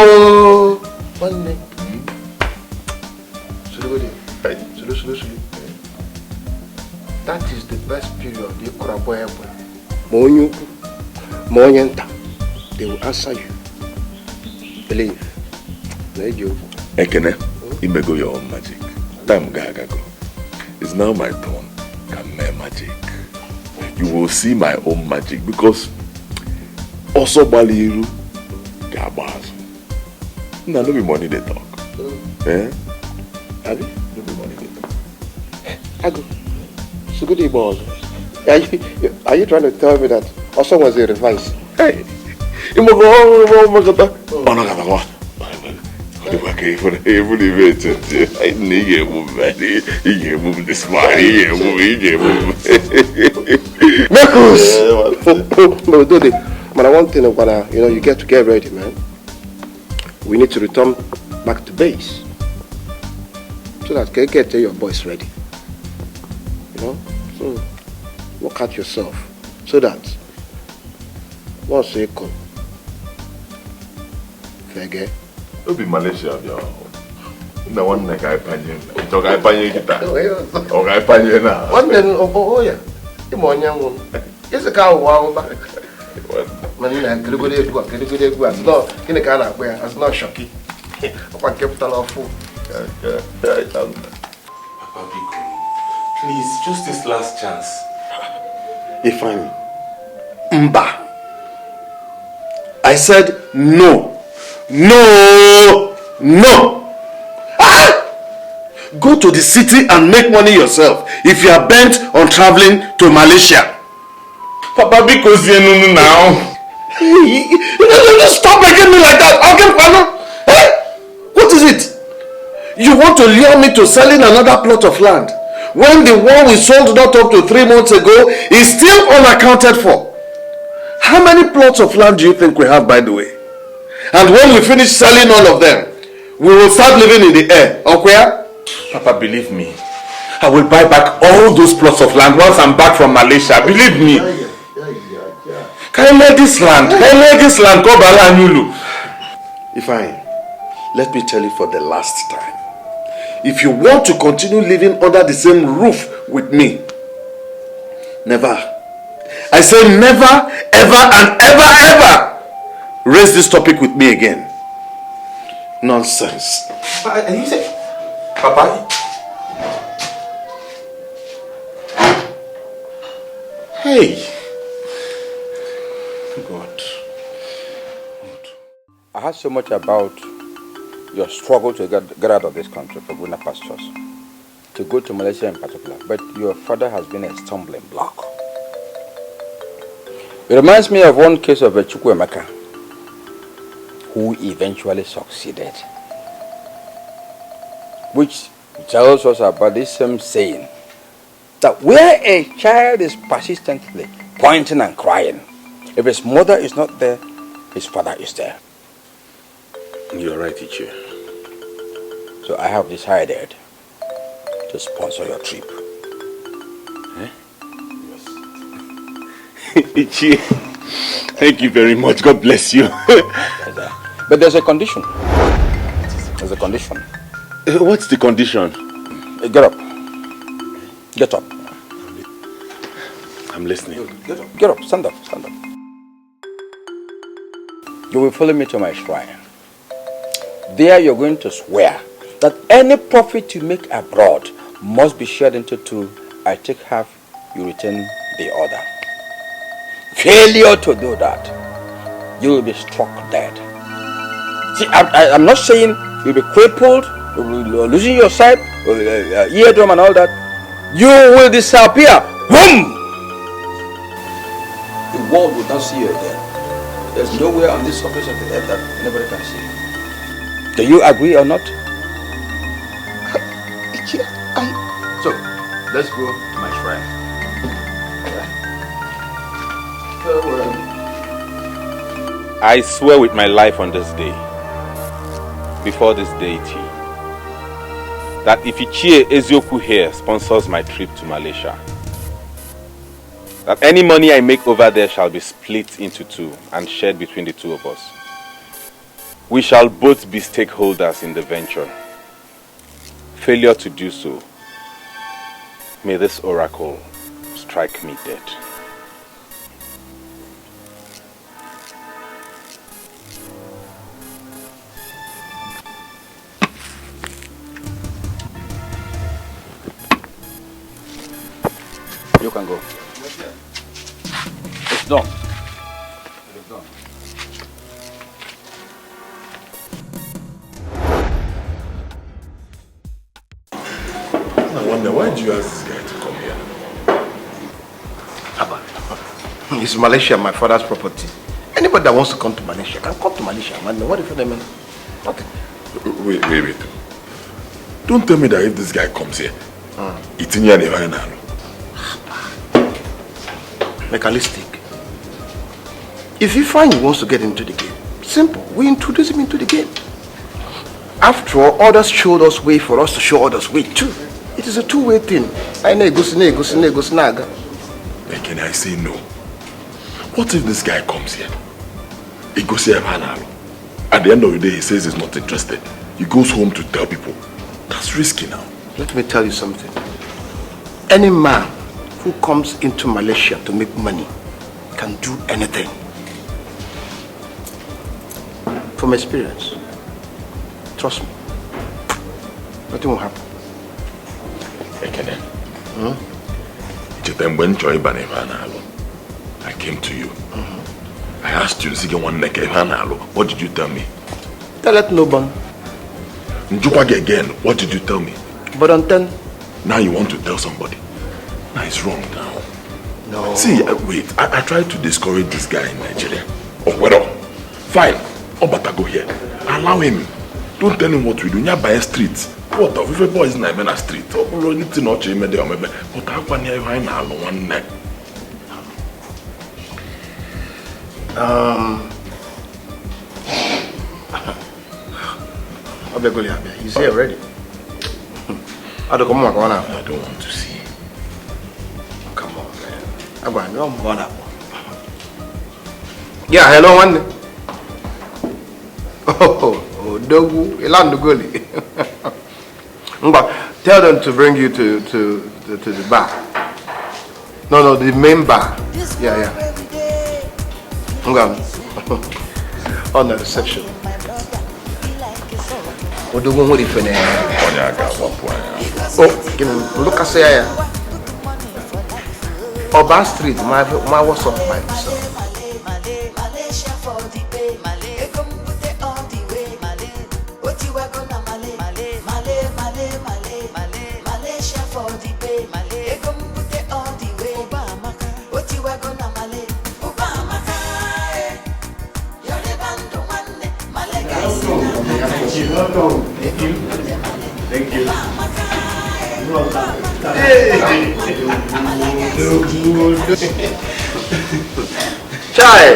One day. That is the best period. They will answer you. Believe. Ekene, you may go your own magic. Time gaga go. It's now my turn. Magic. You will see my own magic because also Baliru Gabas. No be money they talk. Have you? No be money they talk. Ago. So good boss. Are you trying to tell me that also was a revise? Hey. But one thing, you get to get ready, man. We need to return back to base so that you can get your boys ready. So work out yourself so that once you come, forget. It'll be Malaysia, yo. No one like I panye. Talk I panye kita. Okay, I panye na. One then yeah. The morning one. Yes, a cow wow back. Man, can you go? No, in the car where it's not shocking. Upon capital of food. Please, just this last chance. If I'm Mba. I said no. No! No! Ah! Go to the city and make money yourself if you are bent on traveling to Malaysia. Papa, because you know now. Stop making me like that. What is it? You want to lure me to selling another plot of land when the one we sold not up to 3 months ago is still unaccounted for? How many plots of land do you think we have, by the way? And when we finish selling all of them, we will start living in the air. Okay? Papa, believe me. I will buy back all those plots of land once I'm back from Malaysia. Believe me. Can I let this land? Can I let this land go Bala Nyulu? Ifeanyi, let me tell you for the last time. If you want to continue living under the same roof with me, never. I say never, ever, and ever raise this topic with me again. Nonsense. You say, Papa? Hey. God. I heard so much about your struggle to get out of this country for greener pastures, to go to Malaysia in particular, but your father has been a stumbling block. It reminds me of one case of a Amaka who eventually succeeded, which tells us about this same saying that where a child is persistently pointing and crying, if his mother is not there, his father is there. You're right, Ichie. So I have decided to sponsor your trip. Ichie, thank you very much. God bless you. But there's a condition. There's a condition. What's the condition? Get up. Get up. I'm listening. Get up. Get up. Stand up. Stand up. You will follow me to my shrine. There you're going to swear that any profit you make abroad must be shared into two. I take half, you retain the other. Failure to do that, you will be struck dead. See, I'm not saying you'll be crippled, losing your sight, eardrum and all that. You will disappear. Boom! The world will not see you again. There's nowhere on this surface of the earth that anybody can see you. Do you agree or not? So, let's go to my shrine. I swear with my life on this day, before this deity, that if Ichie Ezioku here sponsors my trip to Malaysia, that any money I make over there shall be split into two and shared between the two of us. We shall both be stakeholders in the venture. Failure to do so, may this oracle strike me dead. You can go. It's done. It's done. I wonder, why did you ask this guy to come here? Abba, it's Malaysia, my father's property. Anybody that wants to come to Malaysia can come to Malaysia, man. What if they mean? Okay. Wait. Don't tell me that if this guy comes here, it's in your name. Mechanistic. If Ifeanyi wants to get into the game, simple. We introduce him into the game. After all, others showed us way for us to show others way too. It is a two-way thing. Then can I say no? What if this guy comes here? He goes here, at the end of the day, he says he's not interested. He goes home to tell people. That's risky now. Let me tell you something. Any man who comes into Malaysia to make money can do anything. From experience. Trust me. Nothing will happen. Ekene. I came to you. I asked you, what did you tell me? Tell it no bang. Again, what did you tell me? But on 10. Now you want to tell somebody. Now it's wrong now. No. See, wait, I tried to discourage this guy in Nigeria. Oh, well, fine. Oh, but I go here. Allow him. Don't tell him what we do. You're by a street. What if a boy is not even a street? Oh, anything not change, but I want to find one neck. He's here already. I don't want to see. Come on, man. I'm going to Yeah, hello, one. Oh, Dogu, Elandugoli. Tell them to bring you to the bar. No, the main bar. Yeah. I'm going on the reception. What do you want to do? Oh, look at say Oba Street, my what's up by himself. Thank you. Chai,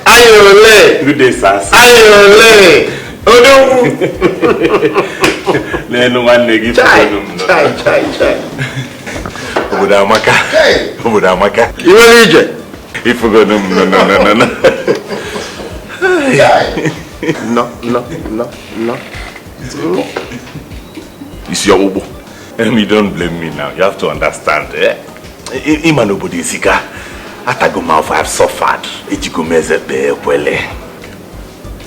ayole. Good day, sir. Ayole. Odogu. No one negi. Chai. Obodo Amaka. You will leave. If we go no. No. It's your obo. You don't blame me now. You have to understand. Ima nobody sika. Atagoma I have suffered.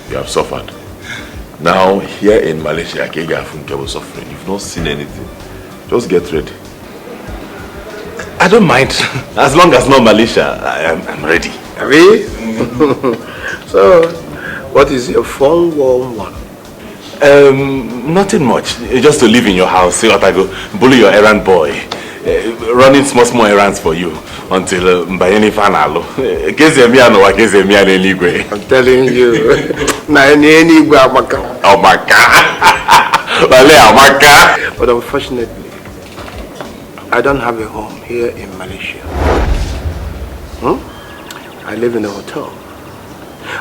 You have suffered. Now here in Malaysia, Okija was suffering. You've not seen anything. Just get ready. I don't mind. As long as not Malaysia, I'm ready. Really? So, what is your 411? Nothing much. Just to live in your house. See what I go. Bully your errand boy. Running small errands for you until Mbayeni Fanalo. I'm telling you. Amaka. But unfortunately, I don't have a home here in Malaysia. I live in a hotel.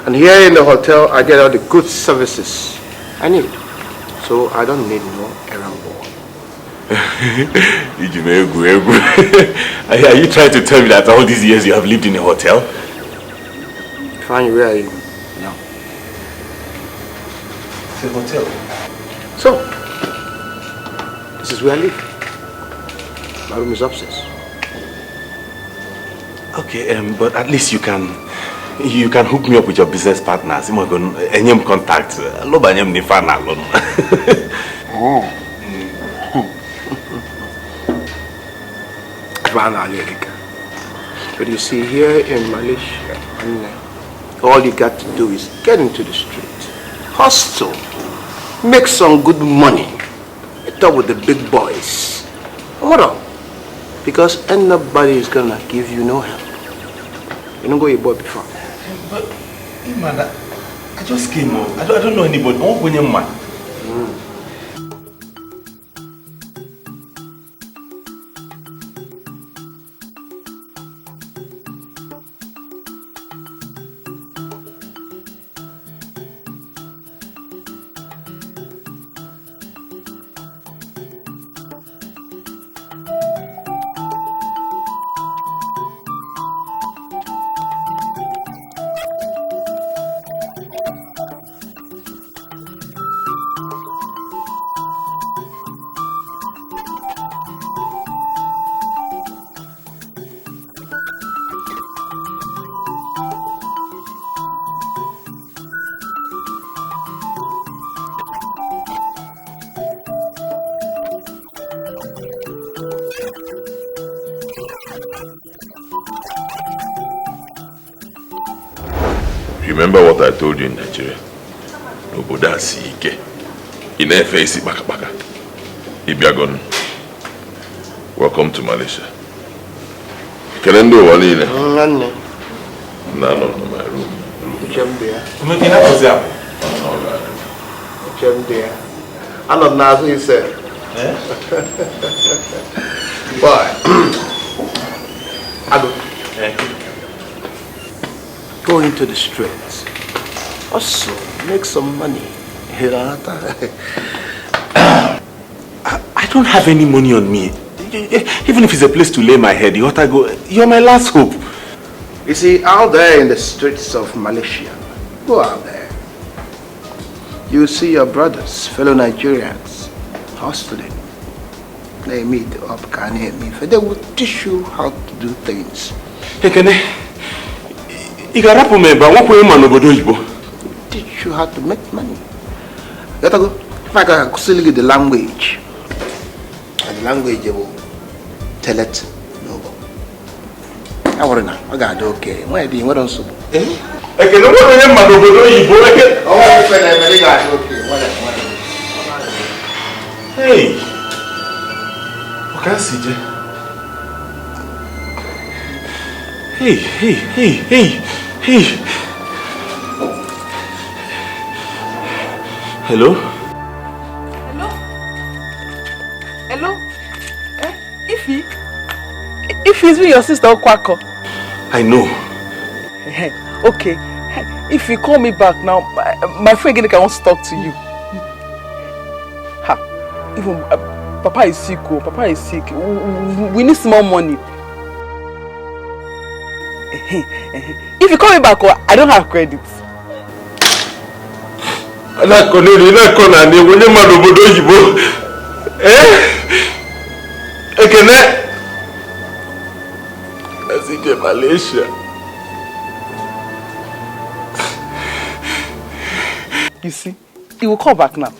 And here in the hotel, I get all the good services I need. So I don't need no errand boy. Are you trying to tell me that all these years you have lived in a hotel? Fine, where are you? No. It's a hotel. So, this is where I live. My room is upstairs. Okay, but at least you can hook me up with your business partners. I'm going to contact. But you see, here in Malaysia, all you got to do is get into the street, hustle, make some good money, talk with the big boys. What up? Because nobody is gonna give you no help. You don't go your boy before. But, man, I just came up. I don't know anybody. I won't go near man. Remember what I told you in Nigeria? Noboda Siike. In FAC Baka. Ibiagon. Welcome to Malaysia. Kelendo Walile. No, my room. I'm not nothing you said. Boy. Go into the streets. Also, make some money. I don't have any money on me. Even if it's a place to lay my head, you're my last hope. You see, out there in the streets of Malaysia, go out there. You see your brothers, fellow Nigerians, hustling. They meet up, they will teach you how to do things. Teach you how to make money. If I can still get the language, and the language will tell it. No. I got okay. Why do you want to? Hey, okay, CJ. Hey. Hello? Hello? Ify? Ify, is me your sister Okwako? I know. Okay. If you call me back now, my friend Ginika wants to talk to you. Even Papa is sick. Papa is sick. We need some more money. If you call me back, I don't have credit. Malaysia. You see, he will call back now.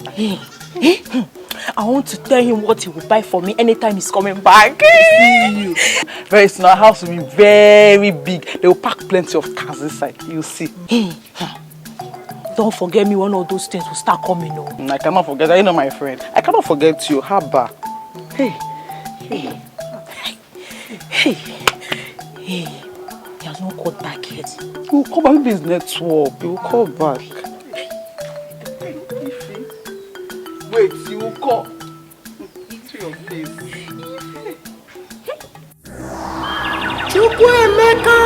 I want to tell him what he will buy for me anytime he's coming back. See you. Very soon, our house will be very big. They will pack plenty of cars inside. You'll see. Don't forget me, one of those things will start coming. No. I cannot forget. You know, my friend. I cannot forget you. Haba. Hey. He has not called back yet. He will call back. Maybe his network. He will call back. Wait, you will call. Into your face. Chukwuemeka,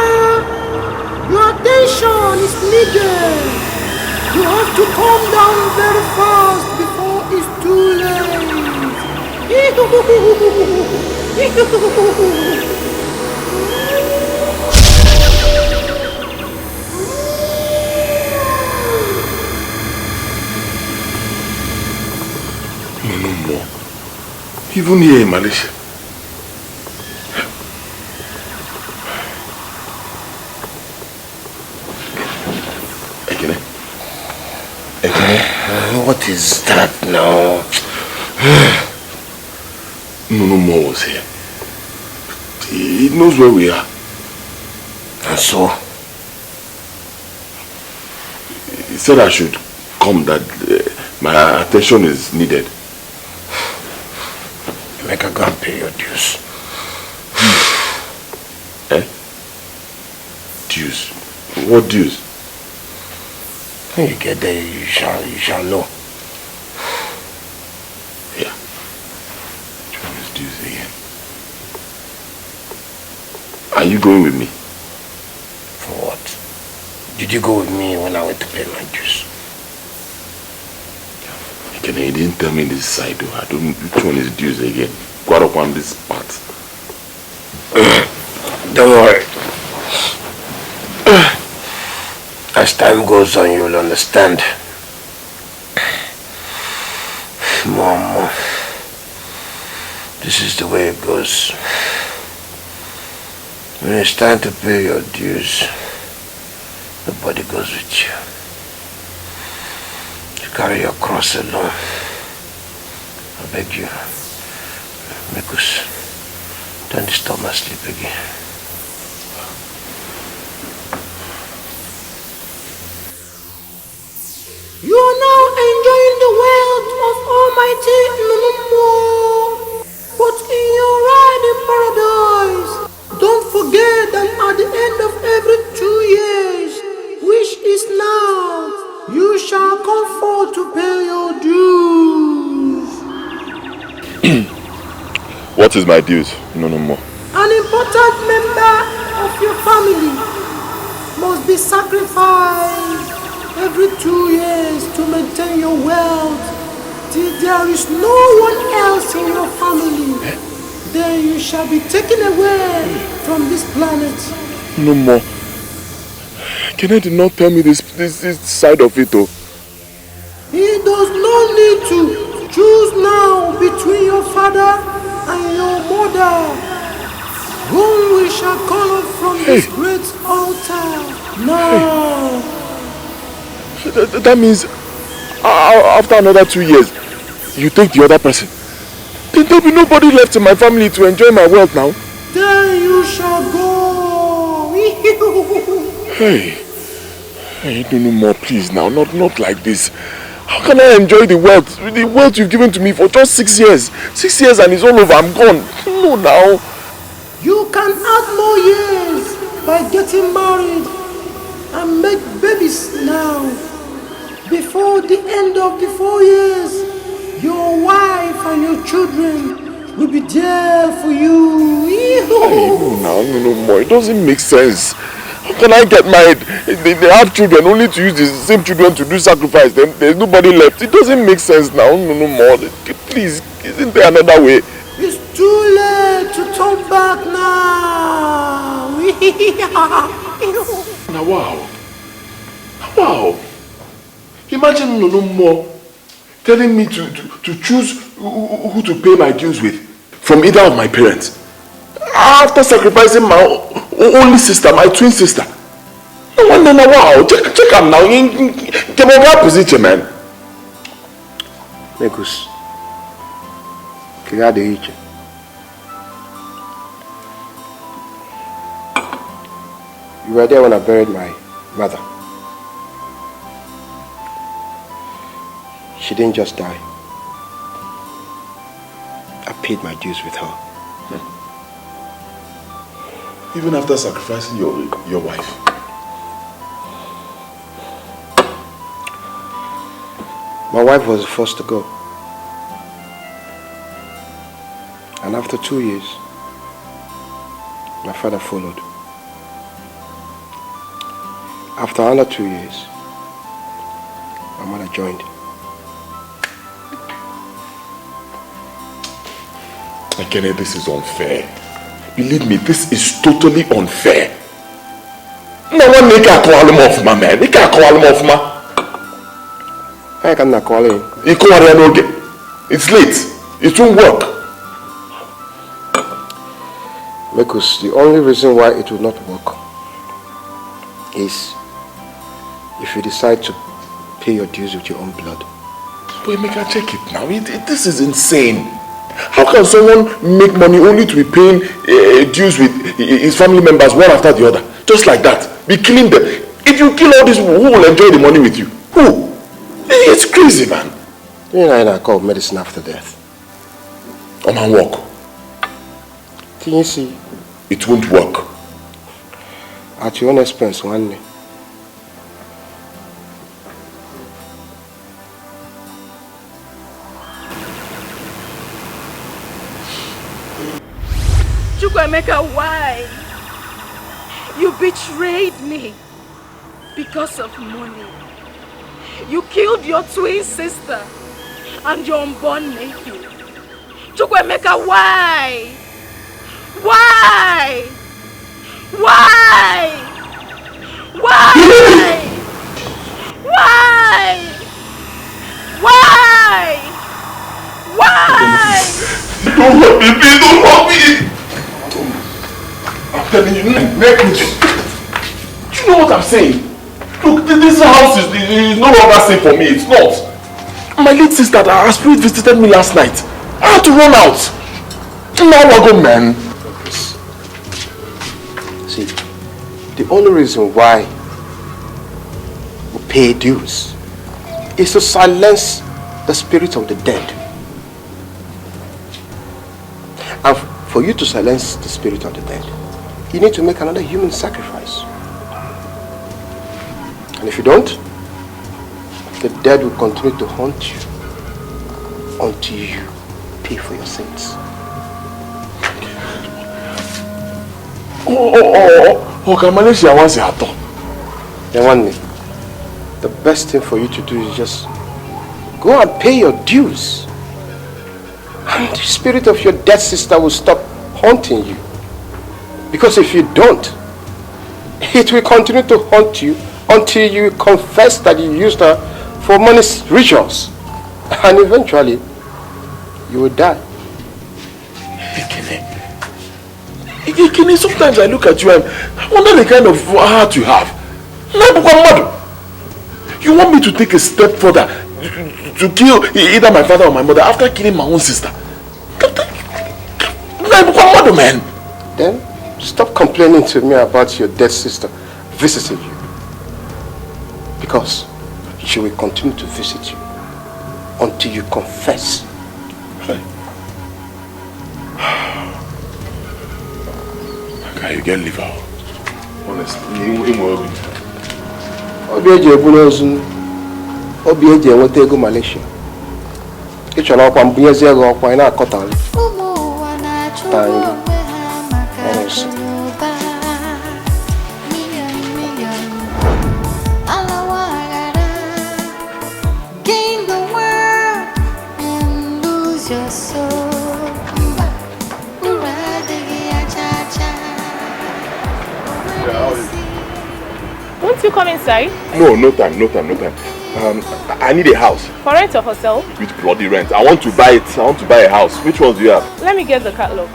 your attention is needed. You have to calm down very fast before it's too late. No more. Even here in Malaysia. What is that now? No more was here. He knows where we are. And so? He said I should come, that my attention is needed. Make a go and pay your dues. Dues? What dues? When you get there, you shall know. Yeah. John is dues again. Are you going with me? For what? Did you go with me when I went to pay my dues? He didn't tell me this side though. I don't know which one is dues again. Got up on this part. Don't worry. As time goes on, you'll understand. More and more. This is the way it goes. When it's time to pay your dues, nobody goes with you. You carry your cross alone. I beg you, Mikus, don't disturb my sleep again. mighty no more. But in your ride in paradise, don't forget that at the end of every 2 years, which is now, you shall come forth to pay your dues. What is my dues? No more. An important member of your family must be sacrificed every 2 years to maintain your wealth till there is no one else in your family. Then you shall be taken away from this planet. No more. Kenneth did not tell me this side of it, though. He does not need to choose now between your father and your mother, whom we shall call up from this great altar now. That means after another 2 years, you take the other person. Then there'll be nobody left in my family to enjoy my wealth now. Then you shall go. Hey, no more, please now. Not like this. How can I enjoy the wealth you've given to me for just 6 years? 6 years and it's all over. I'm gone. No, now. You can add more years by getting married and make babies now. Before the end of the 4 years, your wife and your children will be there for you. No more. It doesn't make sense. How can I get married? They have children only to use the same children to do sacrifice. Then there's nobody left. It doesn't make sense now. No more. Please, isn't there another way? It's too late to turn back now. Now, wow. Imagine no more telling me to choose who to pay my dues with from either of my parents. After sacrificing my only sister, my twin sister. No wonder now, wow. Check am now. Get my position, man. Negus. Kigade iche. You were there when I buried my mother. She didn't just die. I paid my dues with her. Even after sacrificing your wife. My wife was the first to go. And after 2 years, my father followed. After another 2 years, my mother joined. Kenneth, this is unfair. Believe me, this is totally unfair. No one make a call him off, my man. Make a call him off, ma. I cannot call him. It's late. It won't work. Because the only reason why it will not work is if you decide to pay your dues with your own blood. But Emeka, check it now. This is insane. How can someone make money only to be paying dues with his family members one after the other? Just like that. Be killing them. If you kill all these people, who will enjoy the money with you? Who? It's crazy, man. You know, I call medicine after death. Oh, man, work. Can you see? It won't work. At your own expense, one day. Emeka, why? You betrayed me because of money. You killed your twin sister and your unborn nephew. Emeka, why? Why? Why? Why? Why? Why? Why? Don't hurt me, please, don't hurt me! I'm telling you, negligence. Do you know what I'm saying? Look, this house is no longer safe for me. It's not. My late sister, her spirit visited me last night. I had to run out. Now I go, man. See, the only reason why we pay dues is to silence the spirit of the dead. For you to silence the spirit of the dead, you need to make another human sacrifice. And if you don't, the dead will continue to haunt you until you pay for your sins. Okay, Malaysia wants your thought. Then one day, the best thing for you to do is just go and pay your dues. And the spirit of your dead sister will stop haunting you. Because if you don't, it will continue to haunt you until you confess that you used her for money rituals. And eventually, you will die. Ikene, sometimes I look at you and I wonder the kind of heart you have. You want me to take a step further to kill either my father or my mother after killing my own sister? Man. Then stop complaining to me about your dead sister visiting you. Because she will continue to visit you until you confess. Okay, you get liver. Honestly, Malaysia. It's an open business or why not cotton. Won't you come inside? No time. I need a house. For rent or for sale? With bloody rent. I want to buy it. I want to buy a house. Which ones do you have? Let me get the catalog.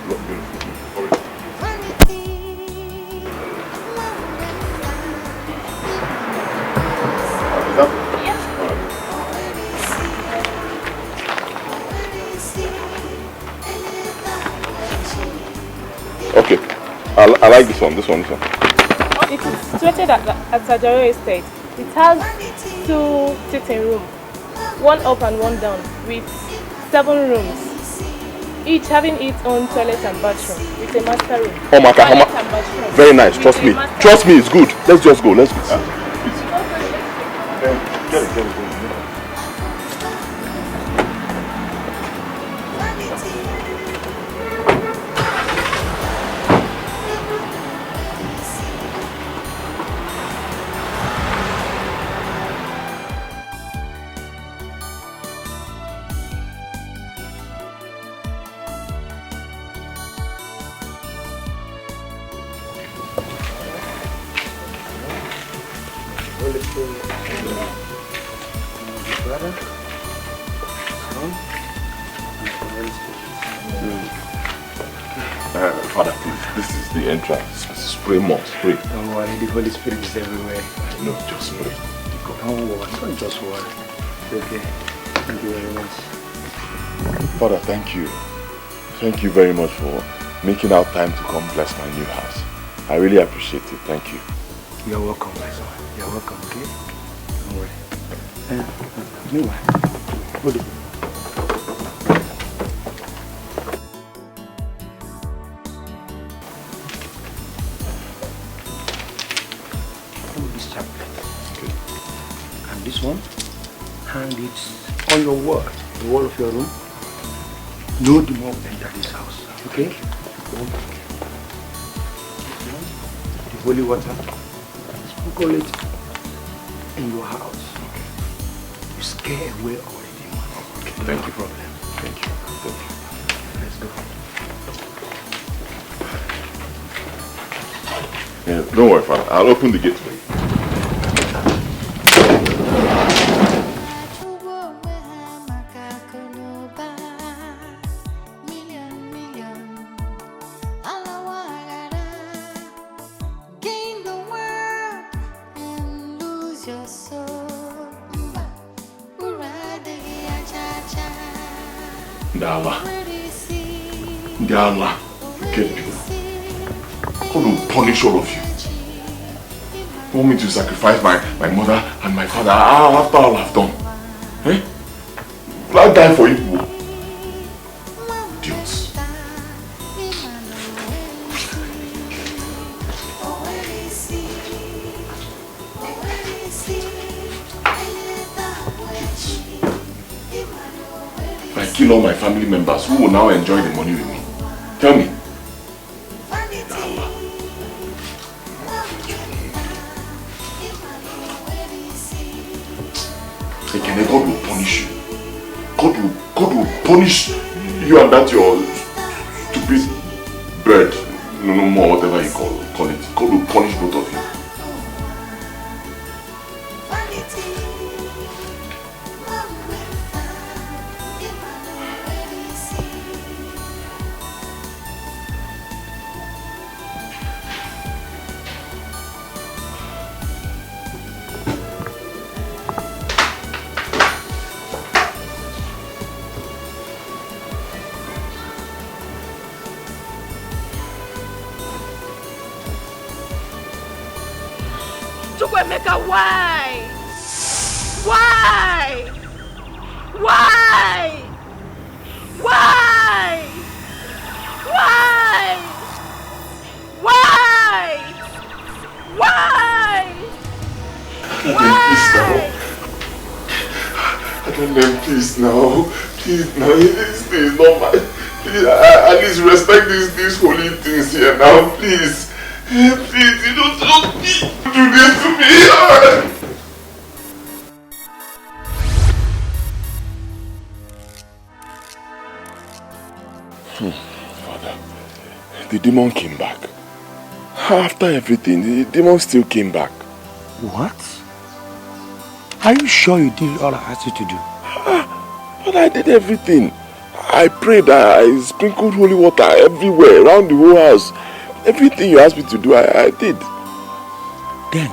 Okay. I like this one. This one. It is situated at Sajaro Estate. It has 2 sitting rooms, 1 up and 1 down, with 7 rooms, each having its own toilet and bathroom, with a master room. Amaka, very nice. Trust me, it's good. Let's just go. Let's go. Get it. Father, please, this is the entrance. Spray more, spray. Don't worry, the Holy Spirit is everywhere. No, just spray. Don't worry, don't just worry. Okay, thank you very much. Father, thank you. Thank you very much for making out time to come bless my new house. I really appreciate it. Thank you. You're welcome, my son. You're welcome, okay? Don't worry. Meanwhile, hold it. This one, hang it on your wall, the wall of your room. No demon will enter this house, okay? The holy water, sprinkle it in your house. Okay. You scare away all the demons. Okay, no thank you. Problem. Thank you. Let's go. Yeah, don't worry, Father. I'll open the gate for you. Allah, forget you. God will punish all of you. You want me to sacrifice my mother and my father after all I've done? Eh? Will I die for you? Idiots. kill all my family members who will now enjoy the money with me? Tell me. Again, God will punish you. God will punish you and that your stupid bird. No more, whatever you call it. God will punish both of you. Why? Why? Why? Why? Why? Why? Why? Please now. Please now. This is not my... Please, at least respect these holy things here now. Please. Please, you don't do this to me. Father, the demon came back. After everything, the demon still came back. What? Are you sure you did all I asked you to do? But I did everything. I prayed, I sprinkled holy water everywhere, around the whole house. Everything you asked me to do, I did. Then,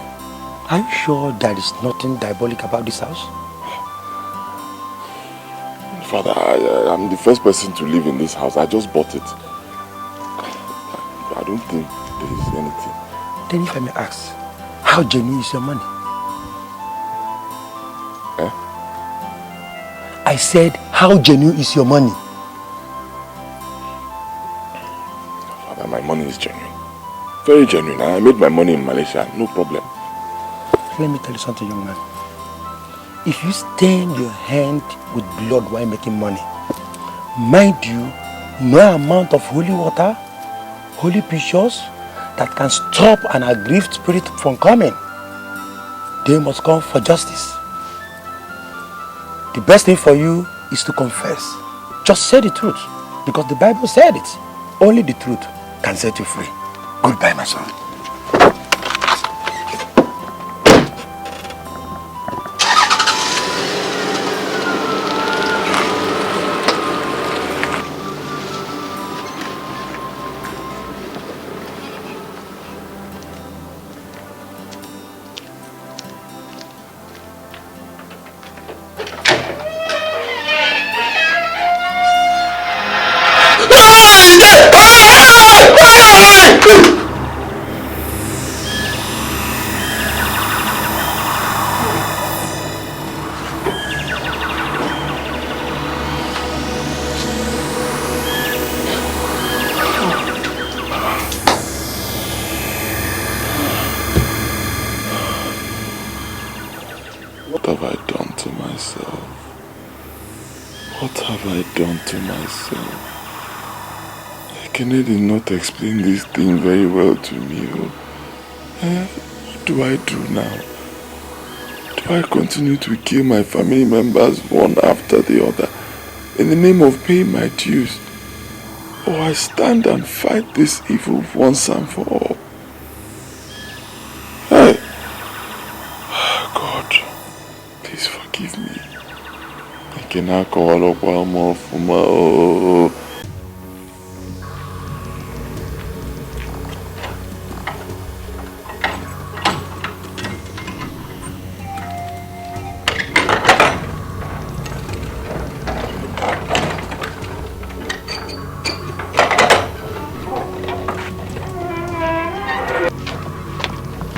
are you sure there is nothing diabolic about this house? Father, I'm the first person to live in this house. I just bought it. I don't think there is anything. Then if I may ask, how genuine is your money? Eh? I said, how genuine is your money? Father, my money is genuine. Very genuine. I made my money in Malaysia. No problem. Let me tell you something, young man. If you stain your hand with blood while making money, mind you, no amount of holy water, holy pictures that can stop an aggrieved spirit from coming. They must come for justice. The best thing for you is to confess. Just say the truth, because the Bible said it. Only the truth can set you free. Goodbye, my son. What have I done to myself? What have I done to myself? Ekene did not explain this thing very well to me. What do I do now? Do I continue to kill my family members one after the other in the name of paying my dues? Or I stand and fight this evil once and for all? Hey! God, please forgive me. I cannot call up one more for my...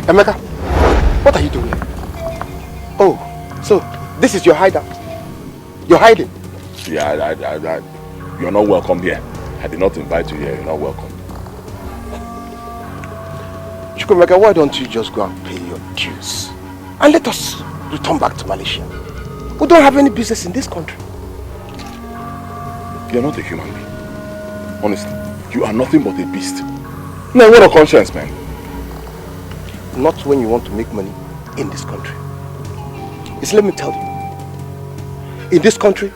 Amaka, what are you doing? Oh, so this is your hideout? You're hiding? Yeah, you're not welcome here. I did not invite you here. You're not welcome. Chukwemeka, why don't you just go and pay your dues? And let us return back to Malaysia. We don't have any business in this country. You're not a human being. Honestly, you are nothing but a beast. No, what a conscience, man. Not when you want to make money in this country. Let me tell you, in this country,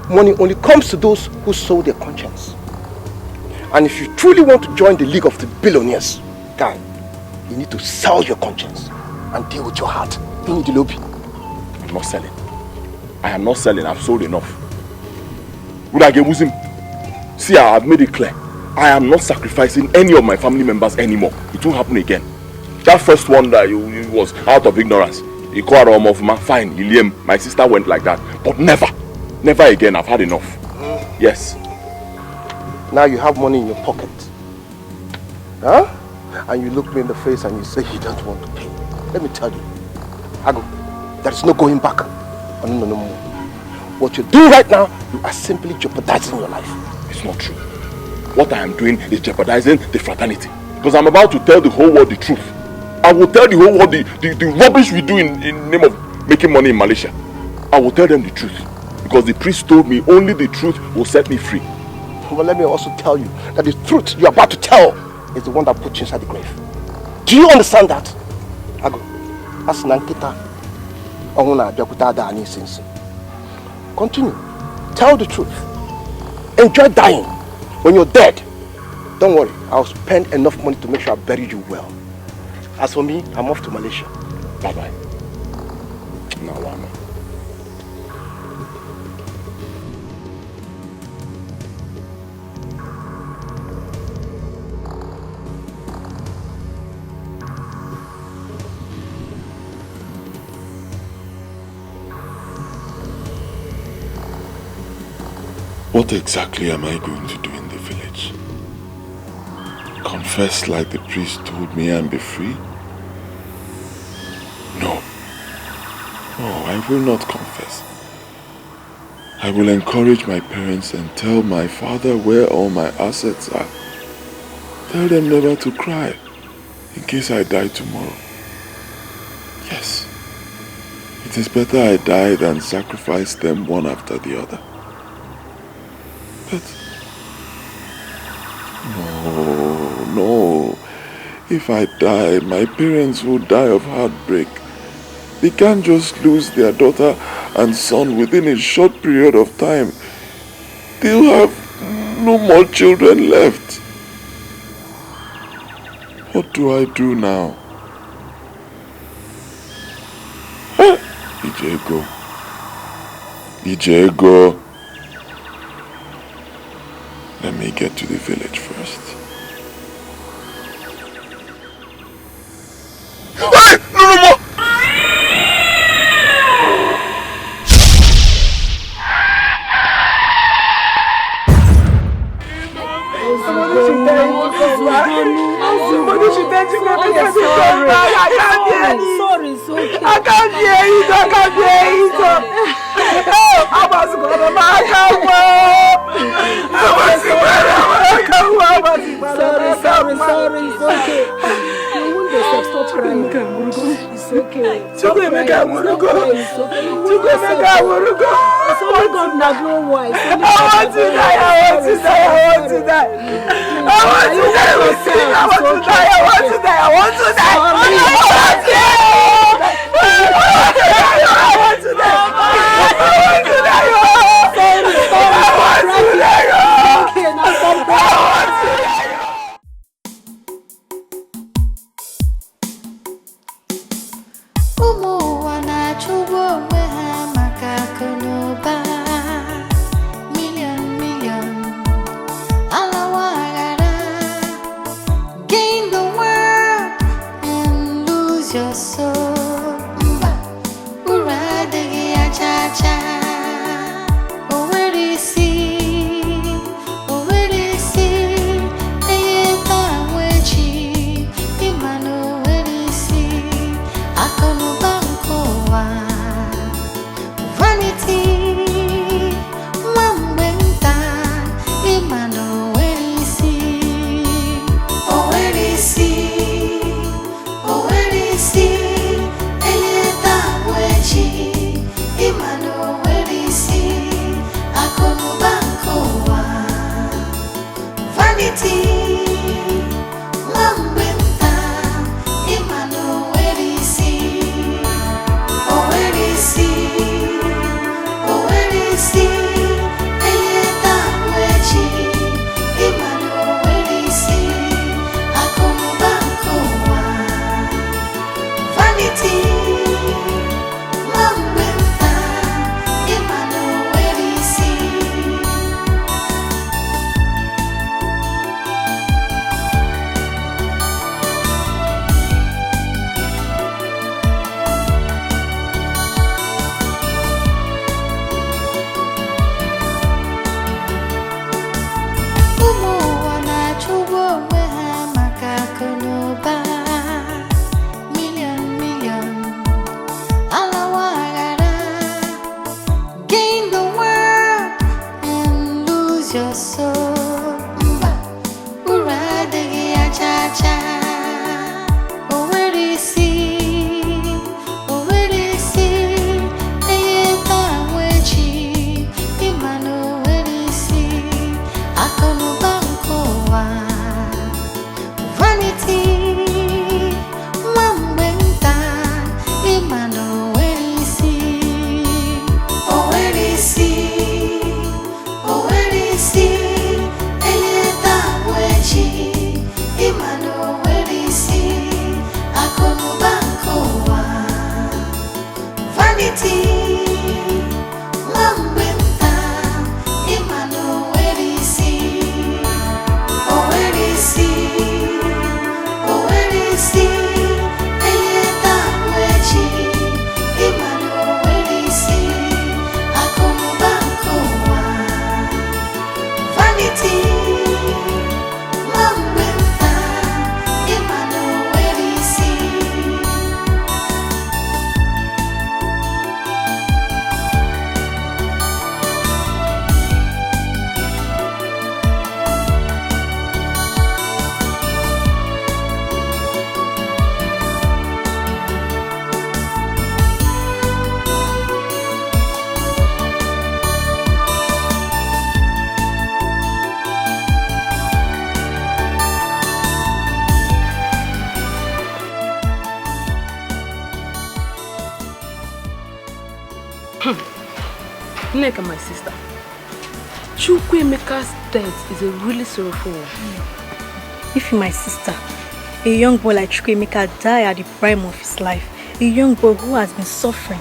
money only comes to those who sold their conscience. And if you truly want to join the League of the Billionaires, guy, you need to sell your conscience and deal with your heart. You need the lobby. I'm not selling. I am not selling. I've sold enough. Would I get Muslim? See, I've made it clear. I am not sacrificing any of my family members anymore. It won't happen again. That first one that it was out of ignorance. He called him off, fine, my sister went like that. But never again. I've had enough. Yes. Now you have money in your pocket. Huh? And you look me in the face and you say you don't want to pay. Let me tell you, Ago, there is no going back. No more. What you're doing right now, you are simply jeopardizing your life. It's not true. What I am doing is jeopardizing the fraternity. Because I'm about to tell the whole world the truth. I will tell the whole world the rubbish we do in the name of making money in Malaysia. I will tell them the truth. Because the priest told me only the truth will set me free. Well, let me also tell you that the truth you're about to tell is the one that puts you inside the grave. Do you understand that? Ago, as Nankita, continue. Tell the truth. Enjoy dying. When you're dead, don't worry. I'll spend enough money to make sure I bury you well. As for me, I'm off to Malaysia. Bye-bye. No, I'm not. What exactly am I going to do in the village? Confess like the priest told me and be free? No. No, I will not confess. I will encourage my parents and tell my father where all my assets are. Tell them never to cry in case I die tomorrow. Yes. It is better I die than sacrifice them one after the other. But no. If I die, my parents will die of heartbreak. They can't just lose their daughter and son within a short period of time. They'll have no more children left. What do I do now? Ijego. Let me get to the village first. No more! I can't hear it. I was gonna make sorry, it's okay. You won't stop crying. It's okay. It's okay. It's only God knows no why. I want to die. Your soul, urade Nneka, my sister, Chukwuemeka's death is a really sorrowful one. If my sister, a young boy like Chukwuemeka died at the prime of his life, a young boy who has been suffering,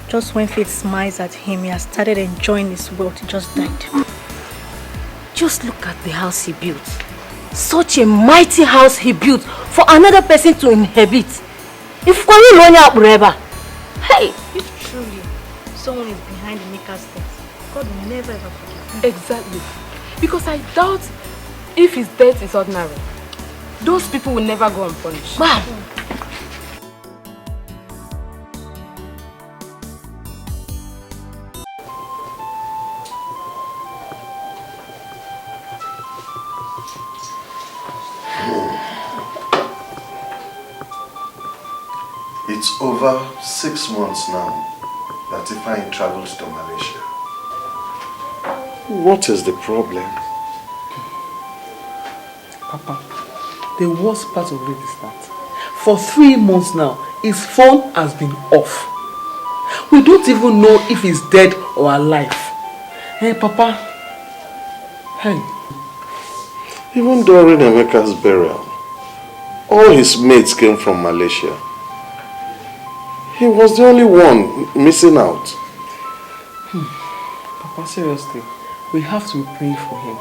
just when fate smiles at him, he has started enjoying his wealth, he just died. Just look at the house he built. Such a mighty house he built for another person to inhabit. If you learn out forever. Hey! If truly someone is behind Emeka's death, God will never ever forgive him. Exactly. Because I doubt if his death is ordinary, those people will never go unpunished. Wow! It's over 6 months now that Ifeanyi travels to Malaysia. What is the problem? Papa, the worst part of it is that for 3 months now, his phone has been off. We don't even know if he's dead or alive. Hey, Papa. Hey. Even during Emeka's burial, all his mates came from Malaysia. He was the only one missing out. Papa, seriously, we have to be praying for him.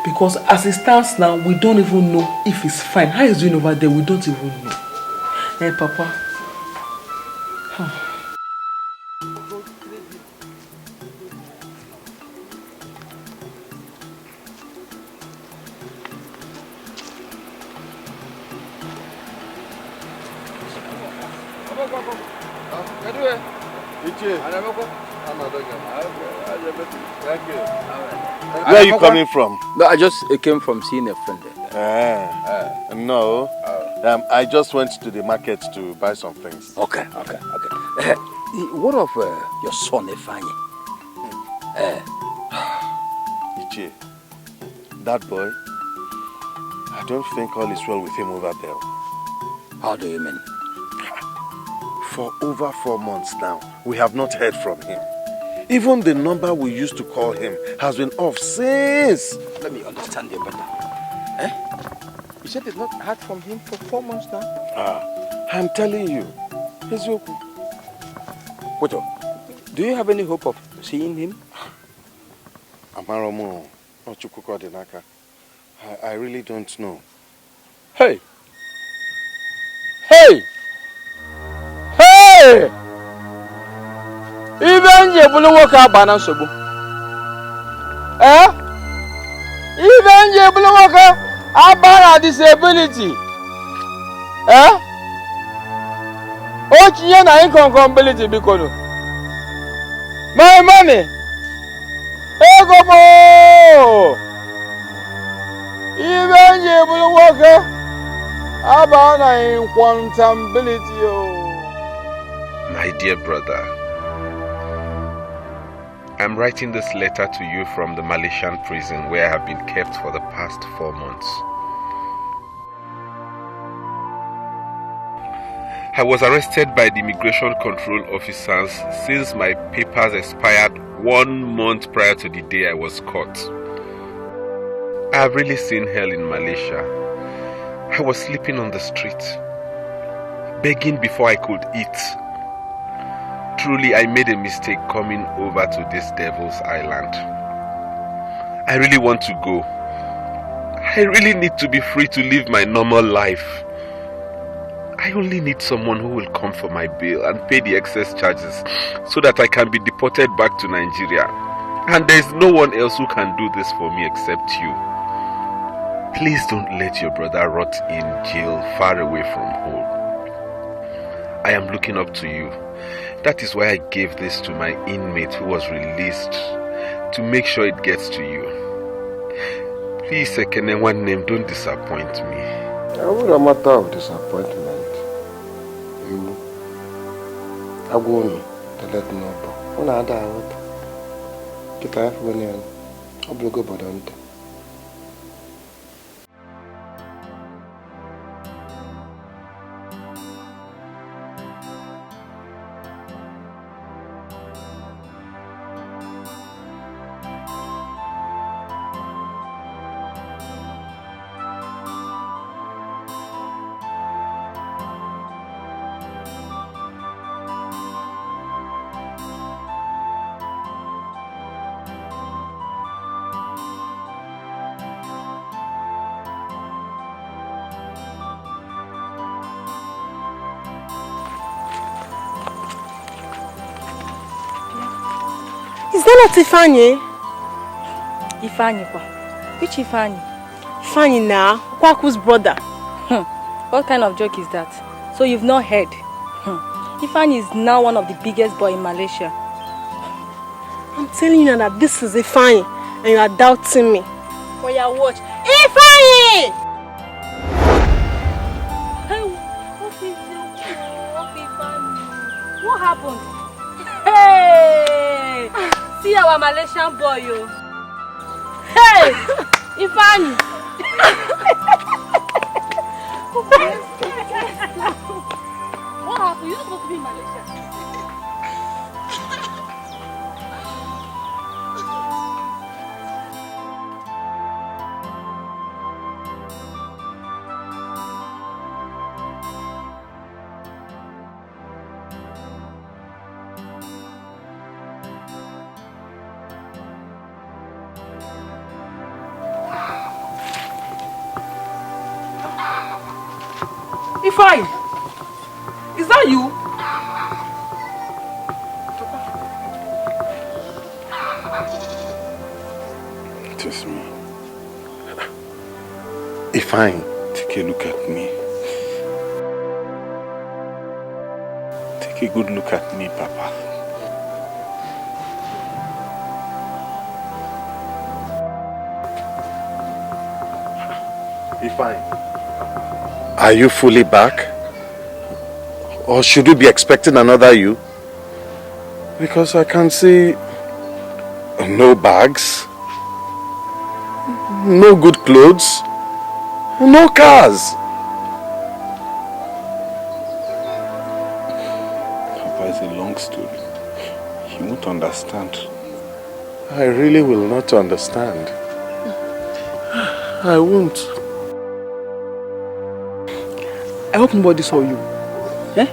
Because as it stands now, we don't even know if he's fine. How he's doing over there, we don't even know. Hey, Papa. Where are you coming from? No, I just came from seeing a friend. No. I just went to the market to buy some things. Okay. What of your son, Ifeanyi? Ichie, that boy, I don't think all is well with him over there. How do you mean? For over 4 months now, we have not heard from him. Even the number we used to call him has been off since. Let me understand you better. You said you've not heard from him for 4 months now? I'm telling you. What? Do you have any hope of seeing him? Amaromo, Ochukwukodinaka. I really don't know. Hey! Hey! Hey! Even je bulu nwoke abana nsogbu. Even je bulu nwoke abana disability. O tinye na incompatibility biko no. My money. Ego mo. Even je bulu nwoke abana incompatibility o. My dear brother, I'm writing this letter to you from the Malaysian prison where I have been kept for the past 4 months. I was arrested by the immigration control officers since my papers expired 1 month prior to the day I was caught. I have really seen hell in Malaysia. I was sleeping on the street, begging before I could eat. Truly, I made a mistake coming over to this devil's island. I really want to go. I really need to be free to live my normal life. I only need someone who will come for my bail and pay the excess charges so that I can be deported back to Nigeria. And there is no one else who can do this for me except you. Please don't let your brother rot in jail far away from home. I am looking up to you. That is why I gave this to my inmate who was released, to make sure it gets to you. Please, Ekene, one name, don't disappoint me. It wasn't a matter of disappointment. I want to let me know. When I die, get out when I'll go about it. Is that not Ifeanyi? Ifeanyi kwa? Which Ifeanyi? Ifeanyi now, Kwaku's brother. What kind of joke is that? So you've not heard? Ifeanyi is now one of the biggest boys in Malaysia. I'm telling you now that this is Ifeanyi and you are doubting me. For your watch. Ifeanyi! What happened? Hey! See our Malaysian boy, yo. Hey! Ifeanyi! What happened? You're supposed to be in Malaysia. Ifeanyi, is that you? It is me. Ifeanyi, take a look at me. Take a good look at me, Papa. Ifeanyi. Are you fully back? Or should we be expecting another you? Because I can see no bags, no good clothes, No cars. Papa, it's a long story. You won't understand. I really will not understand. I won't. I hope nobody saw you. Eh?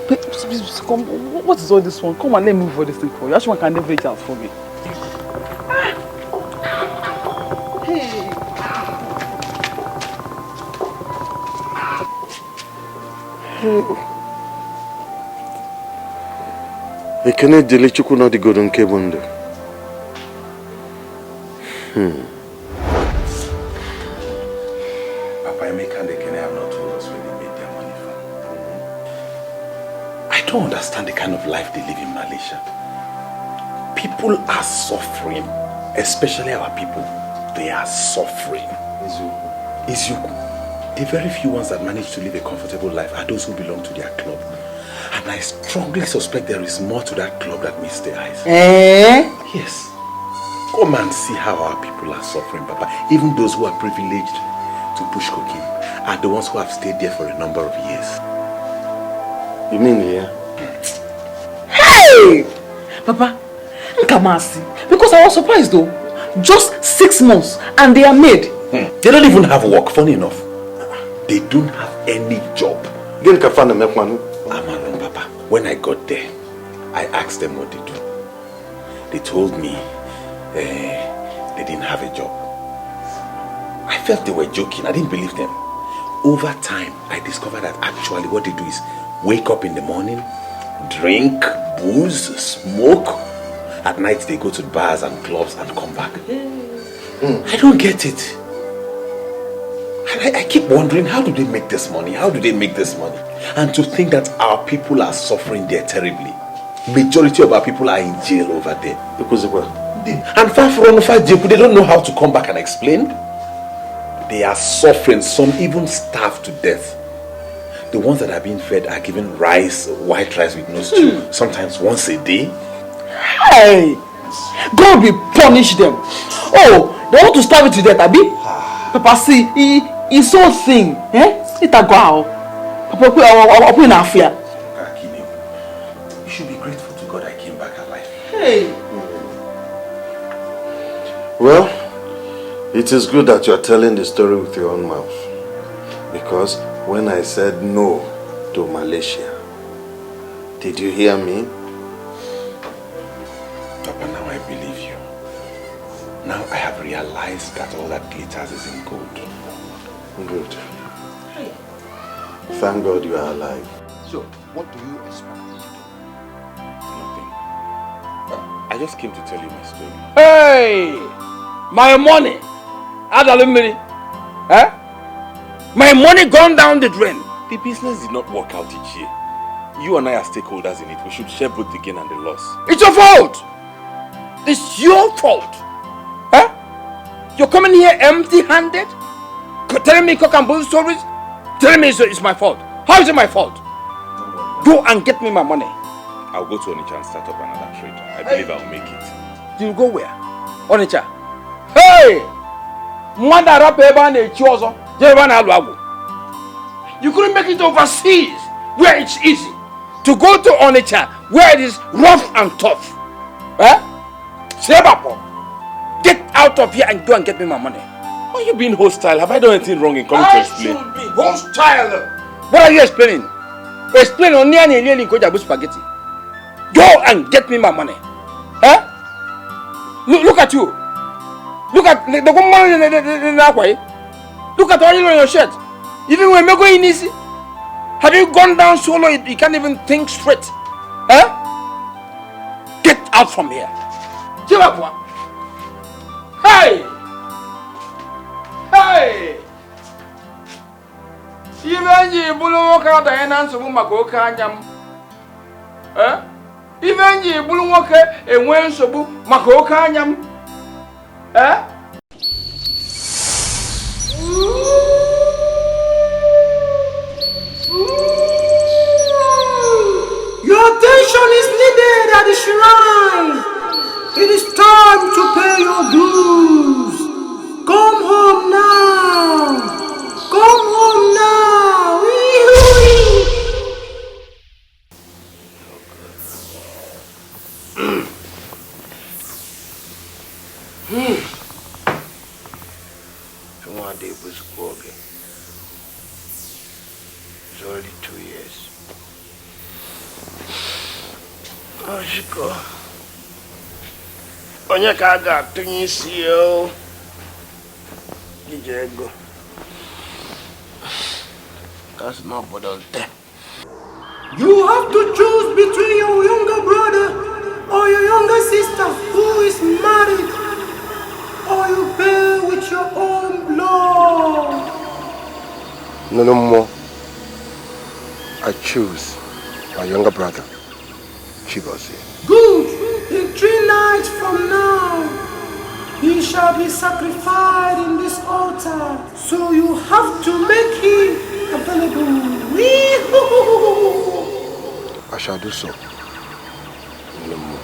Please, come. What is all this one? Come and let me move for this thing for you. Actually, can never reach out for me. Hey. Ekene dele chukwu no di godon kebundo. Papa Emeka and Ekene have not told us where they made their money from. I don't understand the kind of life they live in Malaysia. People are suffering, especially our people. They are suffering. Izuku. The very few ones that manage to live a comfortable life are those who belong to their club. And I strongly suspect there is more to that club that meets the eyes. Yes. Come and see how our people are suffering, Papa. Even those who are privileged to push cocaine are the ones who have stayed there for a number of years. You mean here? Hey! Papa, Nkamasi. Because I was surprised though. Just 6 months and they are made. They don't even have work, funny enough. They don't have any job. Amaron, Papa. When I got there, I asked them what they do. They told me they didn't have a job. I felt they were joking. I didn't believe them. Over time, I discovered that actually what they do is wake up in the morning, drink, booze, smoke. At night, they go to bars and clubs and come back. I don't get it. And I keep wondering, how do they make this money? How do they make this money? And to think that our people are suffering there terribly. Majority of our people are in jail over there. Because of what? And far they don't know how to come back and explain. They are suffering. Some even starve to death. The ones that are being fed are given rice, white rice with no stew, sometimes once a day. Hey! God will punish them. Oh, they want to starve it to death, Abi? Papa, see, he's so thing. It's a go. Papa, open our fear. You should be grateful to God I came back alive. Hey! Well, it is good that you are telling the story with your own mouth. Because when I said no to Malaysia, did you hear me? Papa, now I believe you. Now I have realized that all that glitters is in gold. Good. Thank God you are alive. So, what do you expect me to do? Nothing. I just came to tell you my story. Hey! My money! My money gone down the drain. The business did not work out each year. You and I are stakeholders in it. We should share both the gain and the loss. It's your fault! It's your fault! You're coming here empty-handed? Telling me cock and bull stories? Telling me it's my fault. How is it my fault? Go and get me my money. I'll go to Onitsha and start up another trade. I believe I'll make it. You go where? Onitsha. Hey! You couldn't make it overseas where it's easy. To go to Onitsha where it is rough and tough. Get out of here and go and get me my money. Why are you being hostile? Have I done anything wrong in coming to explain? I should be hostile. What are you explaining? Explain on nearly spaghetti. Go and get me my money. Look at you. Look at the woman in that way. Look at all you on your shirt. Even when we're going easy. Have you gone down so low you can't even think straight? Get out from here. Hey! Hey! Even you bulu waka Diana so mako kanyam. Even you bulu waka enwen sobu mako kanyam. Your attention is needed at the shrine. It is time to pay your dues. Come home now. One day was working. It's already 2 years. Oh, Chico. Onye ka ga tunyi siyo. Dijego. That's not what I'll do. You have to choose between your younger brother or your younger sister who is married, or you pay with your own blood. No more. I choose my younger brother, Chigozie. Good. In 3 nights from now, he shall be sacrificed in this altar. So you have to make him available. I shall do so. No more.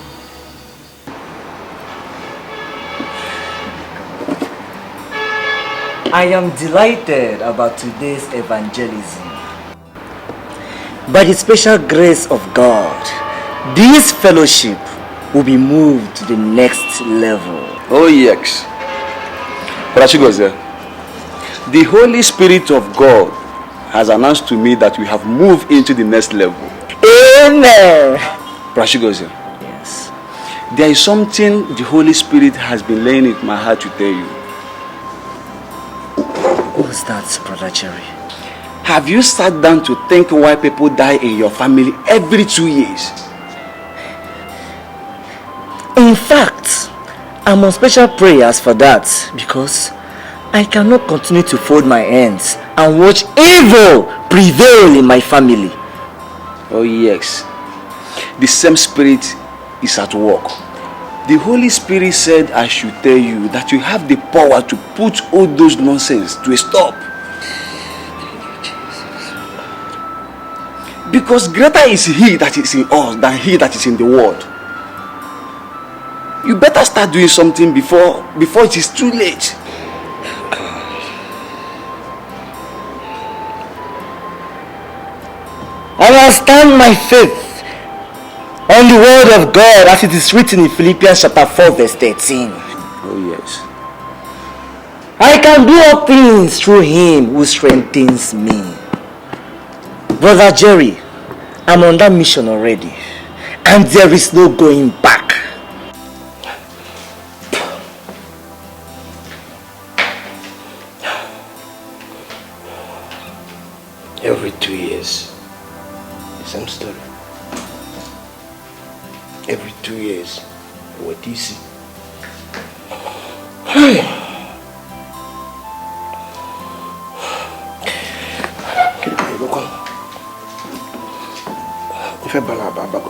I am delighted about today's evangelism. By the special grace of God, this fellowship will be moved to the next level. Oh yes. Chigozie, the Holy Spirit of God has announced to me that we have moved into the next level. Amen. Chigozie, yes. There is something the Holy Spirit has been laying in my heart to tell you. What's that, Brother Jerry? Have you sat down to think why people die in your family every 2 years? In fact, I'm on special prayers for that because I cannot continue to fold my hands and watch evil prevail in my family. Oh yes, the same spirit is at work. The Holy Spirit said I should tell you that you have the power to put all those nonsense to a stop. Because greater is he that is in us than he that is in the world. You better start doing something before it is too late. I will stand my faith on the word of God as it is written in Philippians chapter 4 verse 13. Oh yes. I can do all things through him who strengthens me. Brother Jerry, I'm on that mission already, and there is no going back. Every 2 years, the same story. Every 2 years, what do you see? If I bago.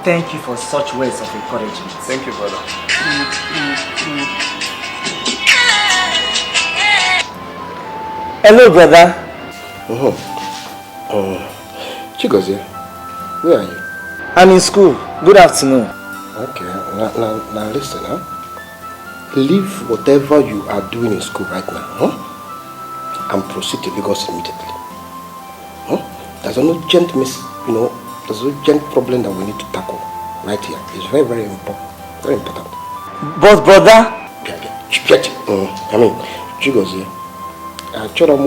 Thank you for such words of encouragement. Thank you, brother. Hello, brother. Chigozie, where are you? I'm in school. Good afternoon. Okay, now listen, huh? Leave whatever you are doing in school right now, huh? And proceed to Lagos immediately. Huh? There's an urgent there's an urgent problem that we need to tackle right here. It's very, very important. Very important. But brother, Chigozie, I told him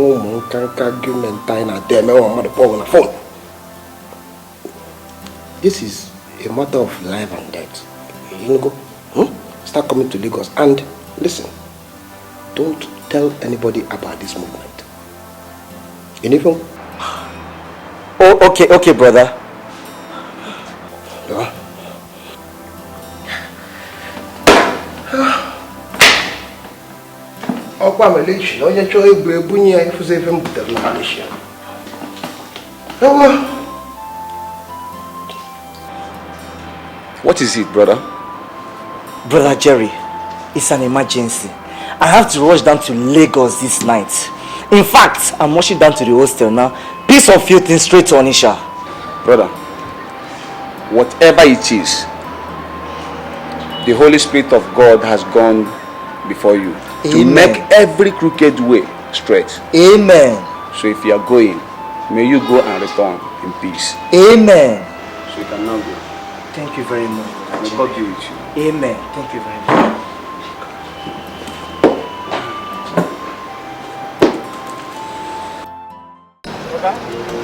argument on the phone. This is a matter of life and death. You go, start coming to Lagos and listen. Don't tell anybody about this movement. Anything? Oh, okay, brother. Yeah. Malaysia. What is it, brother? Brother Jerry, it's an emergency. I have to rush down to Lagos this night. In fact, I'm rushing down to the hostel now. Piece of few things straight to Onisha. Brother, whatever it is, the Holy Spirit of God has gone before you to make every crooked way straight. Amen. So if you are going, may you go and return in peace. Amen. So you can now go. Thank you very much. May God be with you. Amen. Thank you very much.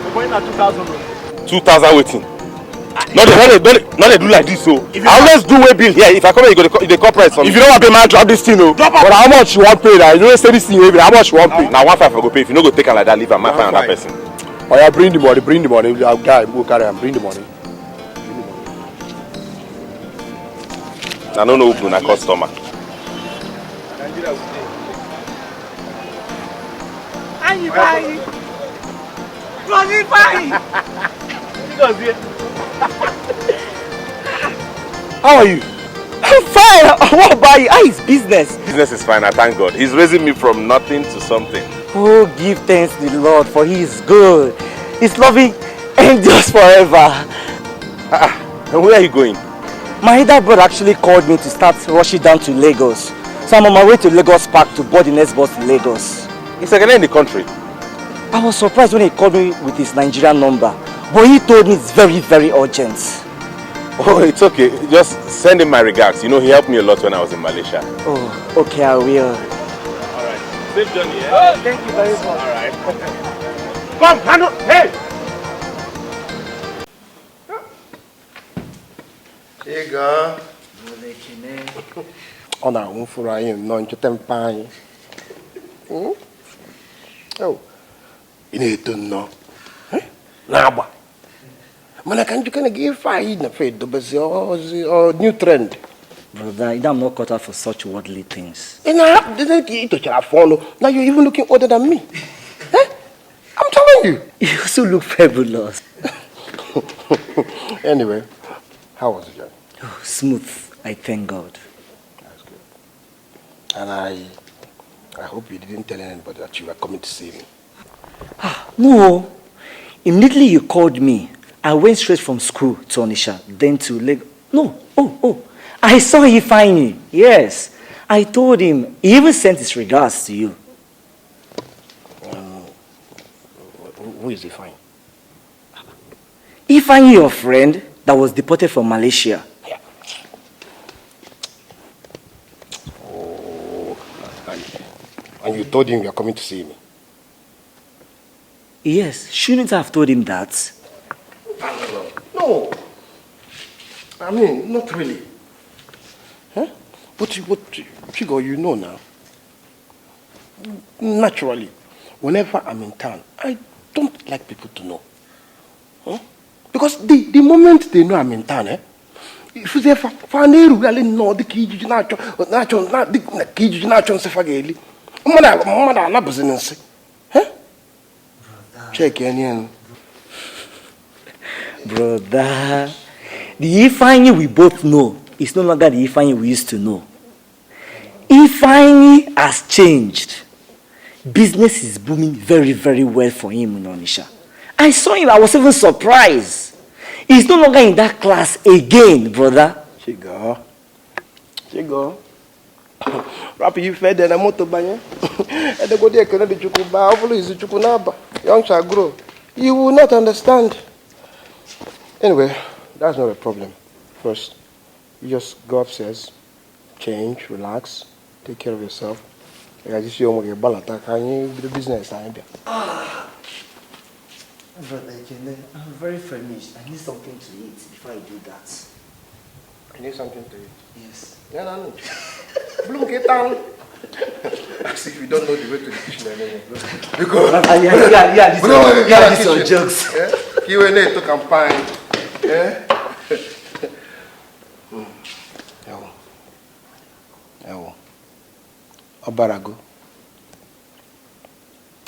We're going at 2,000. 2,000 waiting. Not they do like this, so I always do way bill here. If I come here, you go the corporate for me. If you don't want to pay, man, drop this thing, no. But how much you want to pay? Now you don't say this thing heavy. How much you want to pay? Now 1,500 I go pay. If you no go take her like that, leave her. Man, find another person. Oh yeah, bring the money. Bring the money. Guy, go carry him. Bring the money. I don't know who na customer. How are you? I'm fine. What about you? How is business? Business is fine, I thank God. He's raising me from nothing to something. Oh, give thanks to the Lord, for He is good. His loving endures forever. And where are you going? My elder brother actually called me to start rushing down to Lagos. So I'm on my way to Lagos Park to board the next bus to Lagos. He's again in the country. I was surprised when he called me with his Nigerian number. But he told me it's very, very urgent. Oh, it's okay. Just send him my regards. You know, he helped me a lot when I was in Malaysia. Oh, okay, I will. Alright. Safe journey, yeah? Oh, thank you very much. Alright. Come, hand on. Hey! Chega. Oh, no, I'm for I am not to tempine. Oh, you need to know. Naba. Man, can't you kind of give fire in the fate or new trend? Brother, I'm not cut out for such worldly things. And I didn't eat to follow. Now you're even looking older than me. I'm telling you. You also look fabulous. Anyway, how was the journey? Oh, smooth, I thank God. That's good. And I hope you didn't tell anybody that you were coming to see me. No. Immediately you called me, I went straight from school to Onisha, then to Lagos. No, I saw Ifeanyi. Yes. I told him. He even sent his regards to you. Who is Ifeanyi? Ifeanyi, your friend that was deported from Malaysia. Yeah. Oh, and you told him you are coming to see me? Yes. Shouldn't I have told him that? No. I mean, not really. Huh? But Chigo, you know now. Naturally, whenever I'm in town, I don't like people to know. Huh? Because the moment they know I'm in town, if they really know the key, check in. Brother, the Ifeanyi we both know is no longer the Ifeanyi we used to know. Ifeanyi has changed. Business is booming very, very well for him in Onisha. I saw him, I was even surprised. He's no longer in that class again, brother. Chigo. Rapi, you fed and a motorbike. And the good day can be Chukuba, hopefully, is Chukunaba. Young shall grow. You will not understand. Anyway, that's not a problem. First, you just go upstairs, change, relax, take care of yourself. I just see you balata. Can you do the business? Brother, I'm very famished. I need something to eat before I do that. You need something to eat? Yes. Yeah, no. Bloom, get down. As if you don't know the way to the kitchen anymore. Because these are jokes. Q&A to campaign. Yeah. Ewo. Obarago.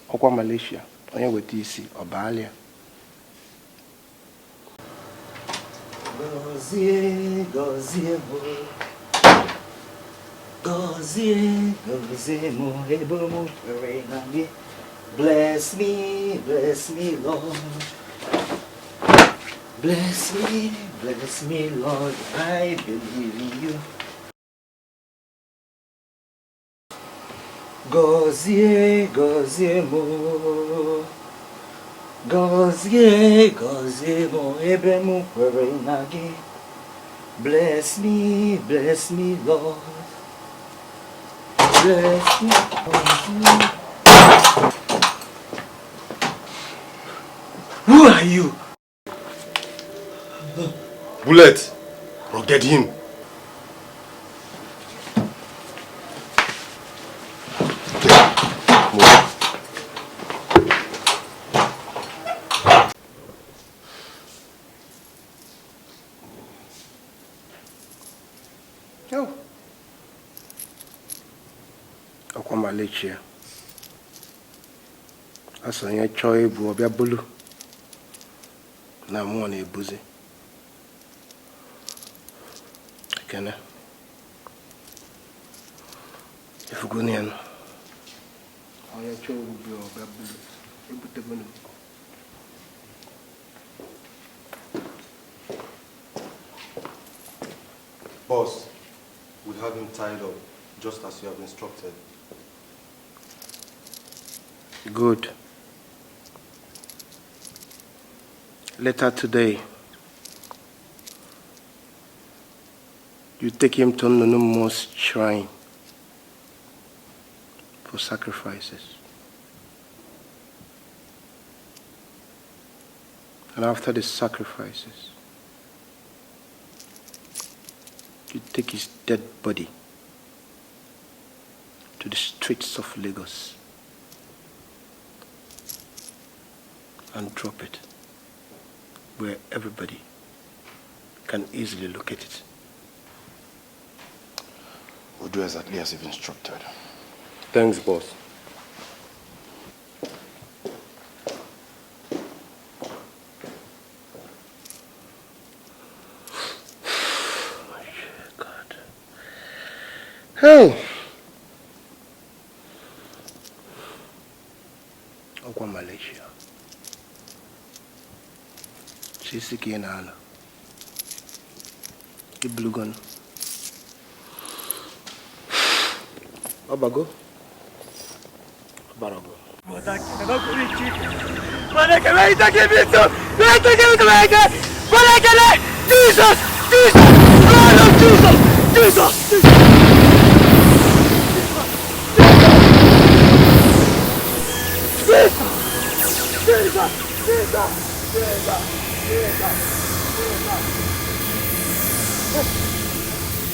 Okwa Malaysia. Onye weta isi Obalia. Gozie, Gozie, gozie mo, ebo mo, nagi. Bless me, Lord. Bless me, Lord. I believe in you. Gozie, gozie mo. Gozie, gozie mo, ebe mo, nagi. Bless me, Lord. Bless me, Who are you? Bullet, get him. Alakija. Asanya choy bu obia bulu. Na mu na ebuzi. Kana. Ifugunian. Aya choy bu obia bulu. Ebute bulu. Boss, we have him tied up, just as you have instructed. Good. Later today, you take him to Nunumo's shrine for sacrifices. And after the sacrifices, you take his dead body to the streets of Lagos and drop it where everybody can easily locate it. We'll do exactly as you've instructed. Thanks, boss. Oh! Okwa Malaysia. Sisi Kienala. Iblugon. Obago. Barago. Jesus! Jesus! Blood of Jesus! Jesus!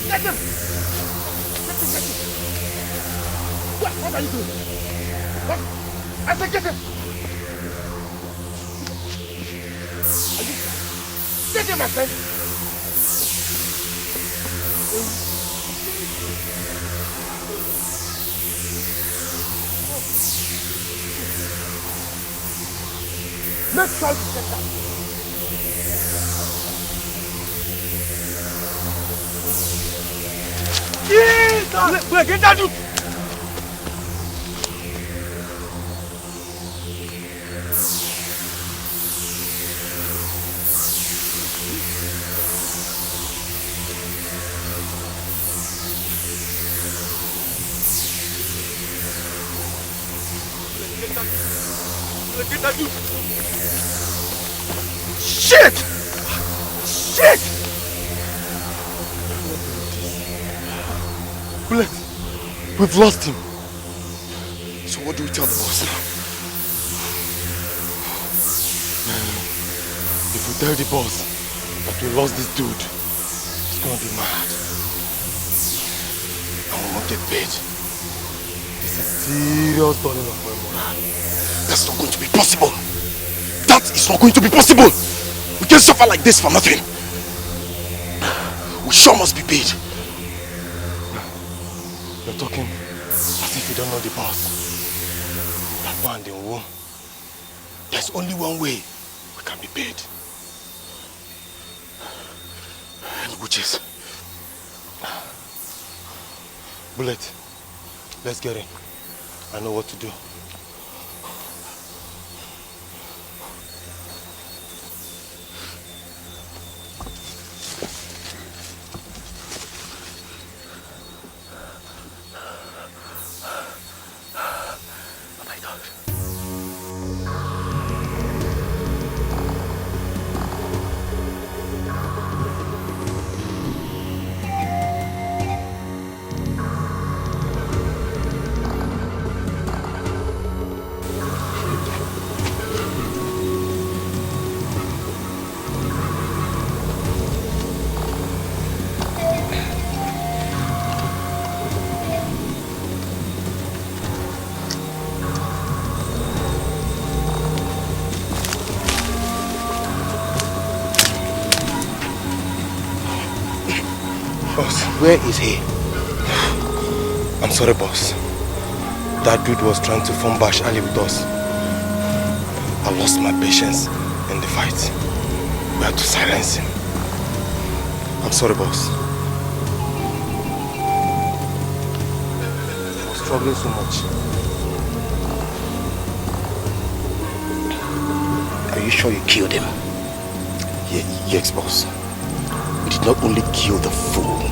Get him! What are you doing? What? I said get him! Get him, my friend! Make sure you get that. Jesus! Get that dude! Get that dude! Shit! Shit! Bullet, we've lost him. So what do we tell the boss now? If we tell the boss that we lost this dude, he's gonna be mad. And we won't get paid. This is serious burden of my morale. That's not going to be possible. That is not going to be possible. We can't suffer like this for nothing. We sure must be paid. You're talking as if you don't know the boss. That man in womb. There's only one way we can be paid. And which is Bullet, let's get in. I know what to do. Boss, where is he? I'm sorry, boss. That dude was trying to form Bash Ali with us. I lost my patience in the fight. We had to silence him. I'm sorry, boss. I was struggling so much. Are you sure you killed him? Yes, boss. We did not only kill the fool,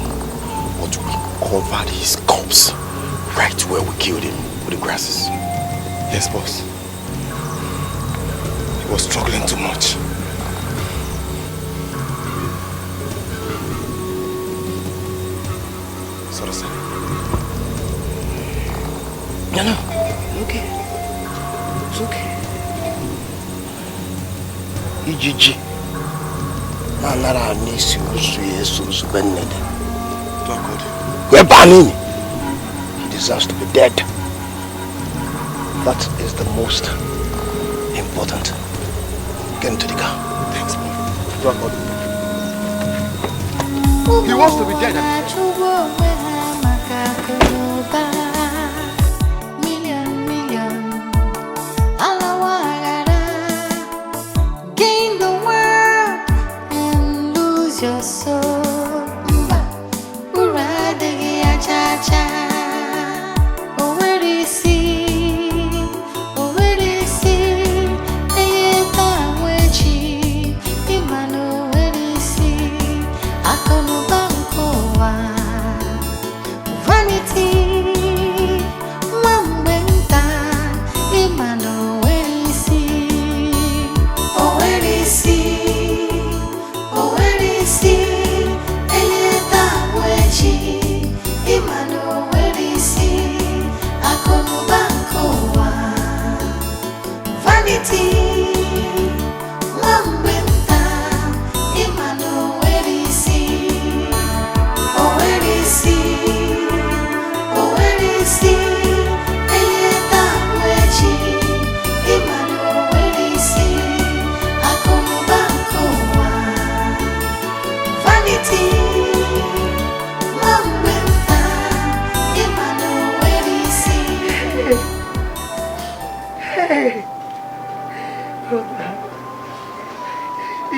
but we covered his corpse right where we killed him with the grasses. Yes, boss. He was struggling too much. Sorry, sir. No. Okay. It's okay. Ijiji. Anara nisi usu yesu benede. We're banning. He deserves to be dead. That is the most important. Get into the car. Thanks, boy. He wants to be dead. Gain the world and lose your soul.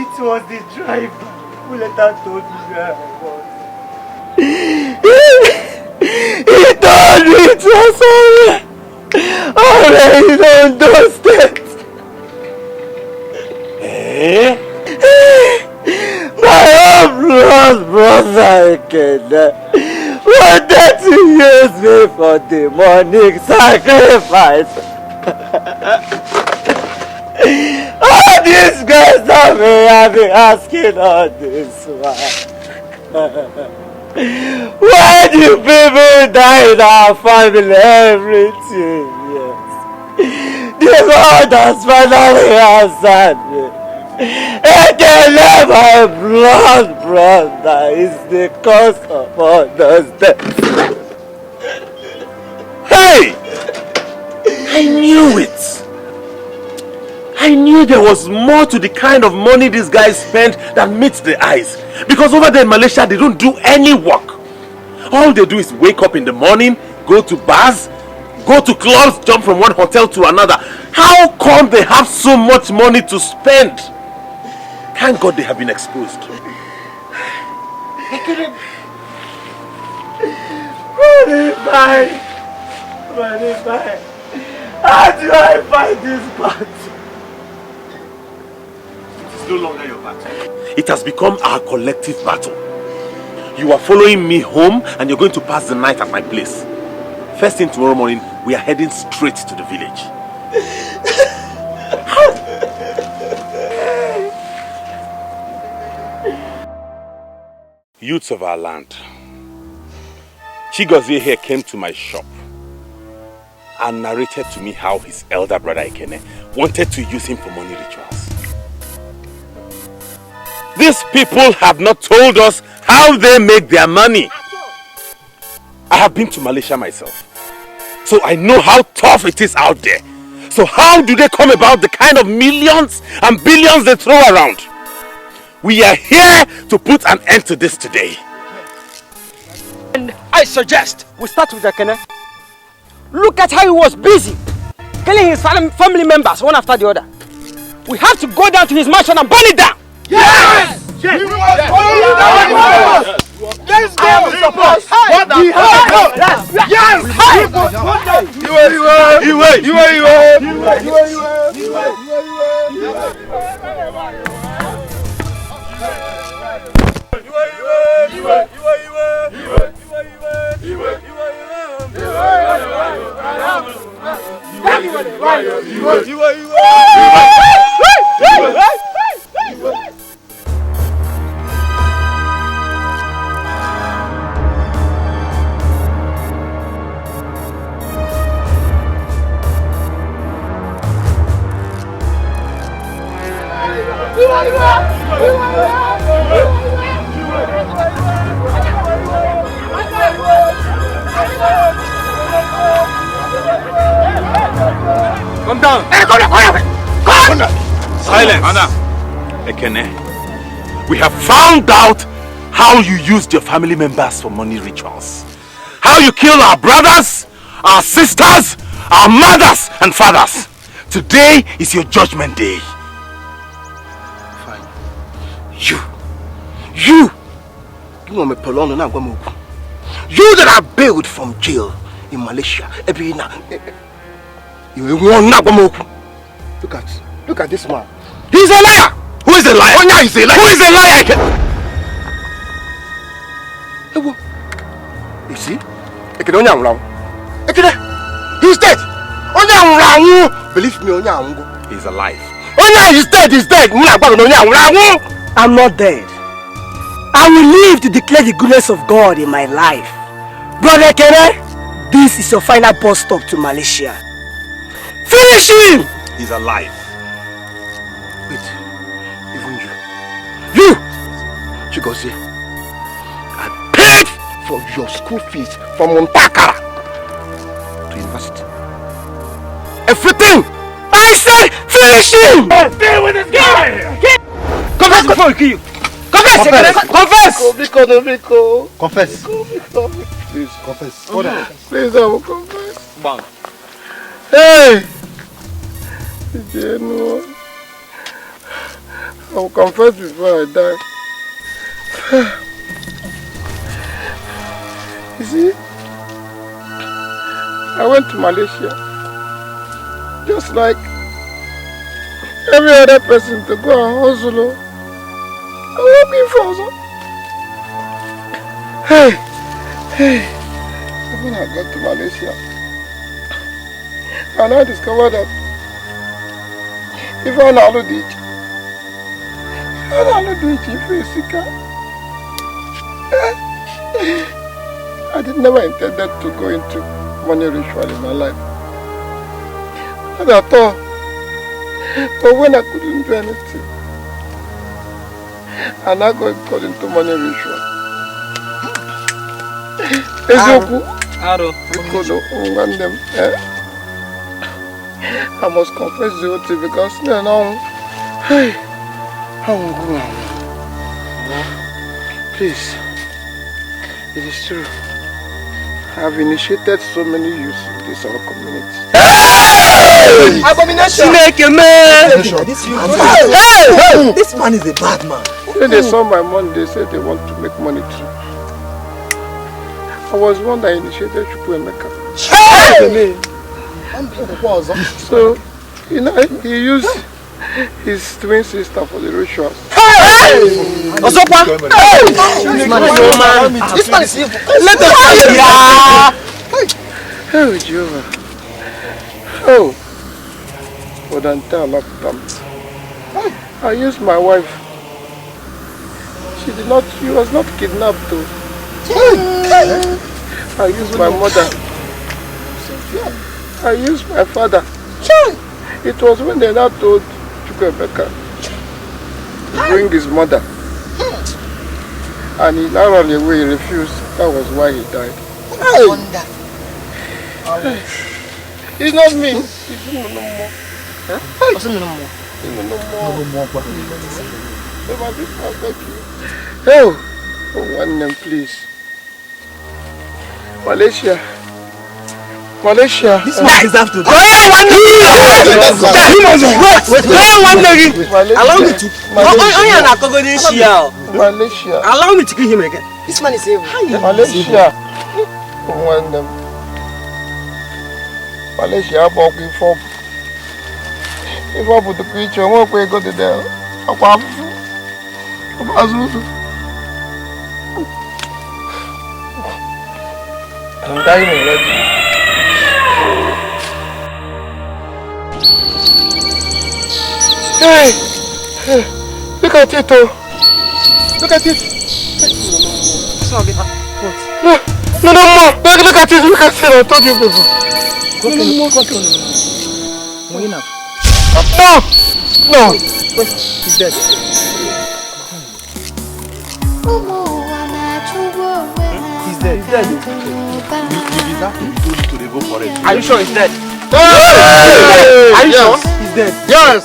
It was the driver who later told me where I was. He told me it was already on doorstep. My own blood brother Okija wanted to use me for demonic sacrifice. All these guys have been asking all this why. Why do people die in our family every 2 years? The Lord has finally answered me. And then my blood brother is the cause of all those deaths. Hey! I knew it! I knew there was more to the kind of money these guys spend than meets the eyes. Because over there in Malaysia, they don't do any work. All they do is wake up in the morning, go to bars, go to clubs, jump from one hotel to another. How come they have so much money to spend? Thank God they have been exposed. How do I fight this battle? It is no longer your battle. It has become our collective battle. You are following me home and you're going to pass the night at my place. First thing tomorrow morning, we are heading straight to the village. Youths of our land, Chigozie here came to my shop and narrated to me how his elder brother Ekene wanted to use him for money rituals. These people have not told us how they make their money. I have been to Malaysia myself, so I know how tough it is out there. So how do they come about the kind of millions and billions they throw around? We are here to put an end to this today. And I suggest we start with Ekene. Look at how he was busy killing his family members one after the other. We have to go down to his mansion and burn it down. Yes! Yes! Let's go! Come down. Silence. Ekene, we have found out how you used your family members for money rituals. How you killed our brothers, our sisters, our mothers and fathers. Today is your judgment day. Fine. You want me Polono na Gwamuku. You that are bailed from jail in Malaysia. Look at this man. He's a liar. Who is a liar? Onya is a liar. Who is a liar? You see? He's dead. Believe me, he's alive. Onya is dead. He's dead. I'm not dead. I will live to declare the goodness of God in my life. Brother Kene, this is your final bus stop to Malaysia. Finish him! He's alive. Wait, even you, Chigozie, I paid for your school fees from Montakara to university. Everything! I said, finish him! Stay with this guy! Confess before we kill you! Confess! Confess! Please, confess. Please, I will confess. Bang. Hey! I will confess before I die. You see, I went to Malaysia just like every other person to go and hustle. I'm working for us. Hey, when I got to Malaysia, and I discovered that if I know the I did never intended to go into money ritual in my life. Not at all. But when I couldn't do anything, and I got into money ritual. I must confess the whole thing because hey, please, it is true. I have initiated so many youths in this our community. Hey! Abomination! Make a man! This man is a bad man. When they saw my money, they said they want to make money too. I was one that initiated Chukwuemeka. So, you know, he used his twin sister for the rituals. Osopa! This man is evil. Let us Oh, Jehovah. Oh, for the entire lifetime. I used my wife. She was not kidnapped though. I used my mother. I used my father. It was when they now told Chukwuemeka to bring his mother. And he now ran away, he refused. That was why he died. It's not me. It's no more. What's no more? Oh, one name, please. Malaysia. This man deserves to die. Allow me to. Malaysia. Allow me to kill him again. This man is evil. Malaysia. One name. Malaysia, I'm walking for. If I put the creature, I won't go to there. I'm dying already. Hey! Look at it, oh! Look at it! No more! Look at it! Look at it! I told you before. No! He's dead. He's dead. Are you sure he's dead? Hey! Are you sure? He's dead. Yes!